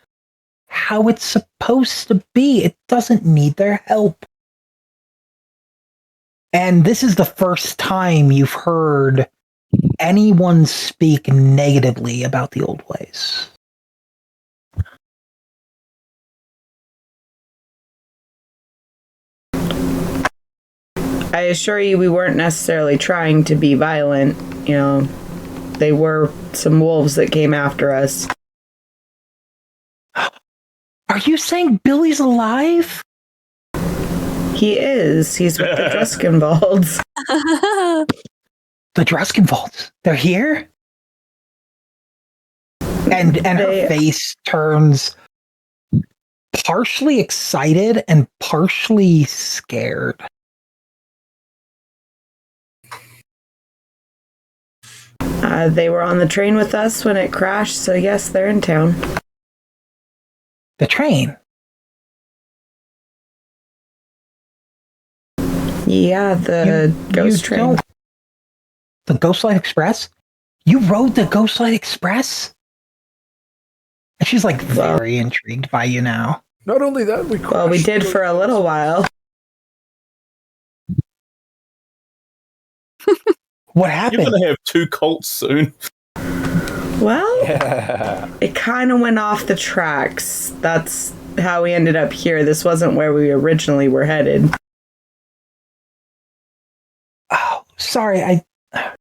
how it's supposed to be. It doesn't need their help. And this is the first time you've heard anyone speak negatively about the old ways. I assure you, we weren't necessarily trying to be violent. You know, they were some wolves that came after us. Are you saying Billy's alive? He is. He's with the Druskenwalds. The Druskenwalds. They're here? And her face turns partially excited and partially scared. They were on the train with us when it crashed, so yes, they're in town. The train? Yeah, the ghost train. The Ghostlight Express? You rode the Ghostlight Express? And she's like very intrigued by you now. Not only that, we did for a little while. What happened? You're going to have 2 cults soon. Well, It kind of went off the tracks. That's how we ended up here. This wasn't where we originally were headed. Oh, sorry. I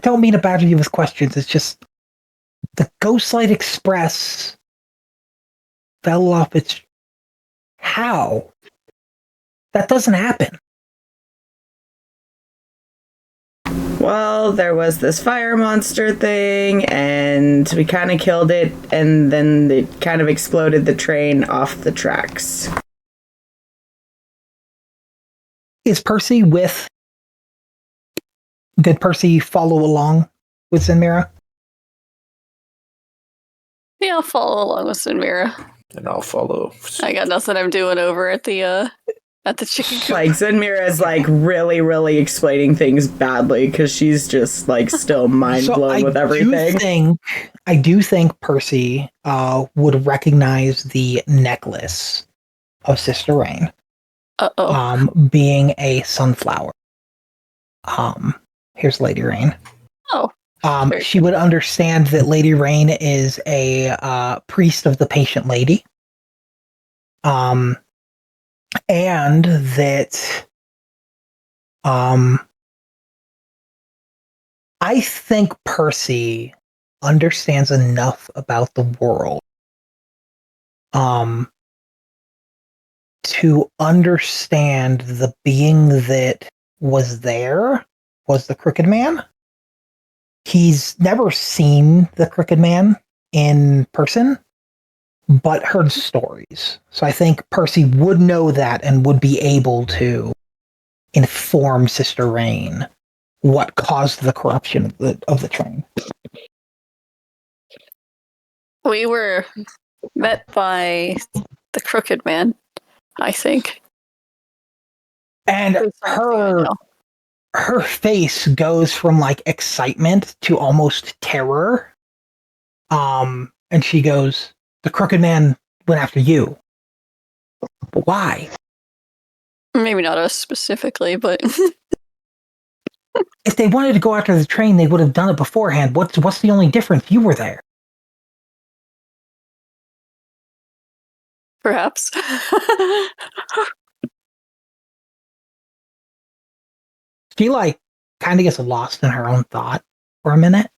don't mean to badger you with questions. It's just the Ghostlight Express fell off its... How? That doesn't happen. Well, there was this fire monster thing, and we kind of killed it, and then it kind of exploded the train off the tracks. Is Percy with Did Percy follow along with Zenmira? Yeah, I'll follow along with Sunmira. And I'll follow. I got nothing I'm doing over at the chicken coop. Like, Zenmira is, like, really, really explaining things badly because she's just, like, still mind blown with everything. I do think Percy would recognize the necklace of Sister Rain. Being a sunflower. Here's Lady Rain. Oh. She would understand that Lady Rain is a priest of the Patient Lady. And that I think Percy understands enough about the world to understand the being that was there was the Crooked Man. He's never seen the Crooked Man in person, but heard stories. So I think Percy would know that and would be able to inform Sister Rain what caused the corruption of the train. We were met by the Crooked Man, I think. And her face goes from like excitement to almost terror. And she goes, "The Crooked Man went after you. But why?" Maybe not us specifically, but If they wanted to go after the train, they would have done it beforehand. What's the only difference? You were there. perhaps. She like kind of gets lost in her own thought for a minute.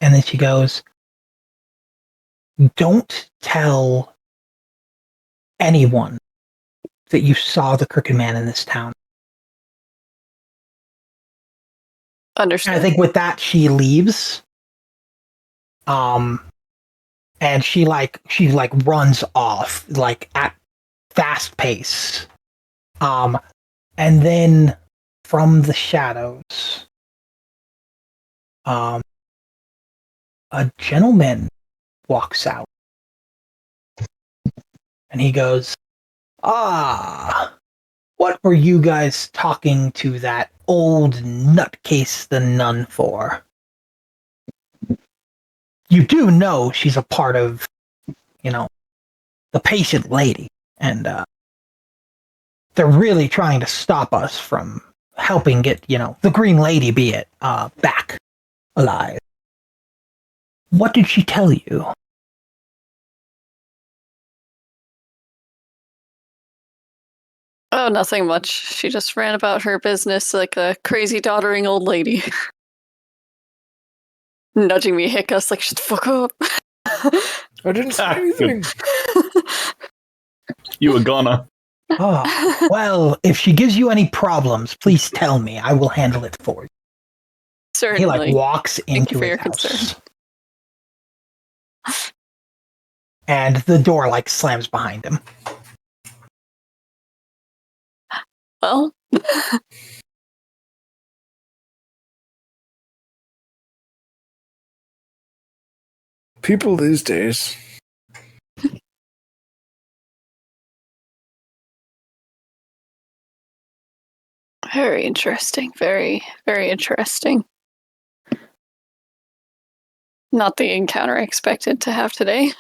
And then she goes, "Don't tell anyone that you saw the Crooked Man in this town." Understood. And I think with that she leaves. And she runs off like at fast pace. And then from the shadows, a gentleman walks out. And he goes, what were you guys talking to that old nutcase the nun for? You do know she's a part of, the Patient Lady. And they're really trying to stop us from helping get, the Green Lady, be it, back alive. What did she tell you? Oh, nothing much. She just ran about her business like a crazy doddering old lady. Nudging me hiccups like, shut the fuck up. I didn't say anything. You were gonna. Oh, well, if she gives you any problems, please tell me. I will handle it for you. Certainly. He walks into for his your house. concern. And the door slams behind him. Well, People these days. very interesting. Very, very interesting. Not the encounter I expected to have today.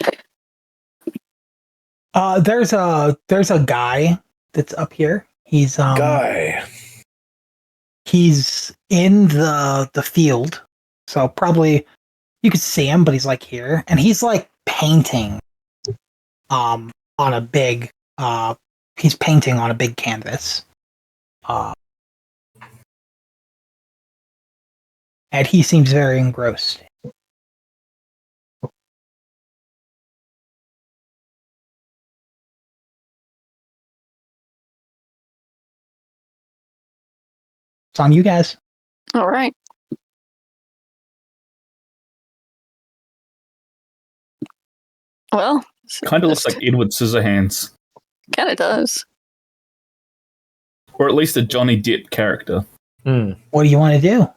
There's a guy that's up here. He's Guy. He's in the field, so probably you could see him, but he's here, and he's painting on a big he's painting on a big canvas. And he seems very engrossed. It's on you guys. All right. Well, Kind of looks like Edward Scissorhands. Kind of does. Or at least a Johnny Depp character. What do you want to do?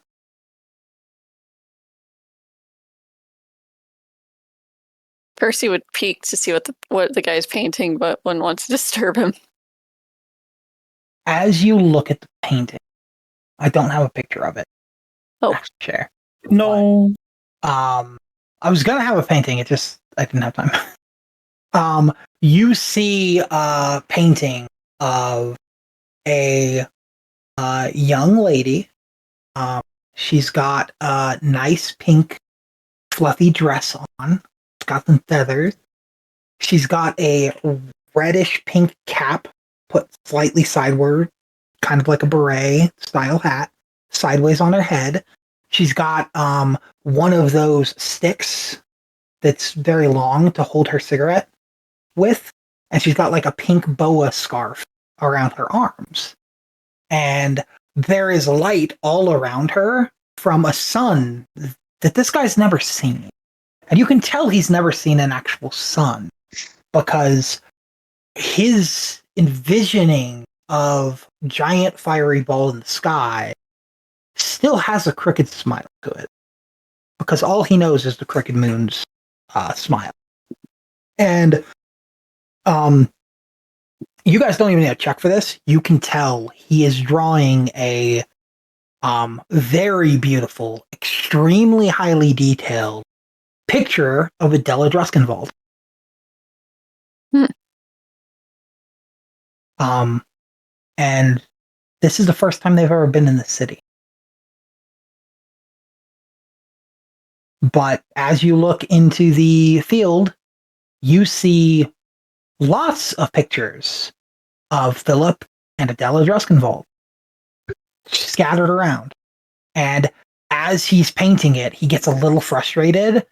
Percy would peek to see what the guy's painting, but wouldn't want to disturb him. As you look at the painting, I don't have a picture of it. Oh. Share. No. I was gonna have a painting. I didn't have time. You see a painting of a young lady. She's got a nice pink fluffy dress on. It's got some feathers. She's got a reddish pink cap put slightly sideward, kind of like a beret style hat, sideways on her head. She's got one of those sticks that's very long to hold her cigarette with, and she's got like a pink boa scarf around her arms. And there is light all around her from a sun that this guy's never seen. And you can tell he's never seen an actual sun because his envisioning of giant fiery ball in the sky still has a crooked smile to it because all he knows is the crooked moon's smile. And you guys don't even need to check for this. You can tell he is drawing a very beautiful, extremely highly detailed picture of Adela Druskenwald. And this is the first time they've ever been in the city. But as you look into the field, you see lots of pictures of Philip and Adela Druskenwald scattered around. And as he's painting it, he gets a little frustrated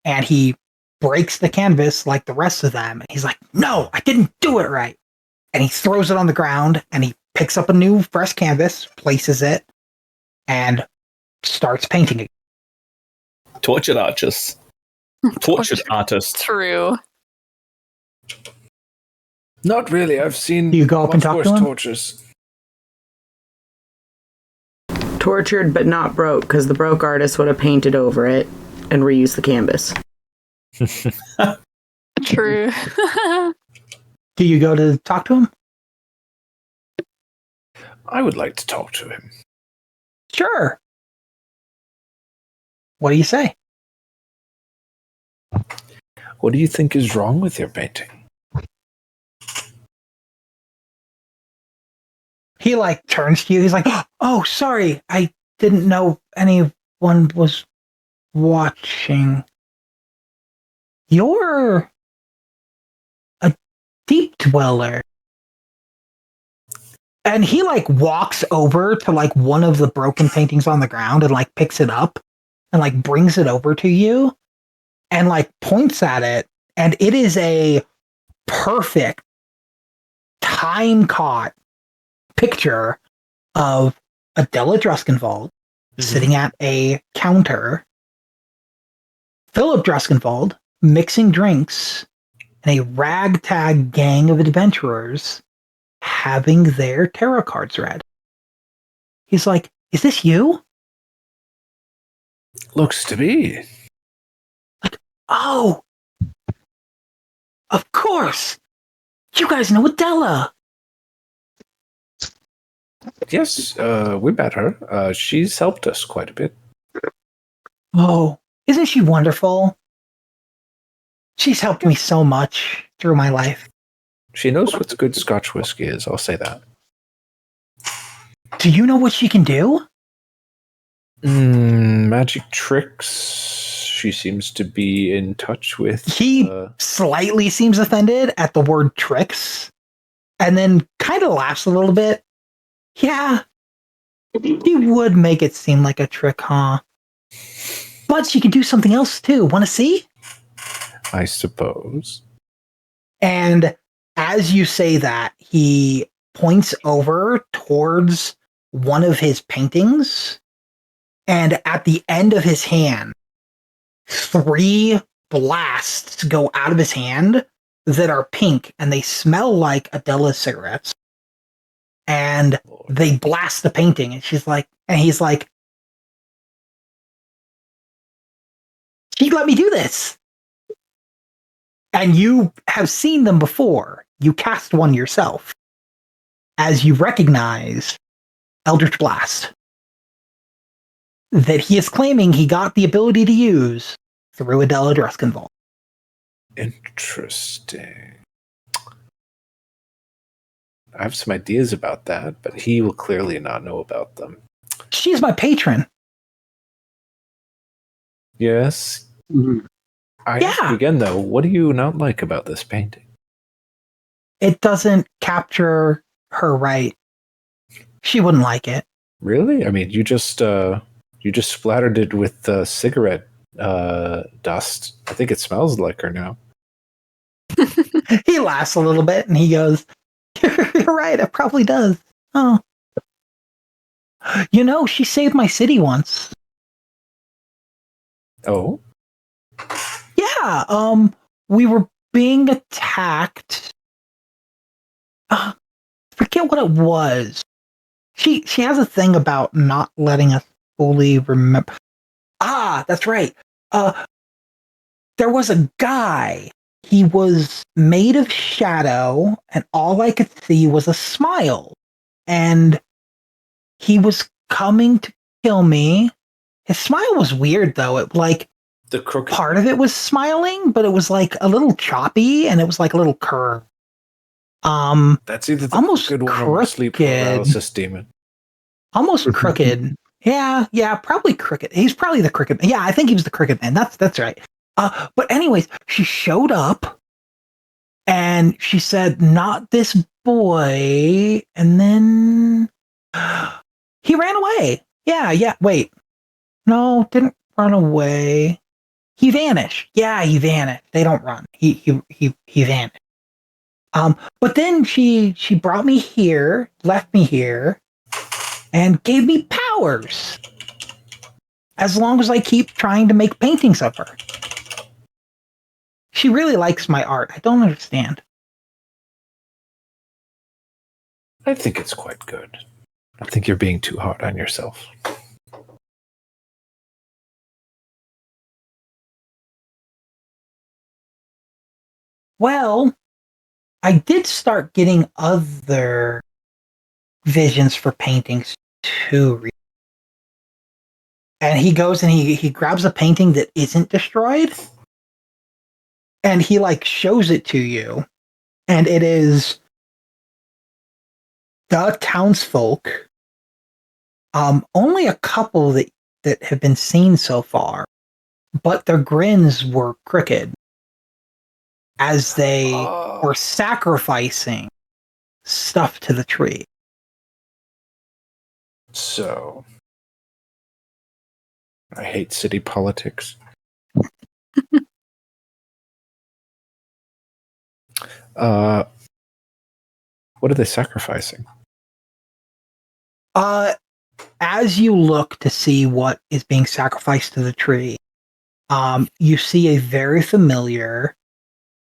and he breaks the canvas like the rest of them. And he's like, no, I didn't do it right. And he throws it on the ground and he picks up a new fresh canvas, places it, and starts painting it. Tortured artists. Tortured artists. True. Not really. I've seen Do you go up and talk much to worse him? tortures. Tortured but not broke, because the broke artist would have painted over it and reused the canvas. True. Do you go to talk to him? I would like to talk to him. Sure. What do you say? What do you think is wrong with your painting? He like turns to you. He's like, oh, sorry. I didn't know anyone was watching. You're a deep dweller. And he like walks over to like one of the broken paintings on the ground and like picks it up and like brings it over to you and like points at it. And it is a perfect time caught picture of Adela Druskenwald sitting at a counter, Philip Druskenwald mixing drinks, and a ragtag gang of adventurers having their tarot cards read. He's like, is this you? Looks to be. Like, oh, of course. You guys know Adela. Yes, we met her. She's helped us quite a bit. Oh, isn't she wonderful? She's helped me so much through my life. She knows what good Scotch whiskey is, I'll say that. Do you know what she can do? Magic tricks. She seems to be in touch with... He slightly seems offended at the word tricks, and then kind of laughs a little bit. Yeah, she would make it seem like a trick, huh? But she can do something else too. Want to see? I suppose. And as you say that, he points over towards one of his paintings, and at the end of his hand, 3 blasts go out of his hand that are pink, and they smell like Adela's cigarettes. And they blast the painting, and he's like, she let me do this. And you have seen them before. You cast one yourself as you recognize Eldritch Blast that he is claiming he got the ability to use through Adela Dreskenvold. Interesting. I have some ideas about that, but he will clearly not know about them. She's my patron. Yes. Mhm. I ask you again, though, what do you not like about this painting? It doesn't capture her right. She wouldn't like it. Really? I mean, you just splattered it with cigarette dust. I think it smells like her now. He laughs a little bit and he goes, "You're right, it probably does. Oh. You know, she saved my city once." Oh? Yeah, we were being attacked. Forget what it was. She has a thing about not letting us fully remember. That's right. There was a guy. He was made of shadow, and all I could see was a smile. And he was coming to kill me. His smile was weird, though. It like The crooked. part of it was smiling, but it was like a little choppy, and it was like a little curve. That's either the almost good one or the sleep crooked. paralysis demon. Almost crooked. Yeah, probably crooked. He's probably the crooked. Yeah, I think he was the crooked man. That's right. But anyways, she showed up and she said, "Not this boy," and then he ran away. Yeah. Wait, no, didn't run away. He vanished. Yeah, he vanished. They don't run. He vanished. But then she brought me here, left me here, and gave me powers. As long as I keep trying to make paintings of her. She really likes my art. I don't understand. I think it's quite good. I think you're being too hard on yourself. Well, I did start getting other visions for paintings too. And he goes and he grabs a painting that isn't destroyed. And he like shows it to you. And it is the townsfolk. Only a couple that have been seen so far. But their grins were crooked. As they were sacrificing stuff to the tree. So, I hate city politics. What are they sacrificing? As you look to see what is being sacrificed to the tree, you see a very familiar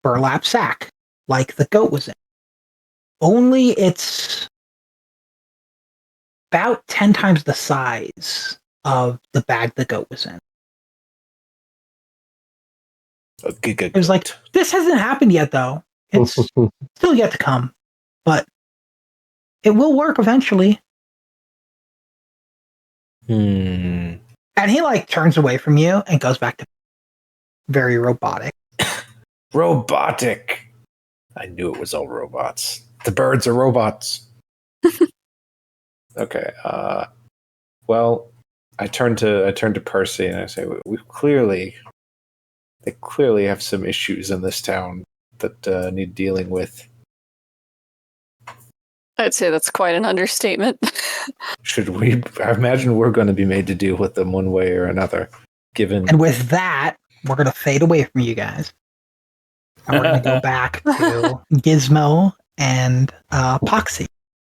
burlap sack, like the goat was in. Only it's about 10 times the size of the bag the goat was in. A giga. It was like, this hasn't happened yet, though. It's still yet to come, but it will work eventually. And he like turns away from you and goes back to very robotic. Robotic. I knew it was all robots. The birds are robots. Okay. Well, I turn to Percy and I say, they clearly have some issues in this town that need dealing with. I'd say that's quite an understatement. Should we? I imagine we're going to be made to deal with them one way or another. Given. And with that, we're going to fade away from you guys. And we're going to go back to Gizmo and Poxie.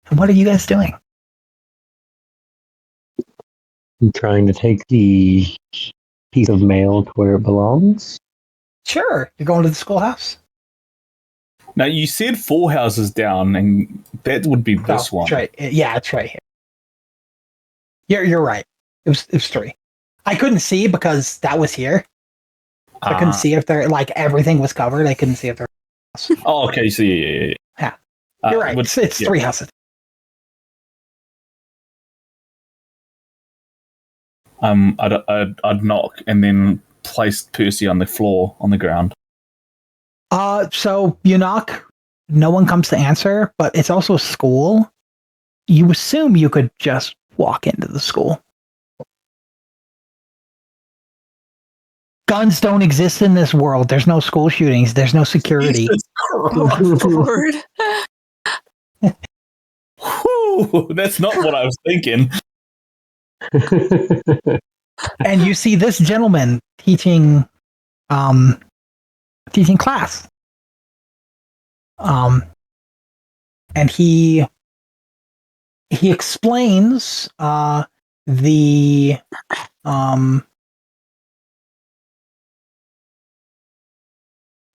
And what are you guys doing? I'm trying to take the piece of mail to where it belongs. Sure. You're going to the schoolhouse? Now, you said 4 houses down, and that would be this one. That's right. Yeah, it's right here. You're right. It was 3. I couldn't see because that was here. So I couldn't see if they're like everything was covered. I couldn't see if they're. Oh, okay. So yeah. You're right. It's 3 houses. I'd knock and then place Percy on the floor on the ground. So you knock, no one comes to answer, but it's also a school. You assume you could just walk into the school. Guns don't exist in this world. There's no school shootings. There's no security. Lord. Whew, that's not what I was thinking. And you see this gentleman teaching class. And he explains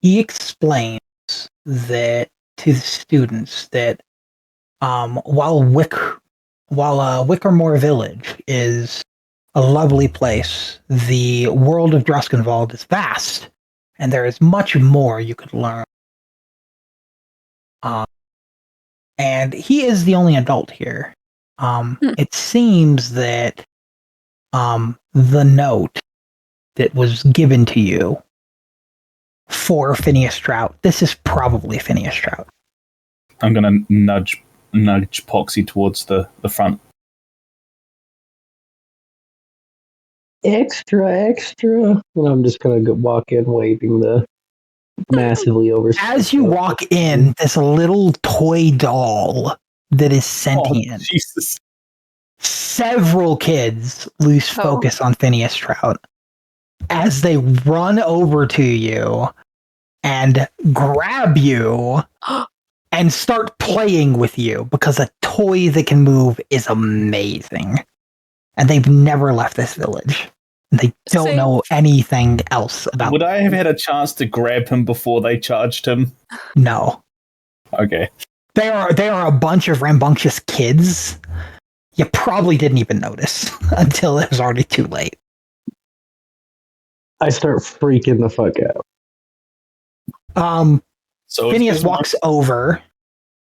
he explains that to the students that while Wickermore Village is a lovely place, the world of Druskenwald is vast, and there is much more you could learn. And he is the only adult here. It seems that the note that was given to you for Phineas Trout, this is probably Phineas Trout. I'm gonna nudge Poxie towards the front. Extra. And I'm just gonna walk in waving the massively over. As you walk in, this little toy doll that is sentient. Oh, Jesus. Several kids lose focus on Phineas Trout as they run over to you and grab you and start playing with you because a toy that can move is amazing. And they've never left this village. They don't know anything else about Would I have had a chance to grab him before they charged him? No. Okay. They are a bunch of rambunctious kids. You probably didn't even notice until it was already too late. I start freaking the fuck out. So Phineas walks over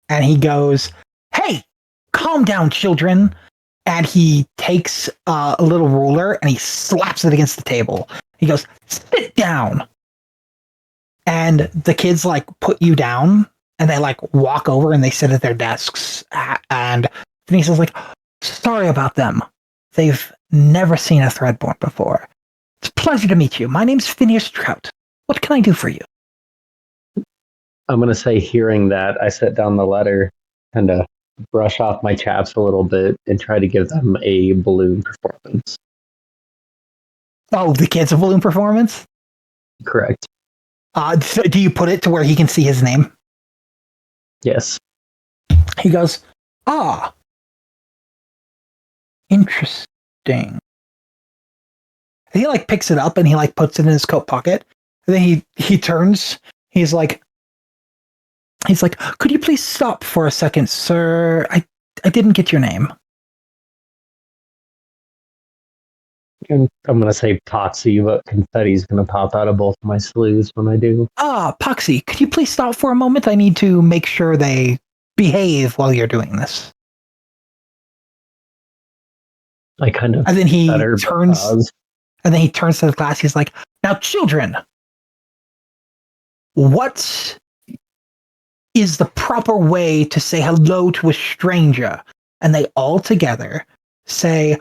and he goes, "Hey, calm down, children." And he takes a little ruler and he slaps it against the table. He goes, "Sit down." And the kids like put you down and they like walk over and they sit at their desks. And Phineas is like, "Sorry about them. They've never seen a Threadborn before. It's a pleasure to meet you. My name's Phineas Trout. What can I do for you?" I'm going to say, hearing that, I set down the letter and brush off my chaps a little bit and try to give them a balloon performance. Oh, the kids a balloon performance? Correct. So do you put it to where he can see his name? Yes. He goes, "Ah, interesting." And he like picks it up and he like puts it in his coat pocket. And then he turns. He's like, "Could you please stop for a second, sir? I didn't get your name." And I'm going to say Poxii, but confetti's going to pop out of both of my sleeves when I do. "Ah, Poxie, could you please stop for a moment? I need to make sure they behave while you're doing this." I kind of And then he stutter, turns. pause. And then he turns to the class. He's like, "Now, children, what is the proper way to say hello to a stranger?" And they all together say,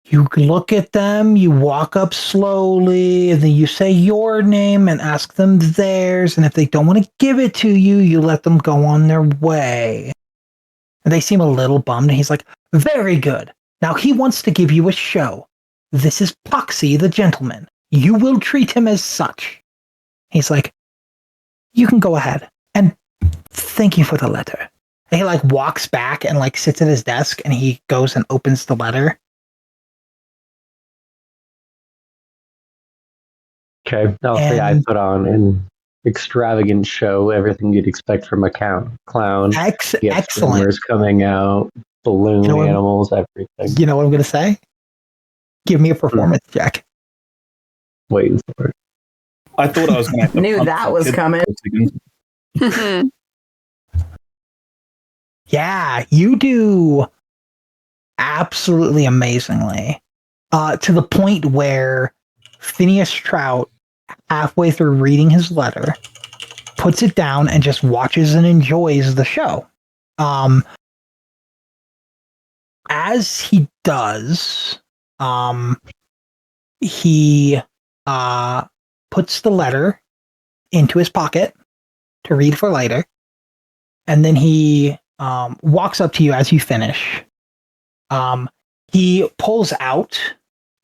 you look at them, you walk up slowly, and then you say your name and ask them theirs. And if they don't want to give it to you, you let them go on their way. And they seem a little bummed. And he's like, "Very good. Now he wants to give you a show. This is Poxii the gentleman. You will treat him as such." He's like, "You can go ahead. And thank you for the letter." And he like walks back and like sits at his desk and he goes and opens the letter. Okay, I'll say I put on an extravagant show, everything you'd expect from a clown. Excellent. Streamers coming out, balloon animals, everything. You know what I'm going to say? Give me a performance check. waiting for it. I thought I was going to Knew that was coming. Yeah, you do absolutely amazingly. To the point where Phineas Trout, halfway through reading his letter, puts it down and just watches and enjoys the show. As he does, he puts the letter into his pocket to read for later, and then he walks up to you as you finish. He pulls out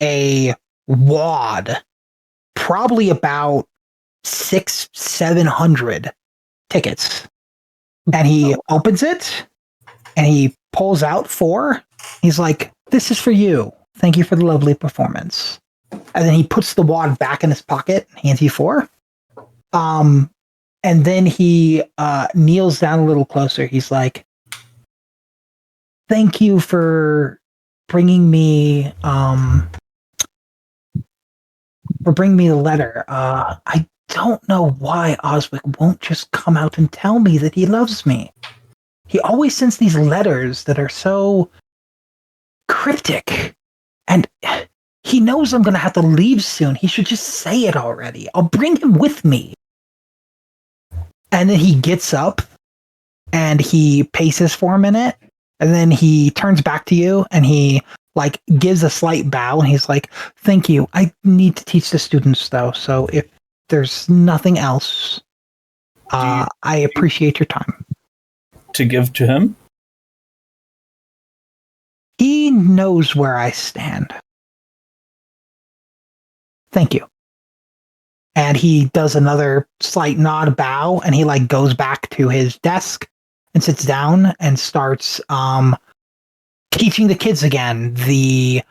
a wad, probably about 700 tickets, and he opens it and he pulls out 4. He's like, "This is for you. Thank you for the lovely performance." And then he puts the wad back in his pocket and hands you 4. And then he kneels down a little closer. He's like, "Thank you for bringing me the letter. I don't know why Oswick won't just come out and tell me that he loves me. He always sends these letters that are so cryptic, and he knows I'm going to have to leave soon. He should just say it already. I'll bring him with me." And then he gets up and he paces for a minute, and then he turns back to you and he like gives a slight bow and he's like, "Thank you. I need to teach the students though, so if there's nothing else, I appreciate your time." To give to him? He knows where I stand. Thank you. And he does another slight nod bow and he like goes back to his desk and sits down and starts teaching the kids again the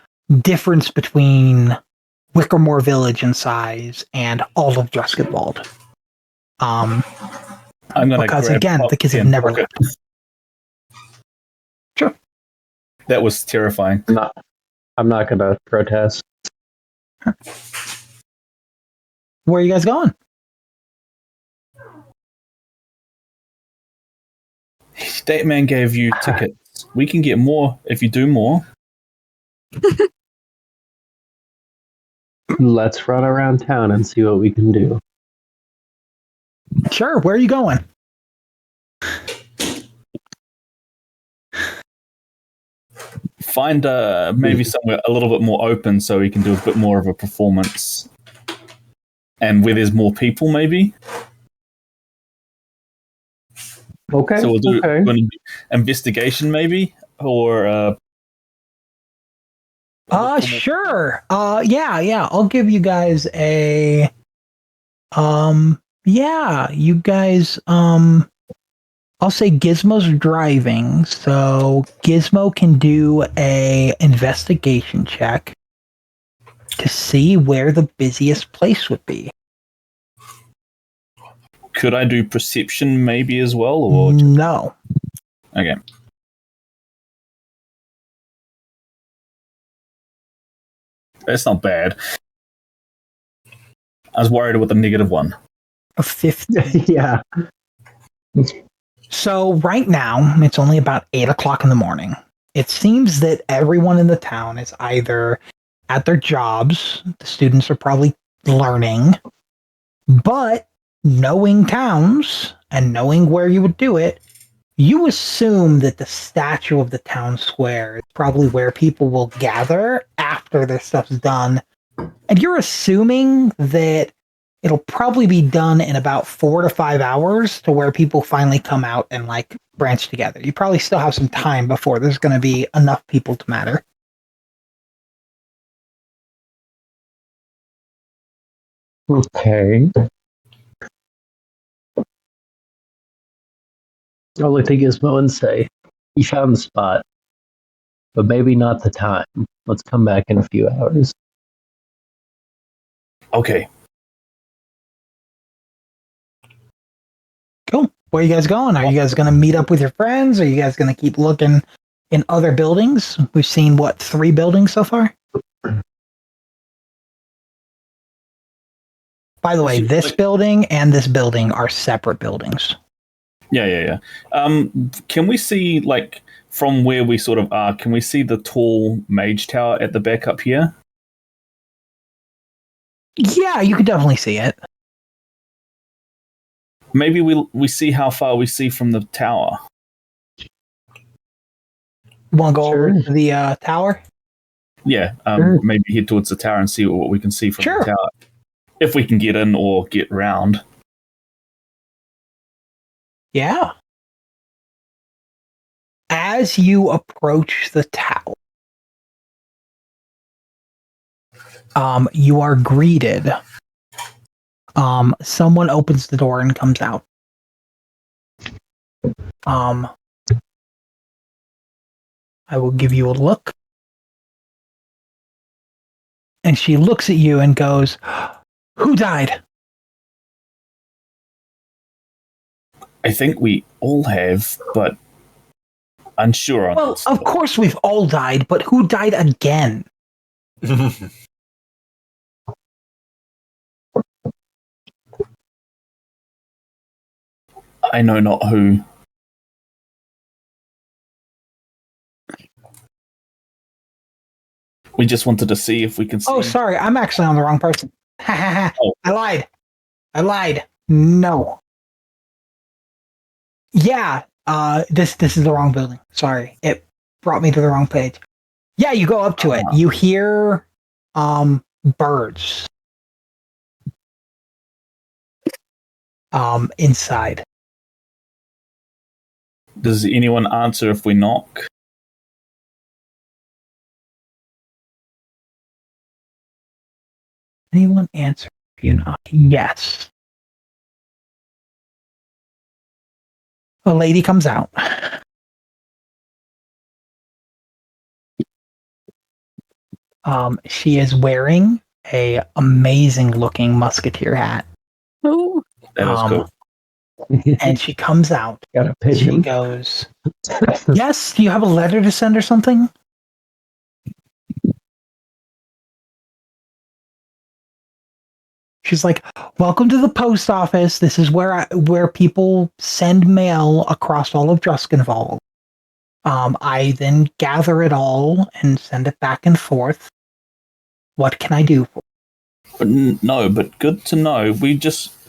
difference between Wickermore Village in size and all of Druskidwald. I'm gonna Because grab again, the kids Poxii have and never pocket. left. Sure. That was terrifying. I'm not going to protest. Where are you guys going? That man gave you tickets. We can get more if you do more. Let's run around town and see what we can do. Sure. Where are you going? Find maybe somewhere a little bit more open so we can do a bit more of a performance. And where there's more people, maybe. Okay. So we'll do okay. an investigation, maybe, or Sure. Yeah. I'll give you guys a yeah, you guys I'll say Gizmo's driving, so Gizmo can do a investigation check to see where the busiest place would be. could I do perception maybe as well, or No. okay? That's not bad. I was worried with the -1. A 50. Yeah. So right now, it's only about 8 o'clock in the morning. It seems that everyone in the town is either at their jobs, the students are probably learning, but knowing towns and knowing where you would do it, you assume that the statue of the town square is probably where people will gather after their stuff's done. And you're assuming that it'll probably be done in about 4 to 5 hours to where people finally come out and like branch together. You probably still have some time before there's going to be enough people to matter. Okay. I'll look at Gizmo and say, "You found the spot, but maybe not the time. Let's come back in a few hours." Okay. Cool. Where are you guys going? Are you guys going to meet up with your friends? Are you guys going to keep looking in other buildings? We've seen, 3 buildings so far? By the way, She's this like- building and this building are separate buildings. Yeah. Can we see, like, from where we sort of are, can we see the tall mage tower at the back up here? Yeah, you could definitely see it. Maybe we see how far we see from the tower. Want to go over Sure. to the tower? Yeah, Sure. maybe head towards the tower and see what we can see from Sure. the tower. If we can get in or get round. Yeah. As you approach the tower, you are greeted. Someone opens the door and comes out. I will give you a look. And she looks at you and goes, "Who died?" I think we all have, but unsure on Well, this. of course we've all died, but who died again? I know not who. We just wanted to see if we can see. Oh, sorry, I'm actually on the wrong person. Oh. I lied. No. Yeah, this is the wrong building. Sorry, it brought me to the wrong page. Yeah, you go up to it. You hear birds inside. Does anyone answer if we knock? Anyone answer if you knock? Yes. A lady comes out. She is wearing a amazing looking musketeer hat. Oh, That is cool. And she comes out. Got a She pigeon. goes, "Yes, do you have a letter to send or something?" She's like, "Welcome to the post office. This is where people send mail across all of Druskenwald. I then gather it all and send it back and forth. What can I do?" No, but good to know.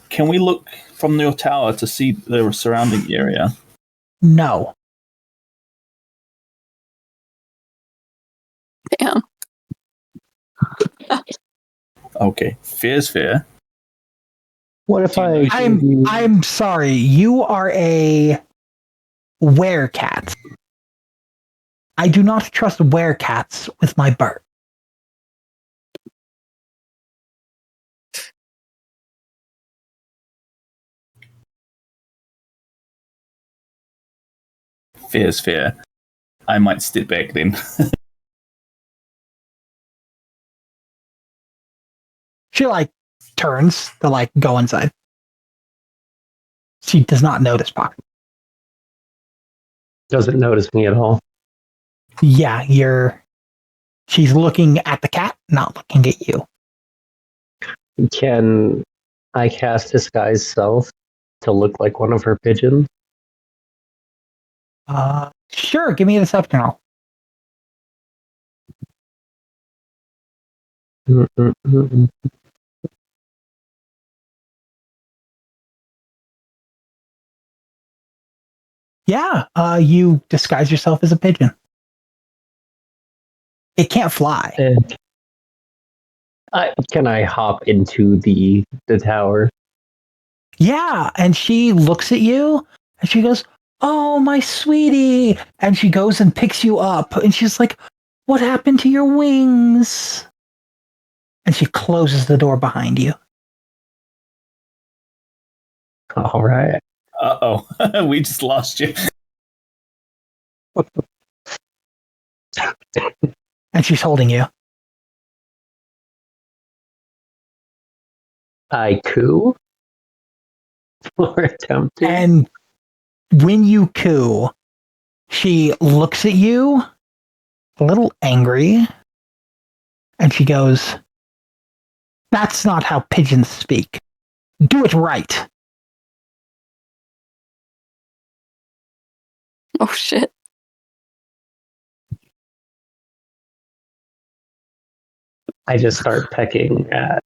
Can we look from your tower to see the surrounding area? No. damn. Okay, fair's fair. What if I? I'm sorry. You are a werecat. I do not trust werecats with my bird. Fair's fair. I might step back then. She turns to go inside. She does not notice Poxii. Doesn't notice me at all. Yeah, she's looking at the cat, not looking at you. Can I cast disguise self to look like one of her pigeons? Sure, give me a deception roll. Mm-mm-mm-mm. Yeah, you disguise yourself as a pigeon. It can't fly. Can I hop into the tower? Yeah, and she looks at you and she goes, "Oh, my sweetie." And she goes and picks you up and she's like, "What happened to your wings?" And she closes the door behind you. All right. Uh-oh. We just lost you. And she's holding you. I coo or attempt to. And when you coo, she looks at you a little angry and she goes, "That's not how pigeons speak." Do it right. Oh shit. I just start pecking at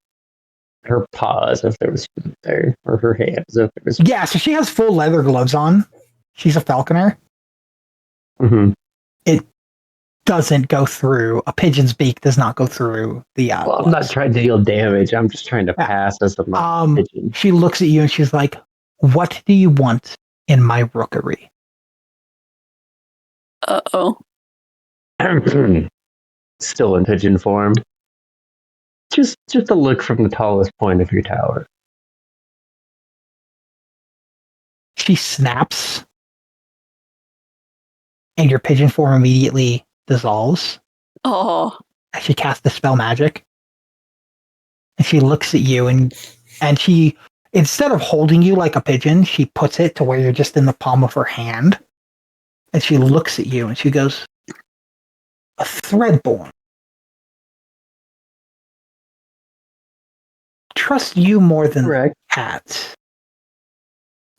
her paws if there was food there, or her hands if there was. Yeah, so she has full leather gloves on. She's a falconer. Mm-hmm. It doesn't go through. A pigeon's beak does not go through the Well, I'm not gloves. trying to deal damage. I'm just trying to pass as a pigeon. She looks at you and she's like, "What do you want in my rookery?" Uh-oh. Still in pigeon form. Just a look from the tallest point of your tower. She snaps, and your pigeon form immediately dissolves Oh. as she casts the spell magic. And she looks at you, and she, instead of holding you like a pigeon, she puts it to where you're just in the palm of her hand. And she looks at you and she goes, "A threadborn. Trust you more than Correct. cats.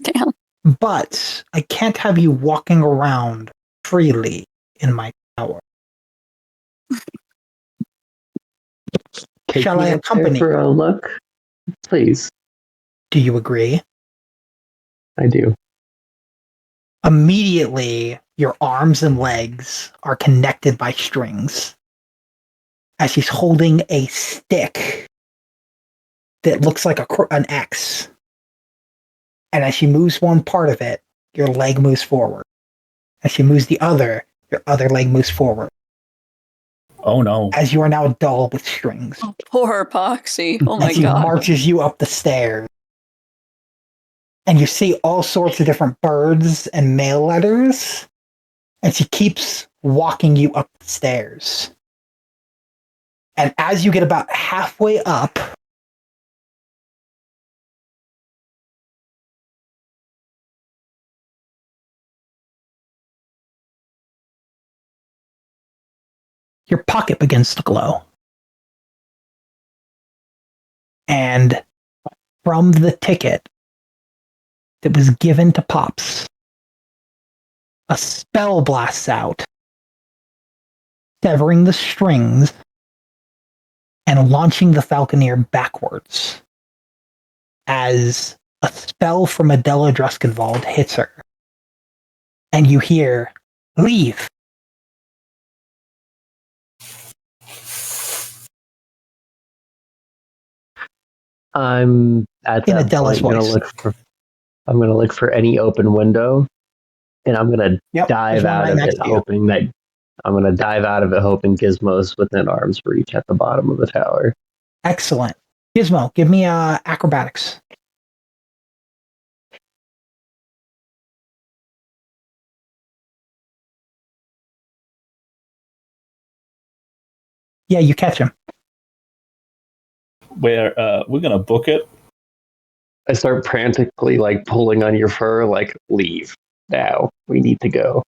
Damn. But I can't have you walking around freely in my tower. Take Shall me I up there accompany for you? a look, please? Do you agree?" I do. Immediately, your arms and legs are connected by strings as she's holding a stick that looks like an X. And as she moves one part of it, your leg moves forward. As she moves the other, your other leg moves forward. Oh no. As you are now dull with strings. Oh, poor Poxie. Oh my As he god. marches you up the stairs. And you see all sorts of different birds and mail letters. And she keeps walking you up the stairs. And as you get about halfway up, your pocket begins to glow. And from the ticket that was given to Pops, a spell blasts out, severing the strings and launching the Falconeer backwards as a spell from Adela Druskenwald hits her. And you hear, "Leave." I'm at In that Adela's point voice. I'm gonna look for any open window, and I'm gonna Yep, dive there's one out right of next it, to you. hoping Gizmo's within arm's reach at the bottom of the tower. Excellent. Gizmo, give me acrobatics. Yeah, you catch him. We're gonna book it. I start frantically like pulling on your fur, like, leave now. We need to go.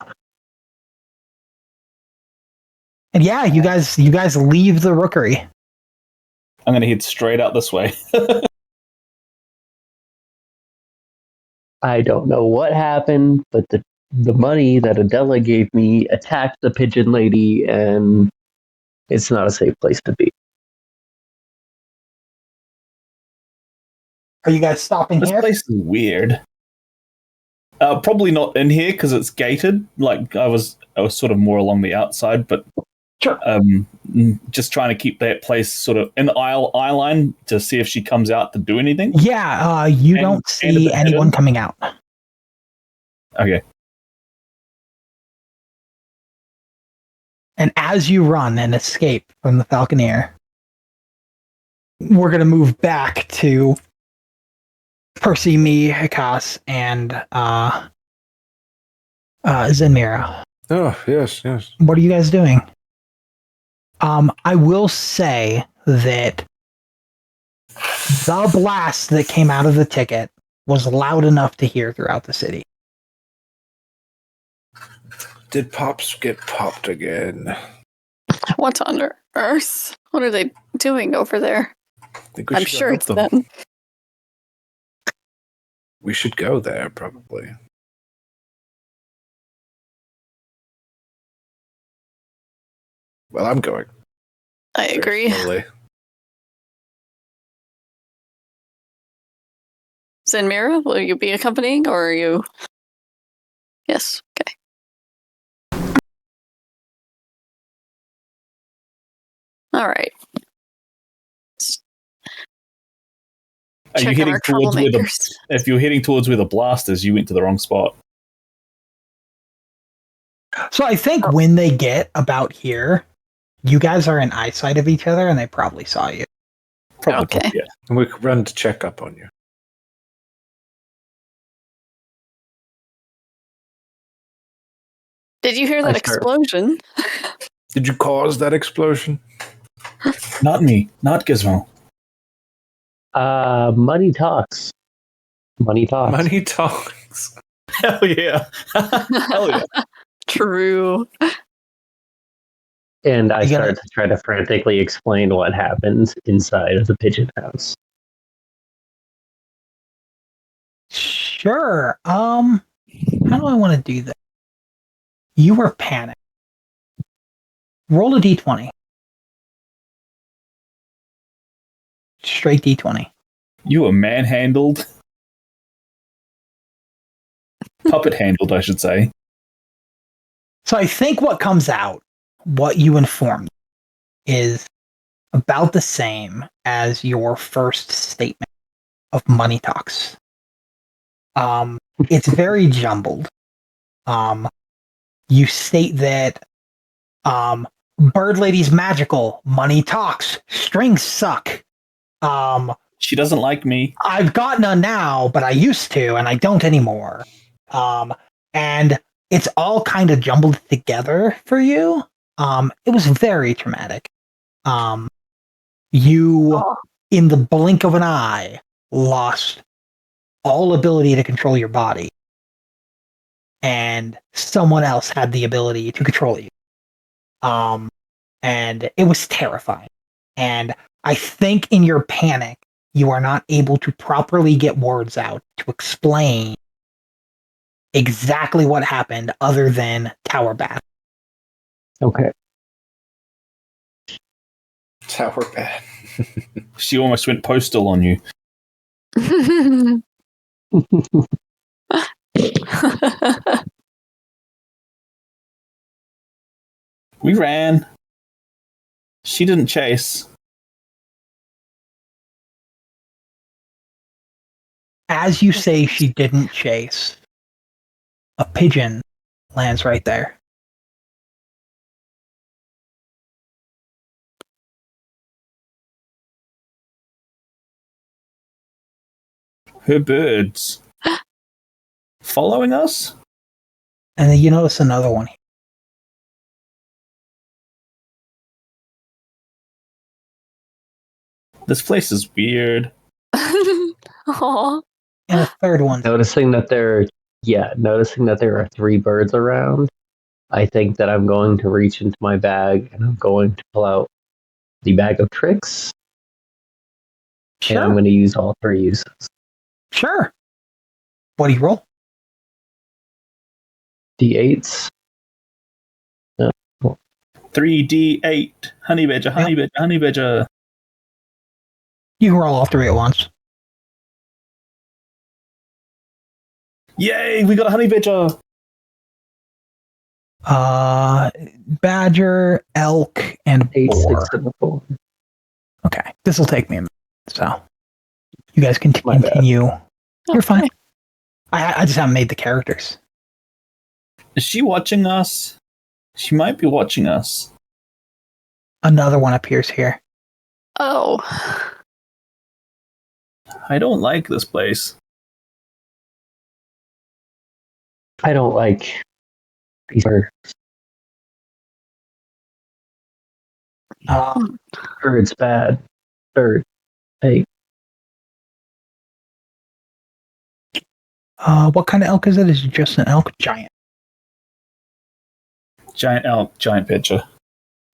And yeah, you guys leave the rookery. I'm gonna head straight out this way. I don't know what happened, but the money that Adela gave me attacked the pigeon lady, and it's not a safe place to be. Are you guys stopping This here? place is weird. Probably not in here because it's gated. Like I was sort of more along the outside, but Sure. just trying to keep that place sort of in the eye line to see if she comes out to do anything. Yeah, you And- don't and a see bit anyone hidden. coming out. Okay. And as you run and escape from the Falconeer, we're going to move back to Percy, me, Hikas, and Zenmira. Oh, yes, yes. What are you guys doing? I will say that the blast that came out of the ticket was loud enough to hear throughout the city. Did Pops get popped again? What on earth? What are they doing over there? Think we I'm should go sure help it's them. them. we should go there, probably. Well, I'm going. I very agree. slowly. Zenmira, will you be accompanying, or are you? Yes. Okay. All right. Are you Check on heading our towards where the? troublemakers. If you're heading towards where the blast is, you went to the wrong spot. So I think when they get about here, you guys are in eyesight of each other, and they probably saw you. Probably. Okay. Yeah. And we could run to check up on you. Did you hear that I start- explosion? Did you cause that explosion? Not me. Not Gizmo. Money talks. Money talks. Money talks. Hell yeah. Hell yeah. True. And I You gotta- start to try to frantically explain what happens inside of the pigeon house. Sure. How do I want to do that? You were panicked. Roll a d20. Straight d20. You were manhandled. Puppet handled, I should say. So I think what comes out, what you informed, is about the same as your first statement of money talks. It's very jumbled. You state that Bird Lady's magical, money talks, strings suck. She doesn't like me. I've got none now, but I used to, and I don't anymore. And it's all kind of jumbled together for you. It was very traumatic. You, in the blink of an eye, lost all ability to control your body, and someone else had the ability to control you. And it was terrifying. And I think in your panic, you are not able to properly get words out to explain exactly what happened other than tower bat. Okay. Tower bad. She almost went postal on you. We ran. She didn't chase. As you say she didn't chase, a pigeon lands right there. Her birds. Following us? And then you notice another one. This place is weird. Aw. And a third one. Noticing that there are 3 birds around, I think that I'm going to reach into my bag and I'm going to pull out the bag of tricks. And I'm Sure. going to use all 3 uses. Sure. What do you roll? D8s. 3D8. Honey badger, honey badger, honey badger. You can roll all 3 at once. Yay, we got a honey badger. Badger, elk, and 8, boar. 6, and a 4. Okay. This will take me a minute. So you guys can My bad. continue. You're fine. Okay. I just haven't made the characters. Is she watching us? She might be watching us. Another one appears here. Oh. I don't like this place. I don't like these birds. Birds bad. Bird. Hey, What kind of elk is it? Is it just an elk? Giant. Giant elk, giant badger.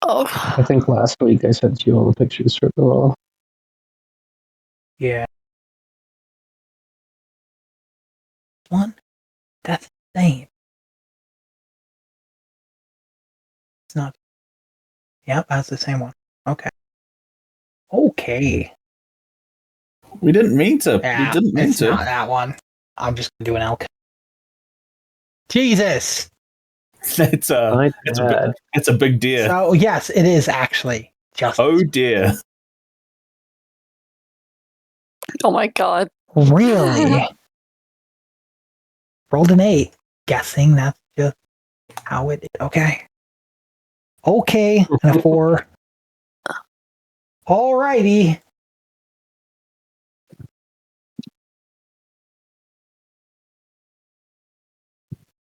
Oh. I think last week I sent you all the pictures for the wall. Yeah. one? That's insane. It's not. Yep, that's the same one. Okay. Okay. We didn't mean to. Yeah, We didn't mean it's to. not that one. I'm just gonna do an elk. Jesus. It's a My it's a bad. it's a big deer. So yes, it is actually just Oh dear. Oh my god. really rolled an 8. Guessing that's just how it is. Okay. Okay, and a 4. Alrighty.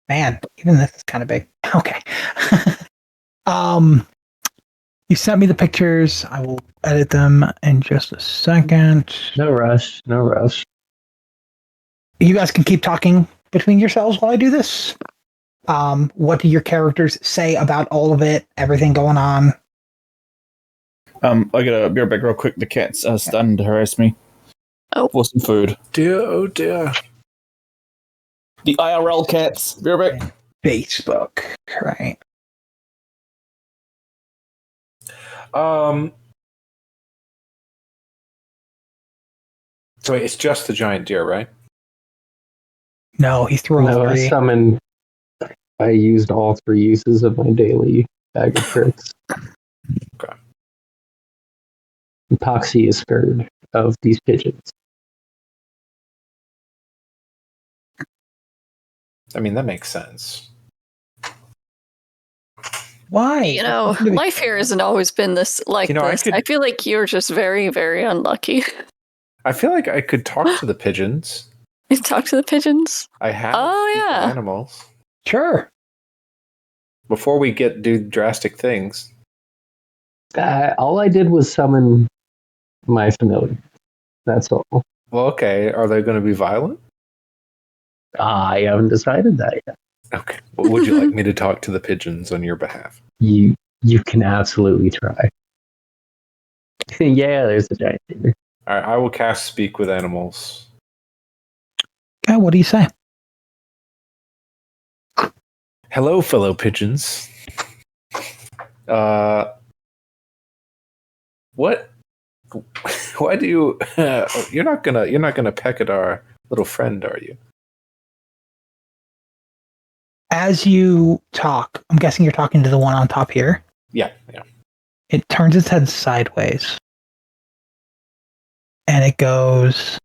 Man, even this is kind of big. Okay. You sent me the pictures. I will edit them in just a second. No rush. No rush. You guys can keep talking between yourselves while I do this. What do your characters say about all of it? Everything going on? I gotta be right back real quick. The cat's starting to harass me. Oh. For some food. Dear, oh dear. The IRL cats. Be right back. Facebook, right? So wait, it's just the giant deer, right? No, he threw all No, I 3. summoned. I used all 3 uses of my daily bag of tricks. Okay. Poxii is scared of these pigeons. I mean, that makes sense. Why? You know, life here hasn't always been this like You know, I this. could- I feel like you're just very, very unlucky. I feel like I could talk to the pigeons. You talk to the pigeons. I have Oh, speak with yeah. animals. Sure. Before we do drastic things. All I did was summon my familiar. That's all. Well, okay. Are they going to be violent? I haven't decided that yet. Okay. Well, would you like me to talk to the pigeons on your behalf? You can absolutely try. Yeah, there's a giant deer. All right. I will cast Speak with Animals. Okay, what do you say? Hello, fellow pigeons. What? Why do you? You're not gonna peck at our little friend, are you? As you talk, I'm guessing you're talking to the one on top here. Yeah, yeah. It turns its head sideways. And it goes,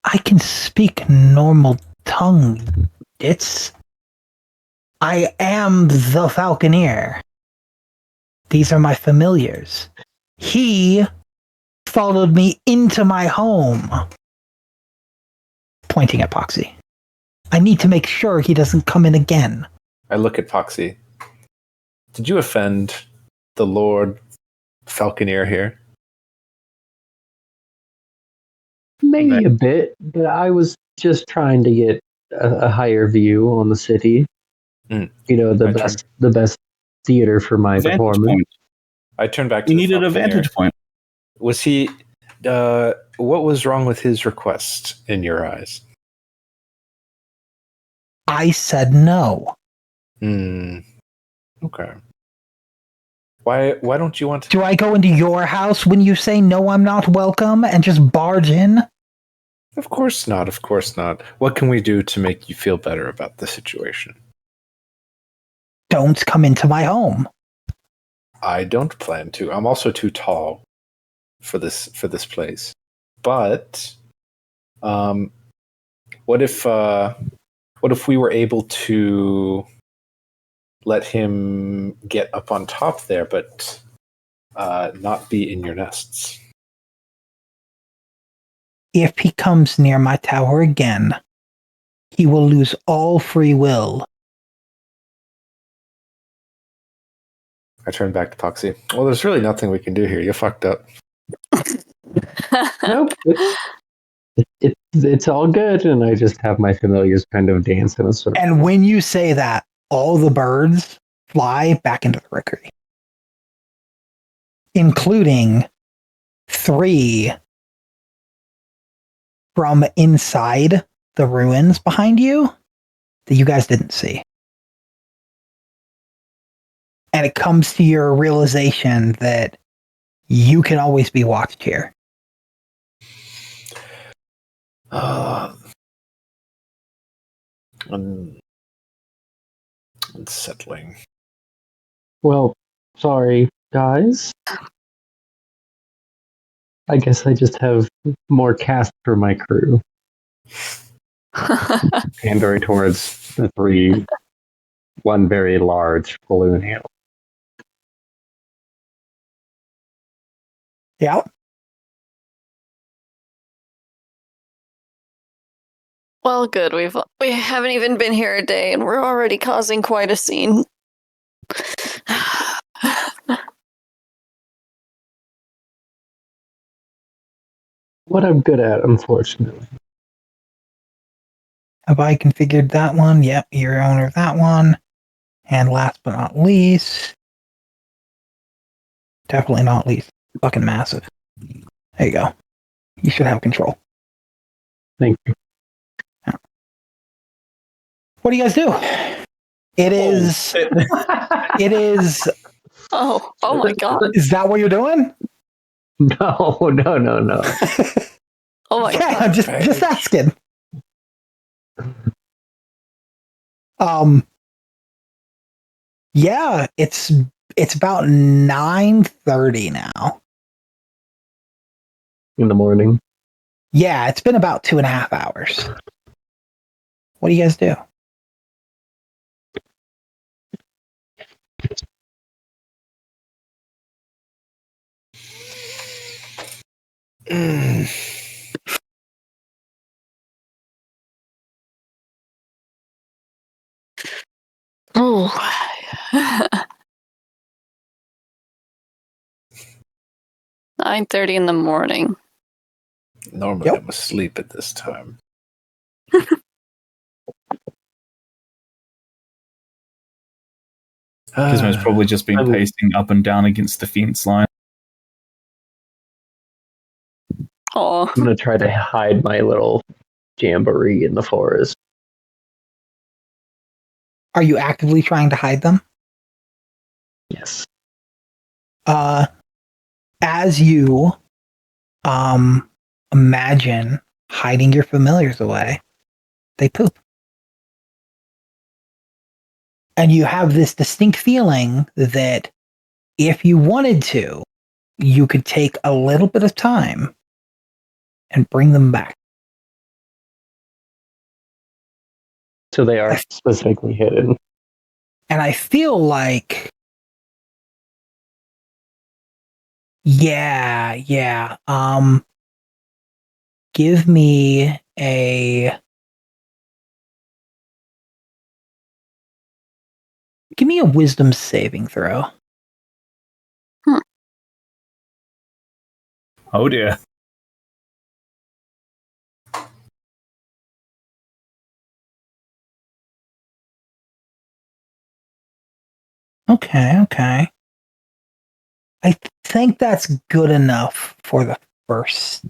I can speak normal tongue. I am the Falconeer. These are my familiars. He followed me into my home. Pointing at Poxii. I need to make sure he doesn't come in again. I look at Poxii. Did you offend the Lord Falconeer here? Maybe a bit, but I was just trying to get a higher view on the city. Mm. You know, the I best theater for my Vantage performance. point. I turn back to You the needed a Falconeer. vantage point. Was he? What was wrong with his request in your eyes? I said no. Okay. Why don't you want to? Do I go into your house when you say no, I'm not welcome and just barge in? Of course not. Of course not. What can we do to make you feel better about the situation? Don't come into my home. I don't plan to. I'm also too tall for this place. But what if we were able to let him get up on top there, but not be in your nests? If he comes near my tower again, he will lose all free will. I turn back to Poxii. Well, there's really nothing we can do here. You fucked up. Nope. It's all good, and I just have my familiars kind of dance in a circle. And when you say that, all the birds fly back into the rookery, including 3 from inside the ruins behind you that you guys didn't see. And it comes to your realization that you can always be watched here. Unsettling. Well, sorry, guys. I guess I just have more cast for my crew. Pandering towards the three, one very large balloon animal. Yeah. Well, good. We haven't even been here a day, and we're already causing quite a scene. What I'm good at, unfortunately. Have I configured that one? Yep, you're owner of that one. And last but not least, definitely not least, fucking massive. There you go. You should have control. Thank you. Yeah. What do you guys do? It is. It is. Oh my god. Is that what you're doing? No. Oh my Yeah, god. I'm just asking. Yeah, it's about 9:30 now. In the morning. Yeah, it's been about 2.5 hours. What do you guys do? Oh. 9:30 in the morning. Normally Yep. I'm asleep at this time. Gizmo's probably just been I'm- pacing up and down against the fence line. Oh. I'm gonna try to hide my little jamboree in the forest. Are you actively trying to hide them? Yes. As you imagine hiding your familiars away, they poop. And you have this distinct feeling that if you wanted to, you could take a little bit of time and bring them back. So they are specifically hidden. And I feel like, yeah. Give me a wisdom saving throw. Oh dear. Okay. I think that's good enough for the first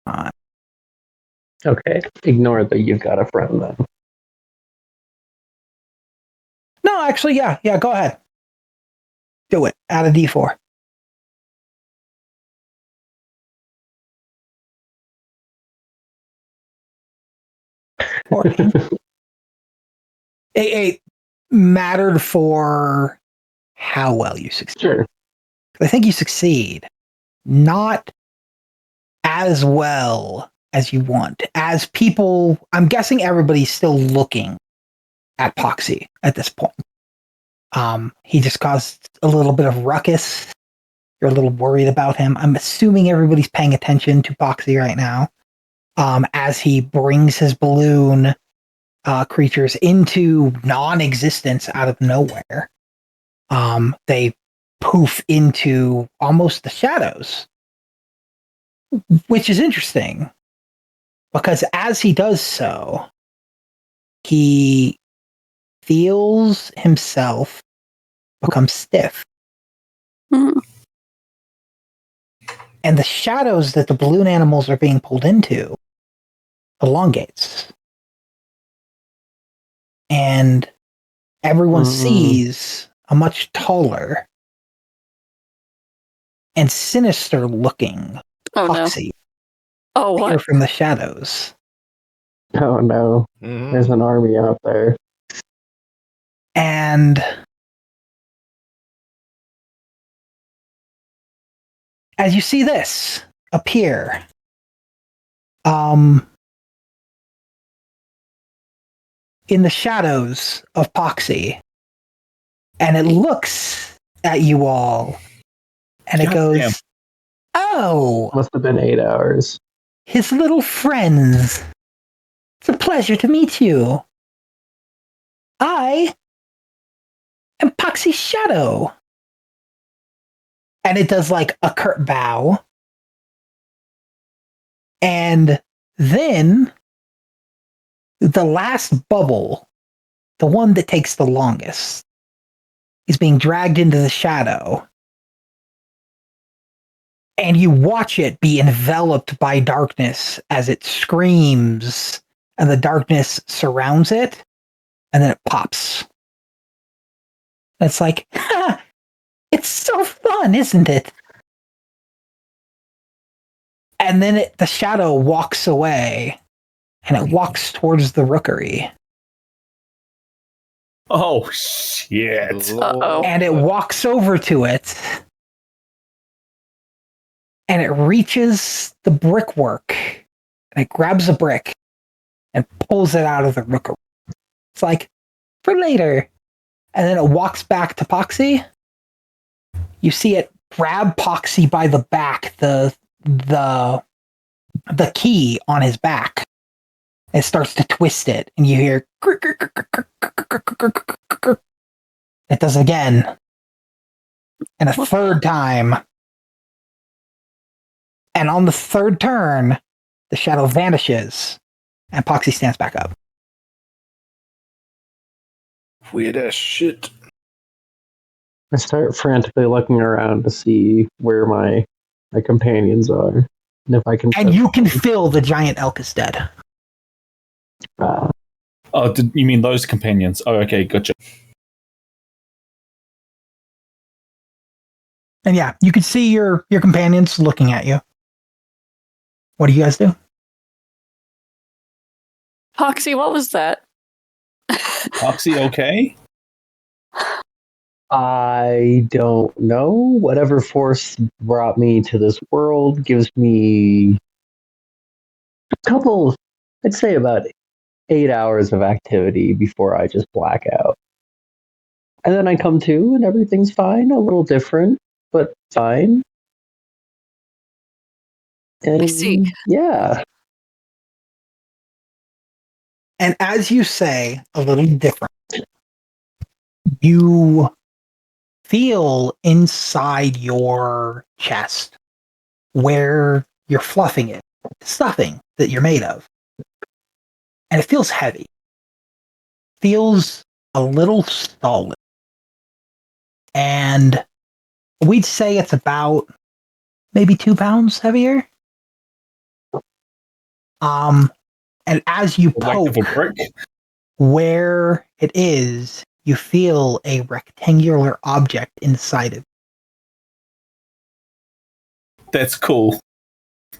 time. Okay. Ignore that you've got a friend then. No, actually, yeah, go ahead. Do it. Add a D4. It mattered for how well you succeed. Sure. I think you succeed. Not as well as you want. As people, I'm guessing everybody's still looking at Poxii at this point. He just caused a little bit of ruckus. You're a little worried about him. I'm assuming everybody's paying attention to Poxii right now. As he brings his balloon creatures into non-existence out of nowhere. They poof into almost the shadows, which is interesting because as he does so, he feels himself become stiff. Mhm. And the shadows that the balloon animals are being pulled into elongates and everyone Mhm. sees a much taller and sinister looking Oh no. Poxie Oh appear what? from the shadows. Oh no, there's an army out there. And as you see this appear, in the shadows of Poxie, and it looks at you all, and it Goddamn. goes, "Oh, Must have been 8 hours. his little friends. It's a pleasure to meet you. I am Poxie's shadow." And it does like a curt bow. And then the last bubble, the one that takes the longest, is being dragged into the shadow. And you watch it be enveloped by darkness as it screams, and the darkness surrounds it, and then it pops. It's like, ha, it's so fun, isn't it? And then the shadow walks away, and it walks towards the rookery. Oh shit! Uh-oh. And it walks over to it, and it reaches the brickwork, and it grabs a brick and pulls it out of the rookery. It's like, for later. And then it walks back to Poxie. You see it grab Poxie by the back, the key on his back. It starts to twist it, and you hear it does again. And a third time. And on the third turn, the shadow vanishes, and Poxie stands back up. Weird ass shit. I start frantically looking around to see where my companions are, and if I can. And you can feel the giant elk is dead. Oh, did you mean those companions? Oh, okay, gotcha. And yeah, you can see your companions looking at you. What do you guys do? Poxie, what was that? Poxie, okay? I don't know. Whatever force brought me to this world gives me a couple, I'd say about 8 hours of activity before I just black out. And then I come to and everything's fine, a little different, but fine. And I see. yeah. And as you say, a little different, you feel inside your chest where you're fluffing it, stuffing that you're made of. And it feels heavy. Feels a little solid. And we'd say it's about maybe 2 pounds heavier. And as you The weight of a poke brick? where it is, you feel a rectangular object inside it. That's cool.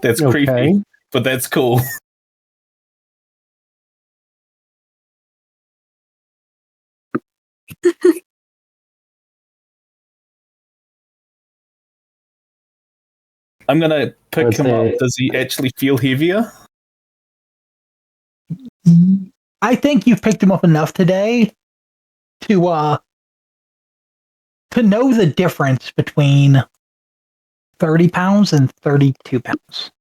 That's Okay. creepy, but that's cool. I'm gonna pick Let's him up. say- Does he actually feel heavier? I think you've picked him up enough today to know the difference between 30 pounds and 32 pounds.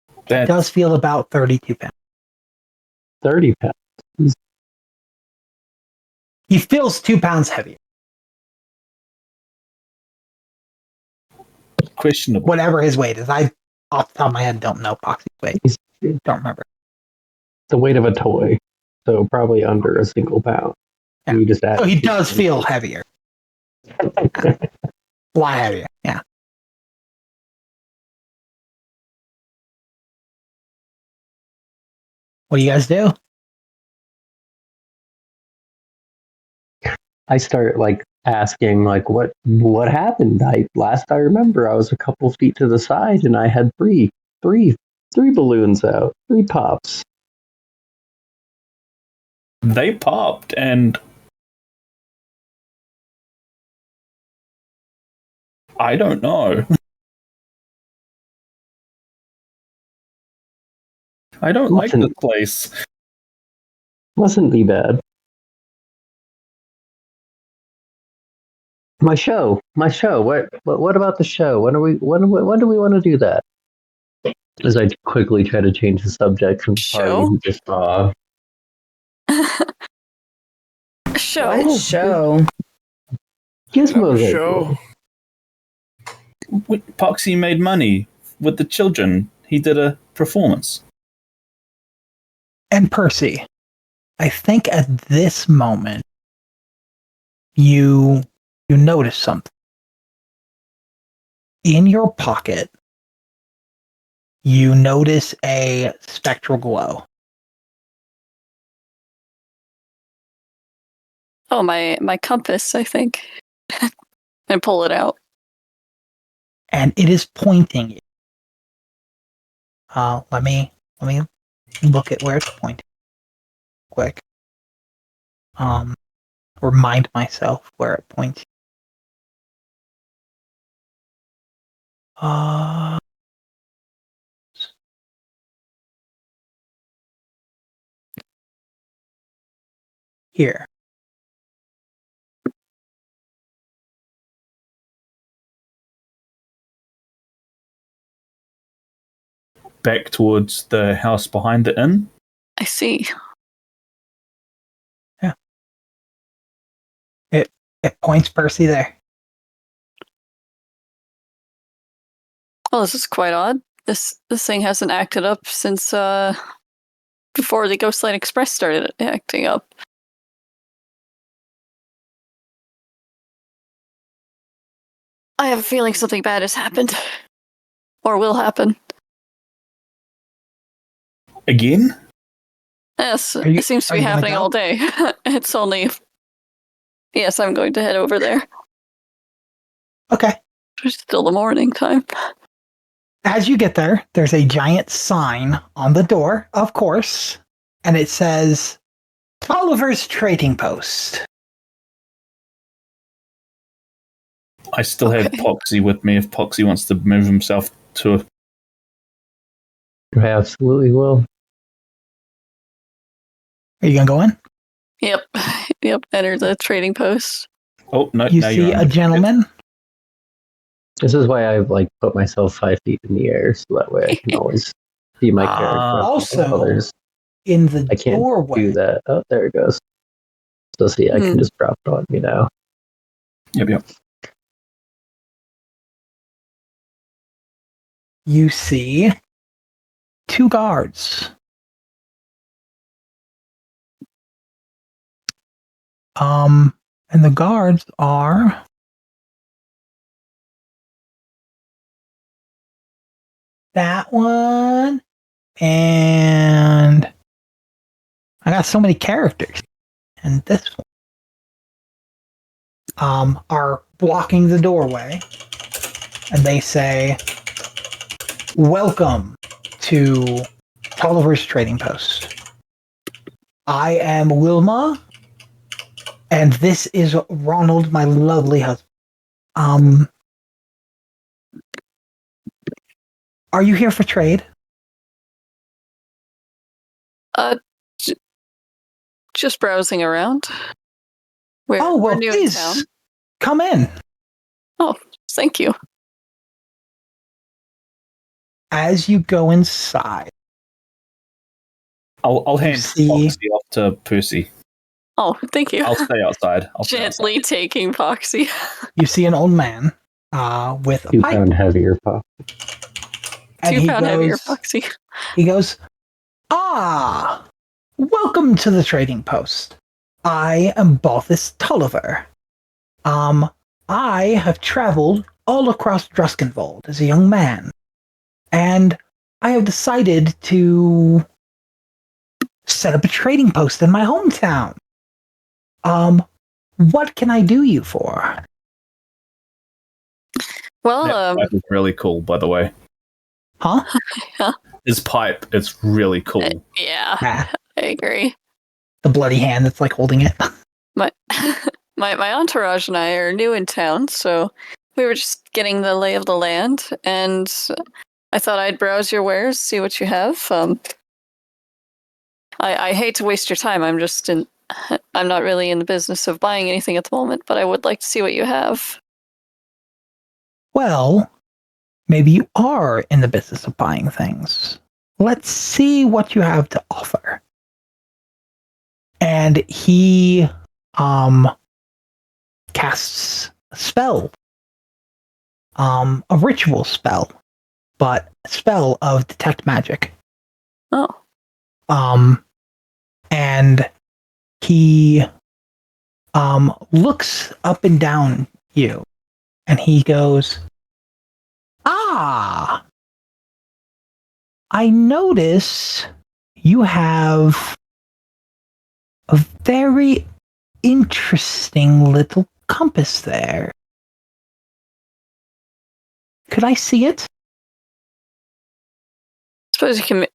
It That's does feel about 32 pounds. 30 pounds. He feels 2 pounds heavier. questionable. Whatever his weight is. I, off the top of my head, don't know Poxie's weight. Don't remember. The weight of a toy. So probably under a single pound. Yeah. You just add So he does feel heavier. A lot heavier, yeah. What do you guys do? I start like asking like what happened. I remember I was a couple feet to the side and I had three balloons out, 3 pops. They popped, and I don't know. I don't like this place. Mustn't be bad. My show. What about the show? When do we want to do that? As I quickly try to change the subject from the party Show? who just saw. Show. What show? Gizmo's Show. Poxii made money with the children. He did a performance. And Percy, I think at this moment you notice something. In your pocket, you notice a spectral glow. Oh, my compass, I think. And pull it out. And it is pointing you. Let me look at where it's pointing. Quick. Remind myself where it points. Here. Back towards the house behind the inn. I see. Yeah. It points Percy there. Well, this is quite odd. This thing hasn't acted up since before the Ghostlight Express started acting up. I have a feeling something bad has happened. Or will happen. Again? Yes, Are you- it seems to are be you gonna happening go? all day. It's only... Yes, I'm going to head over there. Okay. It's still the morning time. As you get there, there's a giant sign on the door, of course, and it says Tolliver's Trading Post. I still have Okay. Poxii with me if Poxii wants to move himself to I absolutely will. Are you gonna go in? Yep. Yep. Enter the trading post. Oh, no, You now see you're a gentleman. This is why I like put myself 5 feet in the air, so that way I can always see my character. Also, others. in the I can't doorway. do that. Oh, there it goes. So see, I can just drop it on me now. Yep. You see 2 guards. And the guards are that one, and I got so many characters, and this one are blocking the doorway, and they say, "Welcome to Tolliver's Trading Post. I am Wilma, and this is Ronald, my lovely husband. Are you here for trade?" Just browsing around. We're new in town. Please come in. Oh, thank you. As you go inside, I'll hand see- Poxii off to Percy. Oh, thank you. I'll stay outside. Gently taking Poxii. you see an old man with a 2 pipe. pound heavier pop. And 2 he pound heavier goes, Poxii. he goes, welcome to the Trading Post. I am Balthus Tolliver. I have traveled all across Druskenvold as a young man, and I have decided to set up a trading post in my hometown. What can I do you for? Well, That pipe is really cool, by the way. Huh? His pipe, it's really cool. yeah, Ah, I agree. the bloody hand that's like holding it. My my entourage and I are new in town, so we were just getting the lay of the land, and I thought I'd browse your wares, see what you have. I hate to waste your time. I'm not really in the business of buying anything at the moment, but I would like to see what you have. Well, maybe you are in the business of buying things. Let's see what you have to offer. And he casts a spell. A ritual spell, but a spell of detect magic. Oh, And he looks up and down you, and he goes, "Ah, I notice you have a very interesting little compass there. Could I see it?" suppose you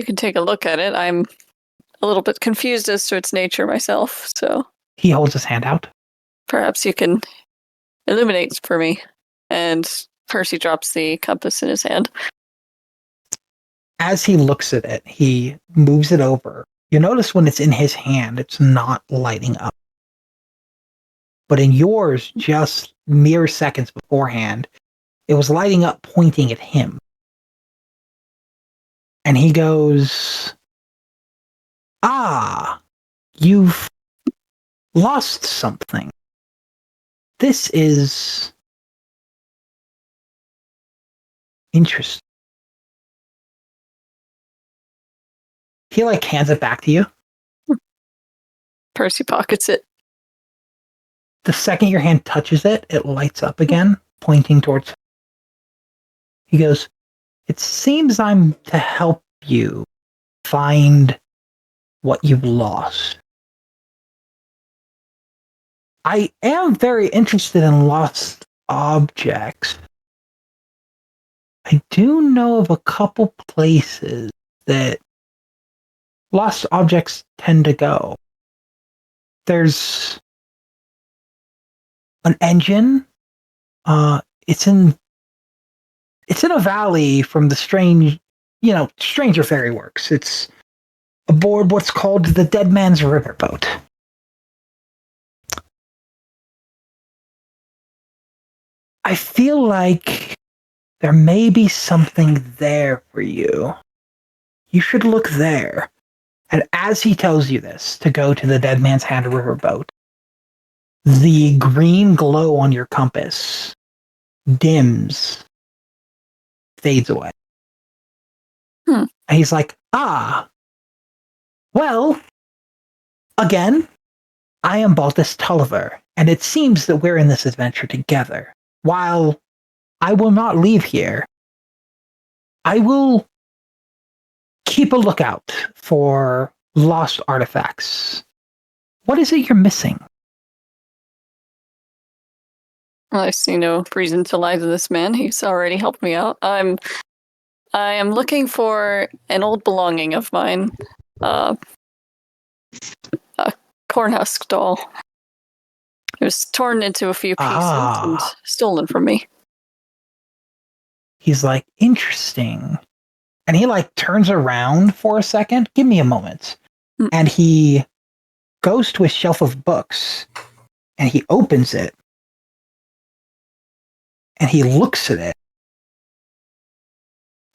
can take a look at it. I'm a little bit confused as to its nature myself, so He holds his hand out. perhaps you can illuminate for me. And Percy drops the compass in his hand. As he looks at it, he moves it over. You notice when it's in his hand, it's not lighting up. But in yours, just mere seconds beforehand, it was lighting up, pointing at him. And he goes, "Ah, you've lost something. This is interesting." He hands it back to you. Percy pockets it. The second your hand touches it, it lights up again, pointing towards. He goes, "It seems I'm to help you find what you've lost. I am very interested in lost objects. I do know of a couple places that lost objects tend to go. There's an engine. It's in a valley from the Stranger Ferry Works. It's aboard what's called the Dead Man's Riverboat. I feel like there may be something there for you. You should look there." And as he tells you this, to go to the Dead Man's Hand Riverboat, the green glow on your compass dims, fades away. Hmm. And he's like, "Ah, well, again, I am Baltus Tulliver, and it seems that we're in this adventure together. While I will not leave here, I will keep a lookout for lost artifacts. What is it you're missing?" Well, I see no reason to lie to this man. He's already helped me out. I am looking for an old belonging of mine. A cornhusk doll. It was torn into a few pieces and stolen from me. He's like, "Interesting." And he turns around for a second. Give me a moment. And he goes to a shelf of books and he opens it and he looks at it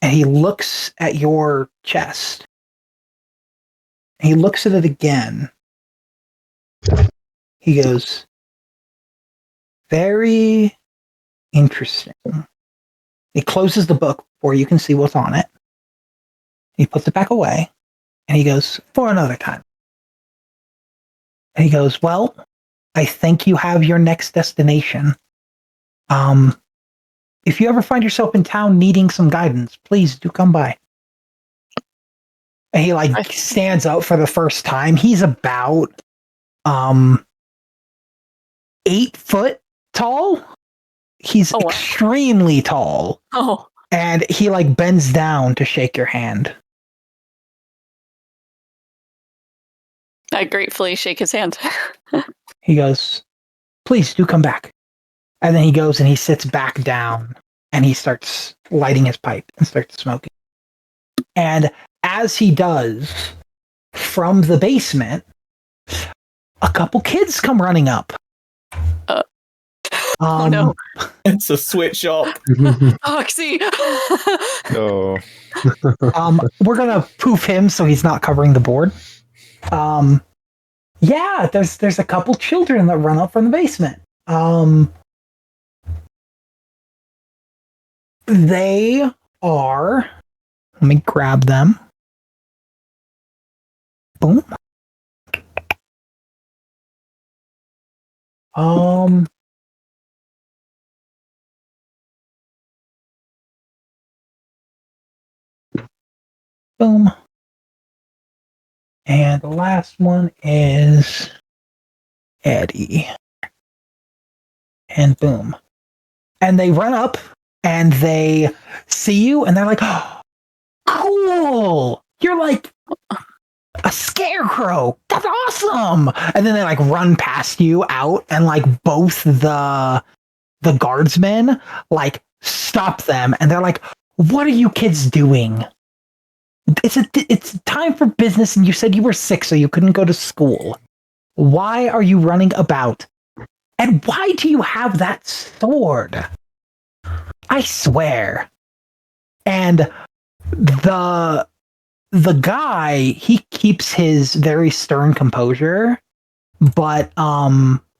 and he looks at your chest. And he looks at it again. He goes, "Very interesting." He closes the book before you can see what's on it. He puts it back away and he goes, "For another time." And he goes, "Well, I think you have your next destination. If you ever find yourself in town needing some guidance, please do come by." And he stands up for the first time. He's about 8 foot tall. He's Oh, wow. extremely tall. Oh, And he like bends down to shake your hand. I gratefully shake his hand. He goes, please do come back. And then he goes and he sits back down and he starts lighting his pipe and starts smoking. And as he does, from the basement, a couple kids come running up. Oh no. It's a sweatshop. Poxii! Oh, We're gonna poof him so he's not covering the board. Yeah, there's a couple children that run up from the basement. They are. Let me grab them. Boom. Boom. And the last one is Eddie. And boom. And they run up and they see you and they're like, oh, cool. You're like a scarecrow. That's awesome. And then they like run past you out and like both the guardsmen like stop them and they're like, what are you kids doing? It's time for business and you said you were sick so you couldn't go to school. Why are you running about? And why do you have that sword? I swear. And the guy, he keeps his very stern composure, but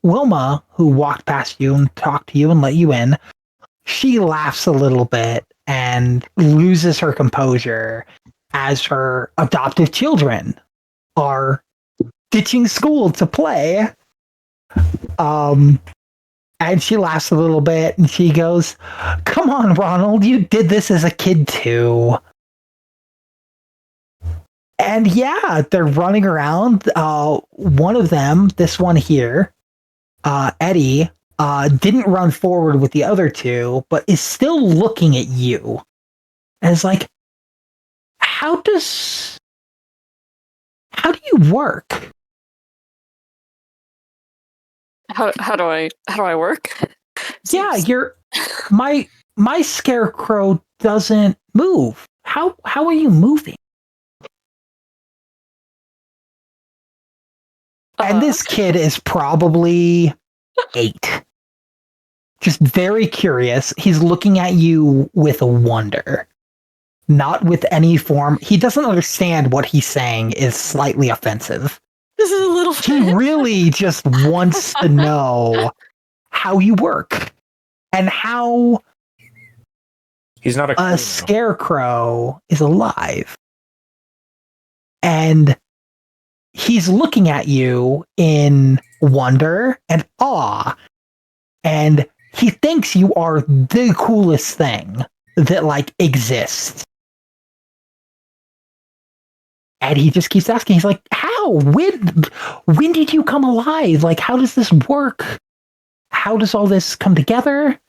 Wilma, who walked past you and talked to you and let you in, she laughs a little bit and loses her composure as her adoptive children are ditching school to play. And she laughs a little bit and she goes, come on, Ronald, you did this as a kid too. And yeah, they're running around. One of them, this one here, Eddie, didn't run forward with the other two, but is still looking at you. And it's like, how do you work? How do I work? Yeah, my scarecrow doesn't move. How are you moving? And this kid is probably 8. Just very curious. He's looking at you with a wonder. Not with any form. He doesn't understand what he's saying is slightly offensive. This is a little He really just wants to know how you work and how he's not a a scarecrow is alive. And he's looking at you in wonder and awe. And he thinks you are the coolest thing that like exists. And he just keeps asking, he's like, how? When did you come alive? Like, how does this work? How does all this come together?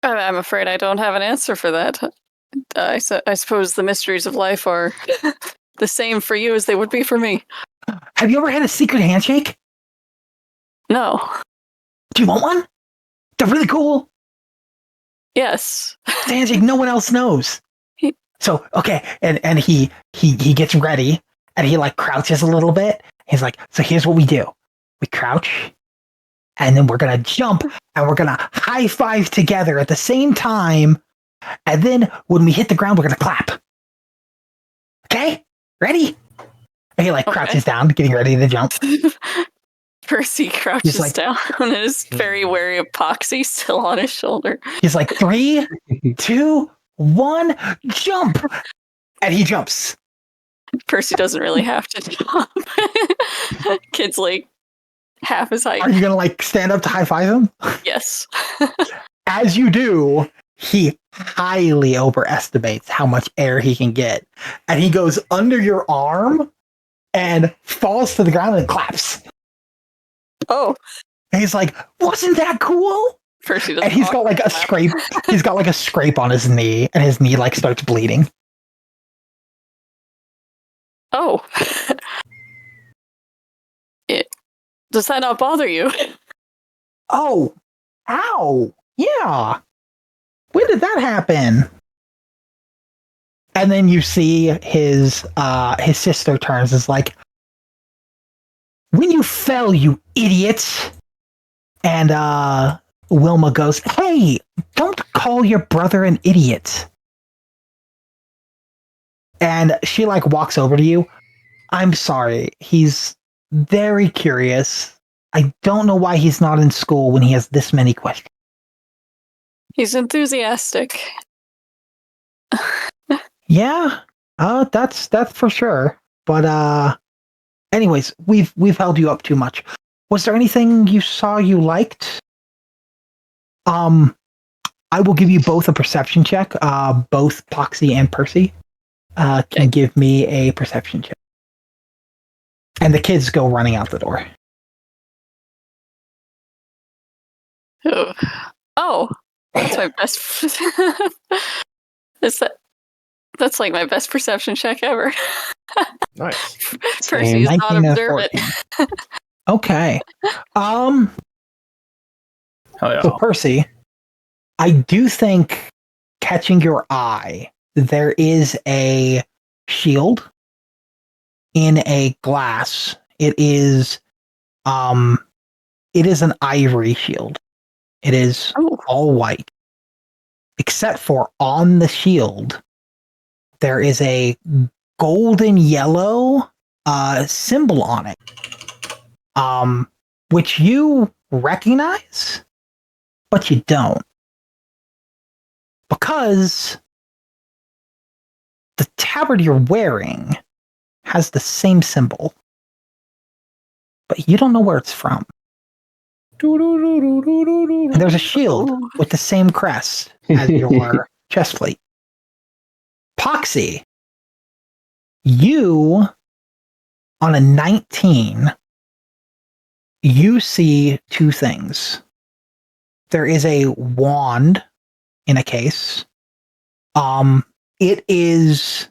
I'm afraid I don't have an answer for that. I suppose the mysteries of life are the same for you as they would be for me. Have you ever had a secret handshake? No. Do you want one? They're really cool. Yes. It's a handshake no one else knows. So, okay, and he gets ready and he like crouches a little bit. He's like, so here's what we do. We crouch and then we're going to jump and we're going to high five together at the same time. And then when we hit the ground, we're going to clap. Okay? Ready? And he like crouches down, getting ready to jump. Percy crouches like, down and is very wary of Poxii still on his shoulder. He's like, 3, 2, 1, jump! And he jumps. Percy doesn't really have to jump. Kid's like half his height. Are you gonna like stand up to high five him? Yes. As you do, he highly overestimates how much air he can get. And he goes under your arm and falls to the ground and claps. Oh, And he's like, "Wasn't that cool?" Percy doesn't And he's got like a clap. scrape. He's got like a scrape on his knee, and his knee like starts bleeding. Oh. Does that not bother you? Oh, ow! Yeah. When did that happen? And then you see his sister turns, is like, "When you fell, you idiots!" And Wilma goes, "Hey, don't call your brother an idiot." And she like walks over to you. "I'm sorry. He's very curious. I don't know why he's not in school when he has this many questions." He's enthusiastic. Yeah, that's for sure. But anyways, we've held you up too much. Was there anything you saw you liked? I will give you both a perception check. Both Poxie and Percy can give me a perception check. And the kids go running out the door. Oh, that's my best. That's like my best perception check ever. Nice. Percy is not 19 and observant. 14. Okay. Hell yeah. So Percy, I do think catching your eye, there is a shield in a glass. It is an ivory shield. It is all white. Except for on the shield, there is a golden yellow symbol on it. Which you recognize, but you don't. Because the tabard you're wearing has the same symbol, but you don't know where it's from. And there's a shield with the same crest as your chest plate. Poxie, you, on a 19, you see two things. There is a wand in a case. It is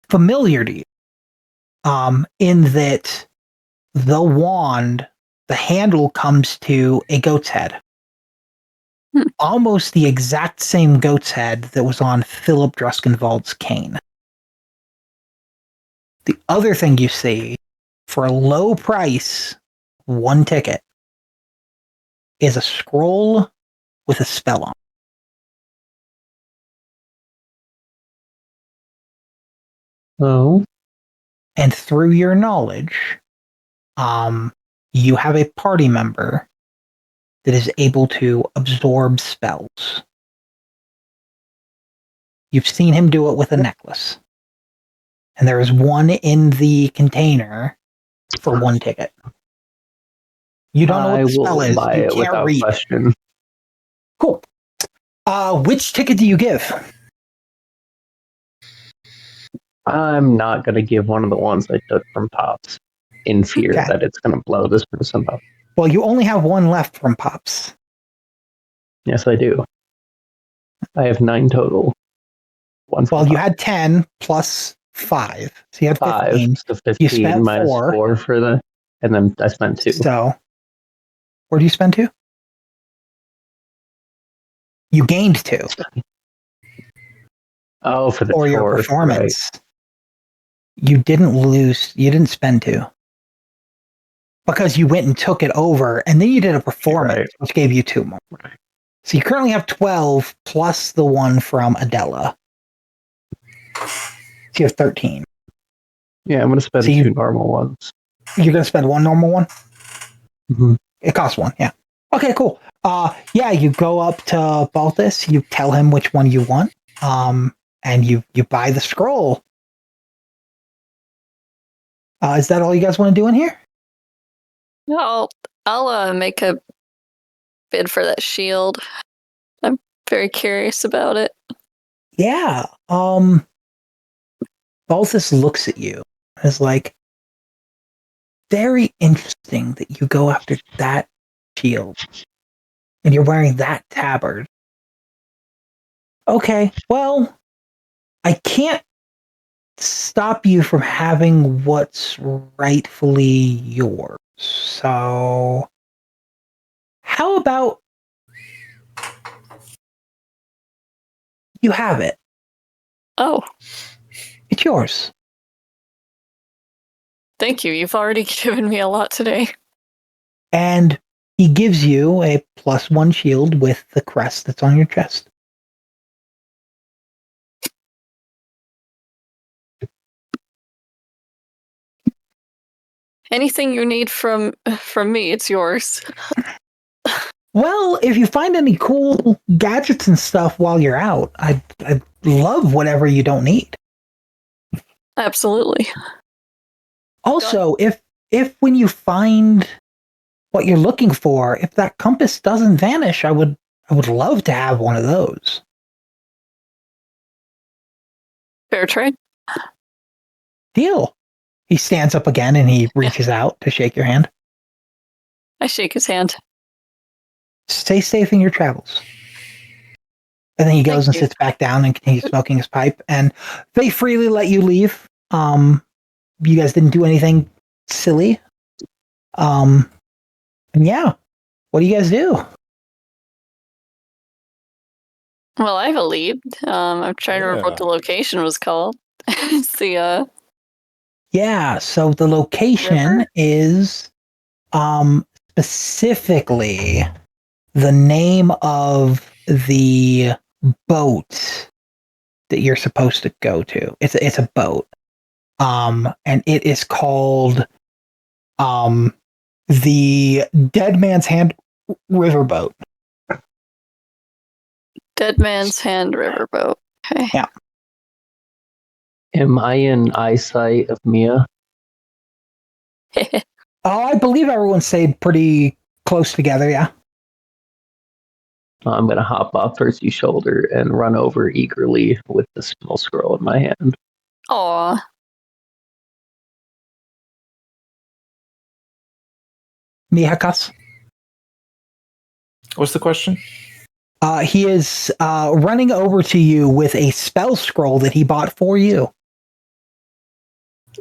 familiar to you. In that the wand, the handle comes to a goat's head. Almost the exact same goat's head that was on Philip Druskenwald's cane. The other thing you see, for a low price, 1 ticket, is a scroll with a spell on it. Oh. And through your knowledge, you have a party member that is able to absorb spells. You've seen him do it with a necklace. And there is one in the container for 1 ticket. You don't know what the spell is. Buy You it can't without read. question. Cool. Which ticket do you give? I'm not going to give one of the ones I took from Pops in fear Okay. that it's going to blow this person up. Well, you only have one left from Pops. Yes, I do. I have 9 total. One from Well, you Pops. had 10 plus 5. So you had 5. 15. So 15 You spent minus 4 for the... And then I spent 2. So, where do you spend 2? You gained 2. Oh, for the Or your tour, performance. right. You didn't spend 2. Because you went and took it over, and then you did a performance, Right. which gave you 2 more. Right. So you currently have 12 plus the one from Adela. So you have 13. Yeah, I'm going to spend So 2 normal ones. You're going to spend 1 normal one? Mm-hmm. It costs 1, yeah. Okay, cool. Yeah, you go up to Baltus, you tell him which one you want, and you buy the scroll. Is that all you guys want to do in here? I'll make a bid for that shield. I'm very curious about it. Yeah. Balthus looks at you as like, very interesting that you go after that shield and you're wearing that tabard. Okay, well, I can't stop you from having what's rightfully yours. So, how about you have it? Oh, It's yours. thank you. You've already given me a lot today. And he gives you a +1 shield with the crest that's on your chest. Anything you need from me, it's yours. Well, if you find any cool gadgets and stuff while you're out, I'd love whatever you don't need. Absolutely. Also, if when you find what you're looking for, if that compass doesn't vanish, I would love to have one of those. Fair trade. Deal. He stands up again and he reaches out to shake your hand. I shake his hand. Stay safe in your travels. And then he goes and sits back down and continues smoking his pipe. And they freely let you leave. You guys didn't do anything silly. And yeah, what do you guys do? Well, I have a lead. I'm trying to remember what the location was called. It's the Yeah, so the location river? is specifically the name of the boat that you're supposed to go to. It's a boat. And it is called the Dead Man's Hand Riverboat. Dead Man's Hand Riverboat. Okay. Yeah. Am I in eyesight of Mia? I believe everyone stayed pretty close together, yeah. I'm going to hop off Percy's shoulder and run over eagerly with the spell scroll in my hand. Aw. Mihakas. What's the question? He is running over to you with a spell scroll that he bought for you.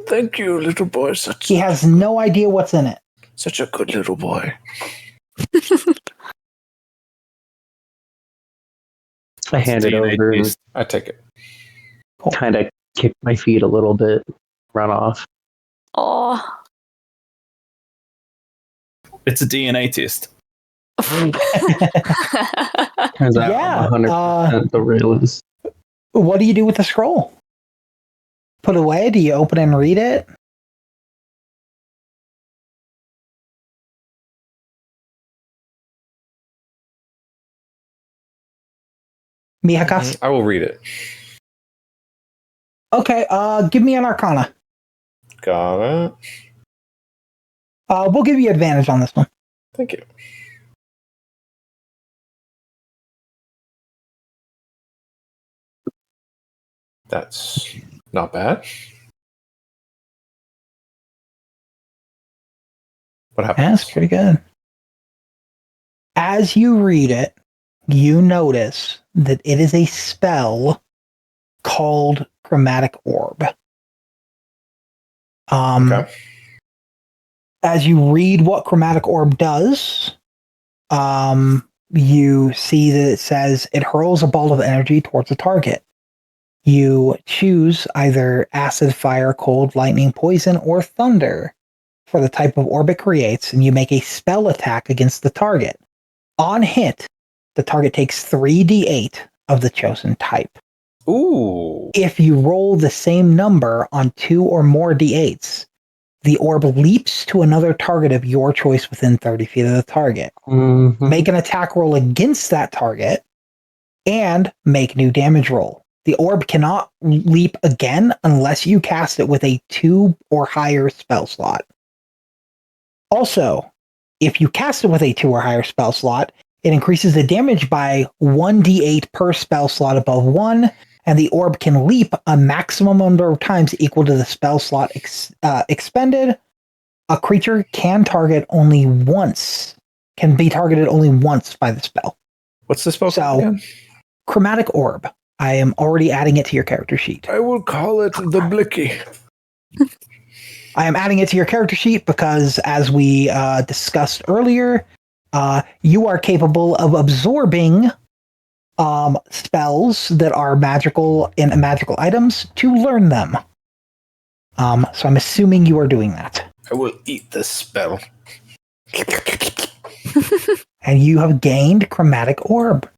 Thank you, little boy. He has no idea what's in it. Such a good little boy. I hand it over and I take it. kind of kick my feet a little bit, run off. Aw. It's a DNA test. Turns out Yeah, I'm 100% the realist. What do you do with the scroll? Put it away? Do you open it and read it? Mihakas? I will read it. Okay, give me an Arcana. Got it. We'll give you advantage on this one. Thank you. That's not bad. What happens? Yeah, that's pretty good. As you read it, you notice that it is a spell called Chromatic Orb. Okay. As you read what Chromatic Orb does, you see that it says it hurls a ball of energy towards a target. You choose either acid, fire, cold, lightning, poison, or thunder for the type of orb it creates, and you make a spell attack against the target. On hit, the target takes 3d8 of the chosen type. Ooh. If you roll the same number on 2 or more d8s, the orb leaps to another target of your choice within 30 feet of the target. Mm-hmm. Make an attack roll against that target, and make new damage roll. The orb cannot leap again unless you cast it with a 2 or higher spell slot. Also, if you cast it with a 2 or higher spell slot, it increases the damage by 1d8 per spell slot above 1, and the orb can leap a maximum number of times equal to the spell slot expended. A creature can be targeted only once by the spell. What's the spell So- called again? Chromatic Orb. I am already adding it to your character sheet. I will call it the Blicky. I am adding it to your character sheet because, as we discussed earlier, you are capable of absorbing spells that are magical in magical items to learn them. So I'm assuming you are doing that. I will eat this spell. And you have gained Chromatic Orb.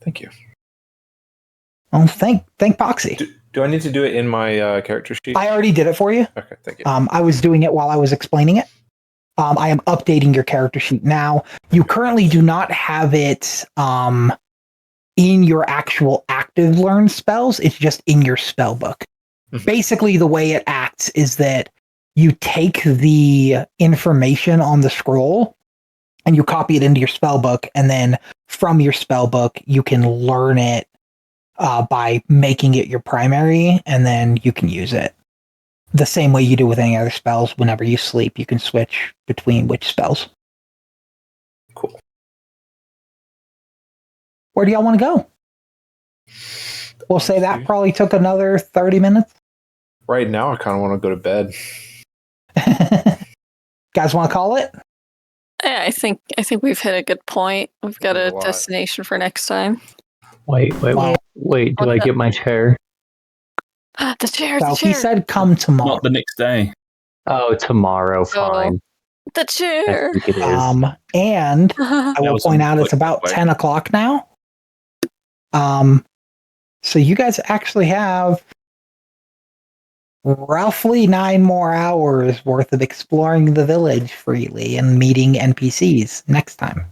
Thank you. Oh, thank Poxii. Do I need to do it in my character sheet? I already did it for you. Okay, thank you. I was doing it while I was explaining it. I am updating your character sheet now. You currently do not have it in your actual active learn spells. It's just in your spell book. Mhm. Basically, the way it acts is that you take the information on the scroll and you copy it into your spell book, and then from your spell book, you can learn it by making it your primary, and then you can use it. The same way you do with any other spells. Whenever you sleep, you can switch between which spells. Cool. Where do y'all want to go? We'll say that probably took another 30 minutes. Right now, I kind of want to go to bed. Guys want to call it? Yeah, I think we've hit a good point. We've got There's a a lot. destination for next time. Wait. Do I get my chair? The chair, So the he chair, said come tomorrow. Not the next day. Oh, tomorrow. Fine. the I chair. think it is. And I That will was point on out it's click about way. 10 o'clock now. So you guys actually have roughly 9 more hours worth of exploring the village freely and meeting NPCs next time.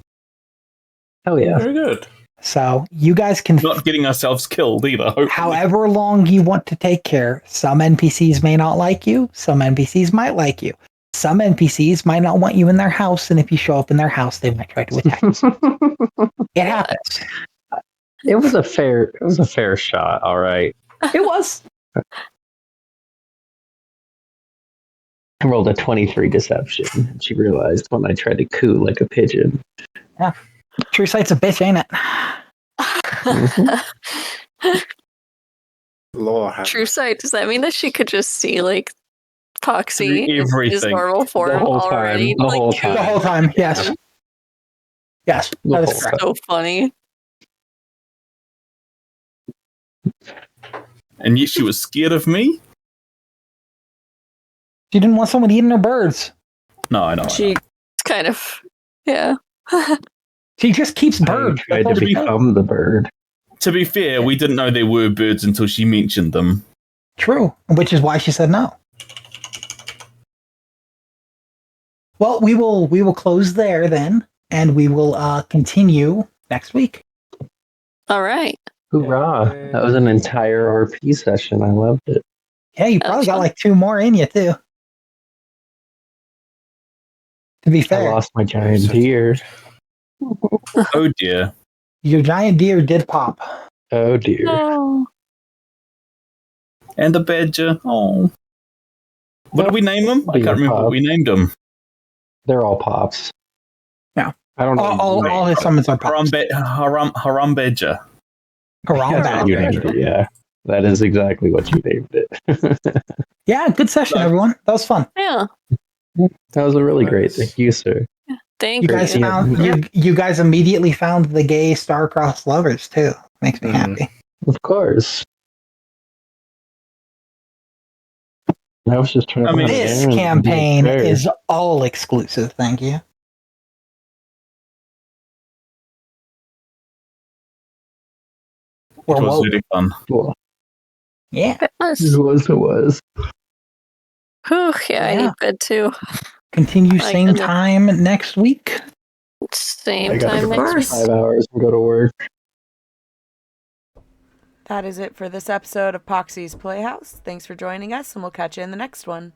Hell yeah. Very good. So you guys can, Not getting ourselves killed either. Hopefully. however long you want to take care. Some NPCs may not like you. Some NPCs might like you. Some NPCs might not want you in their house, and if you show up in their house, they might try to attack you. It happens. It was a fair shot. All right. It was. I rolled a 23 deception. And she realized when I tried to coo like a pigeon. True Sight's a bitch, ain't it? Lord, have True sight. Does that mean that she could just see like Poxii in his Everything. normal form whole time. already? The Like, whole dude, time. The whole time, yes. Yes, The that is whole correct. so funny. And yet she was scared of me? She didn't want someone eating her birds. No, I know. She It's kind of yeah. She just keeps I birds. tried to become the bird. To be fair, we didn't know there were birds until she mentioned them. True, which is why she said no. Well, we will close there then, and we will continue next week. All right. Hoorah. Yay. That was an entire RP session. I loved it. Yeah, you That probably was got fun. like 2 more in you too. To be I fair, lost my giant deer. Oh dear. your giant deer did pop. Oh dear. No. And the badger. Oh. What did we name him? I can't remember what we named him. They're all pops. Yeah. I don't know. All his summons are pops. Haram badger. Haram That's what you badger. named it, yeah. That is exactly what you named it. Yeah, good session, Like- everyone. That was fun. Yeah. That was a really great. Thank you, sir. Thank You you. guys Yeah. found you guys immediately found the gay star-crossed lovers too. Makes me Mhm. happy. Of course. I was just trying I to mean, run This errands and campaign be fair. is all exclusive. Thank you. It We're was woke. really fun. Cool. Yeah. It was. Whew, yeah, I Yeah. need bed too. Continue My same goodness. time next week. Same I gotta time go next for week. 5 hours and go to work. That is it for this episode of Poxie's Playhouse. Thanks for joining us, and we'll catch you in the next one.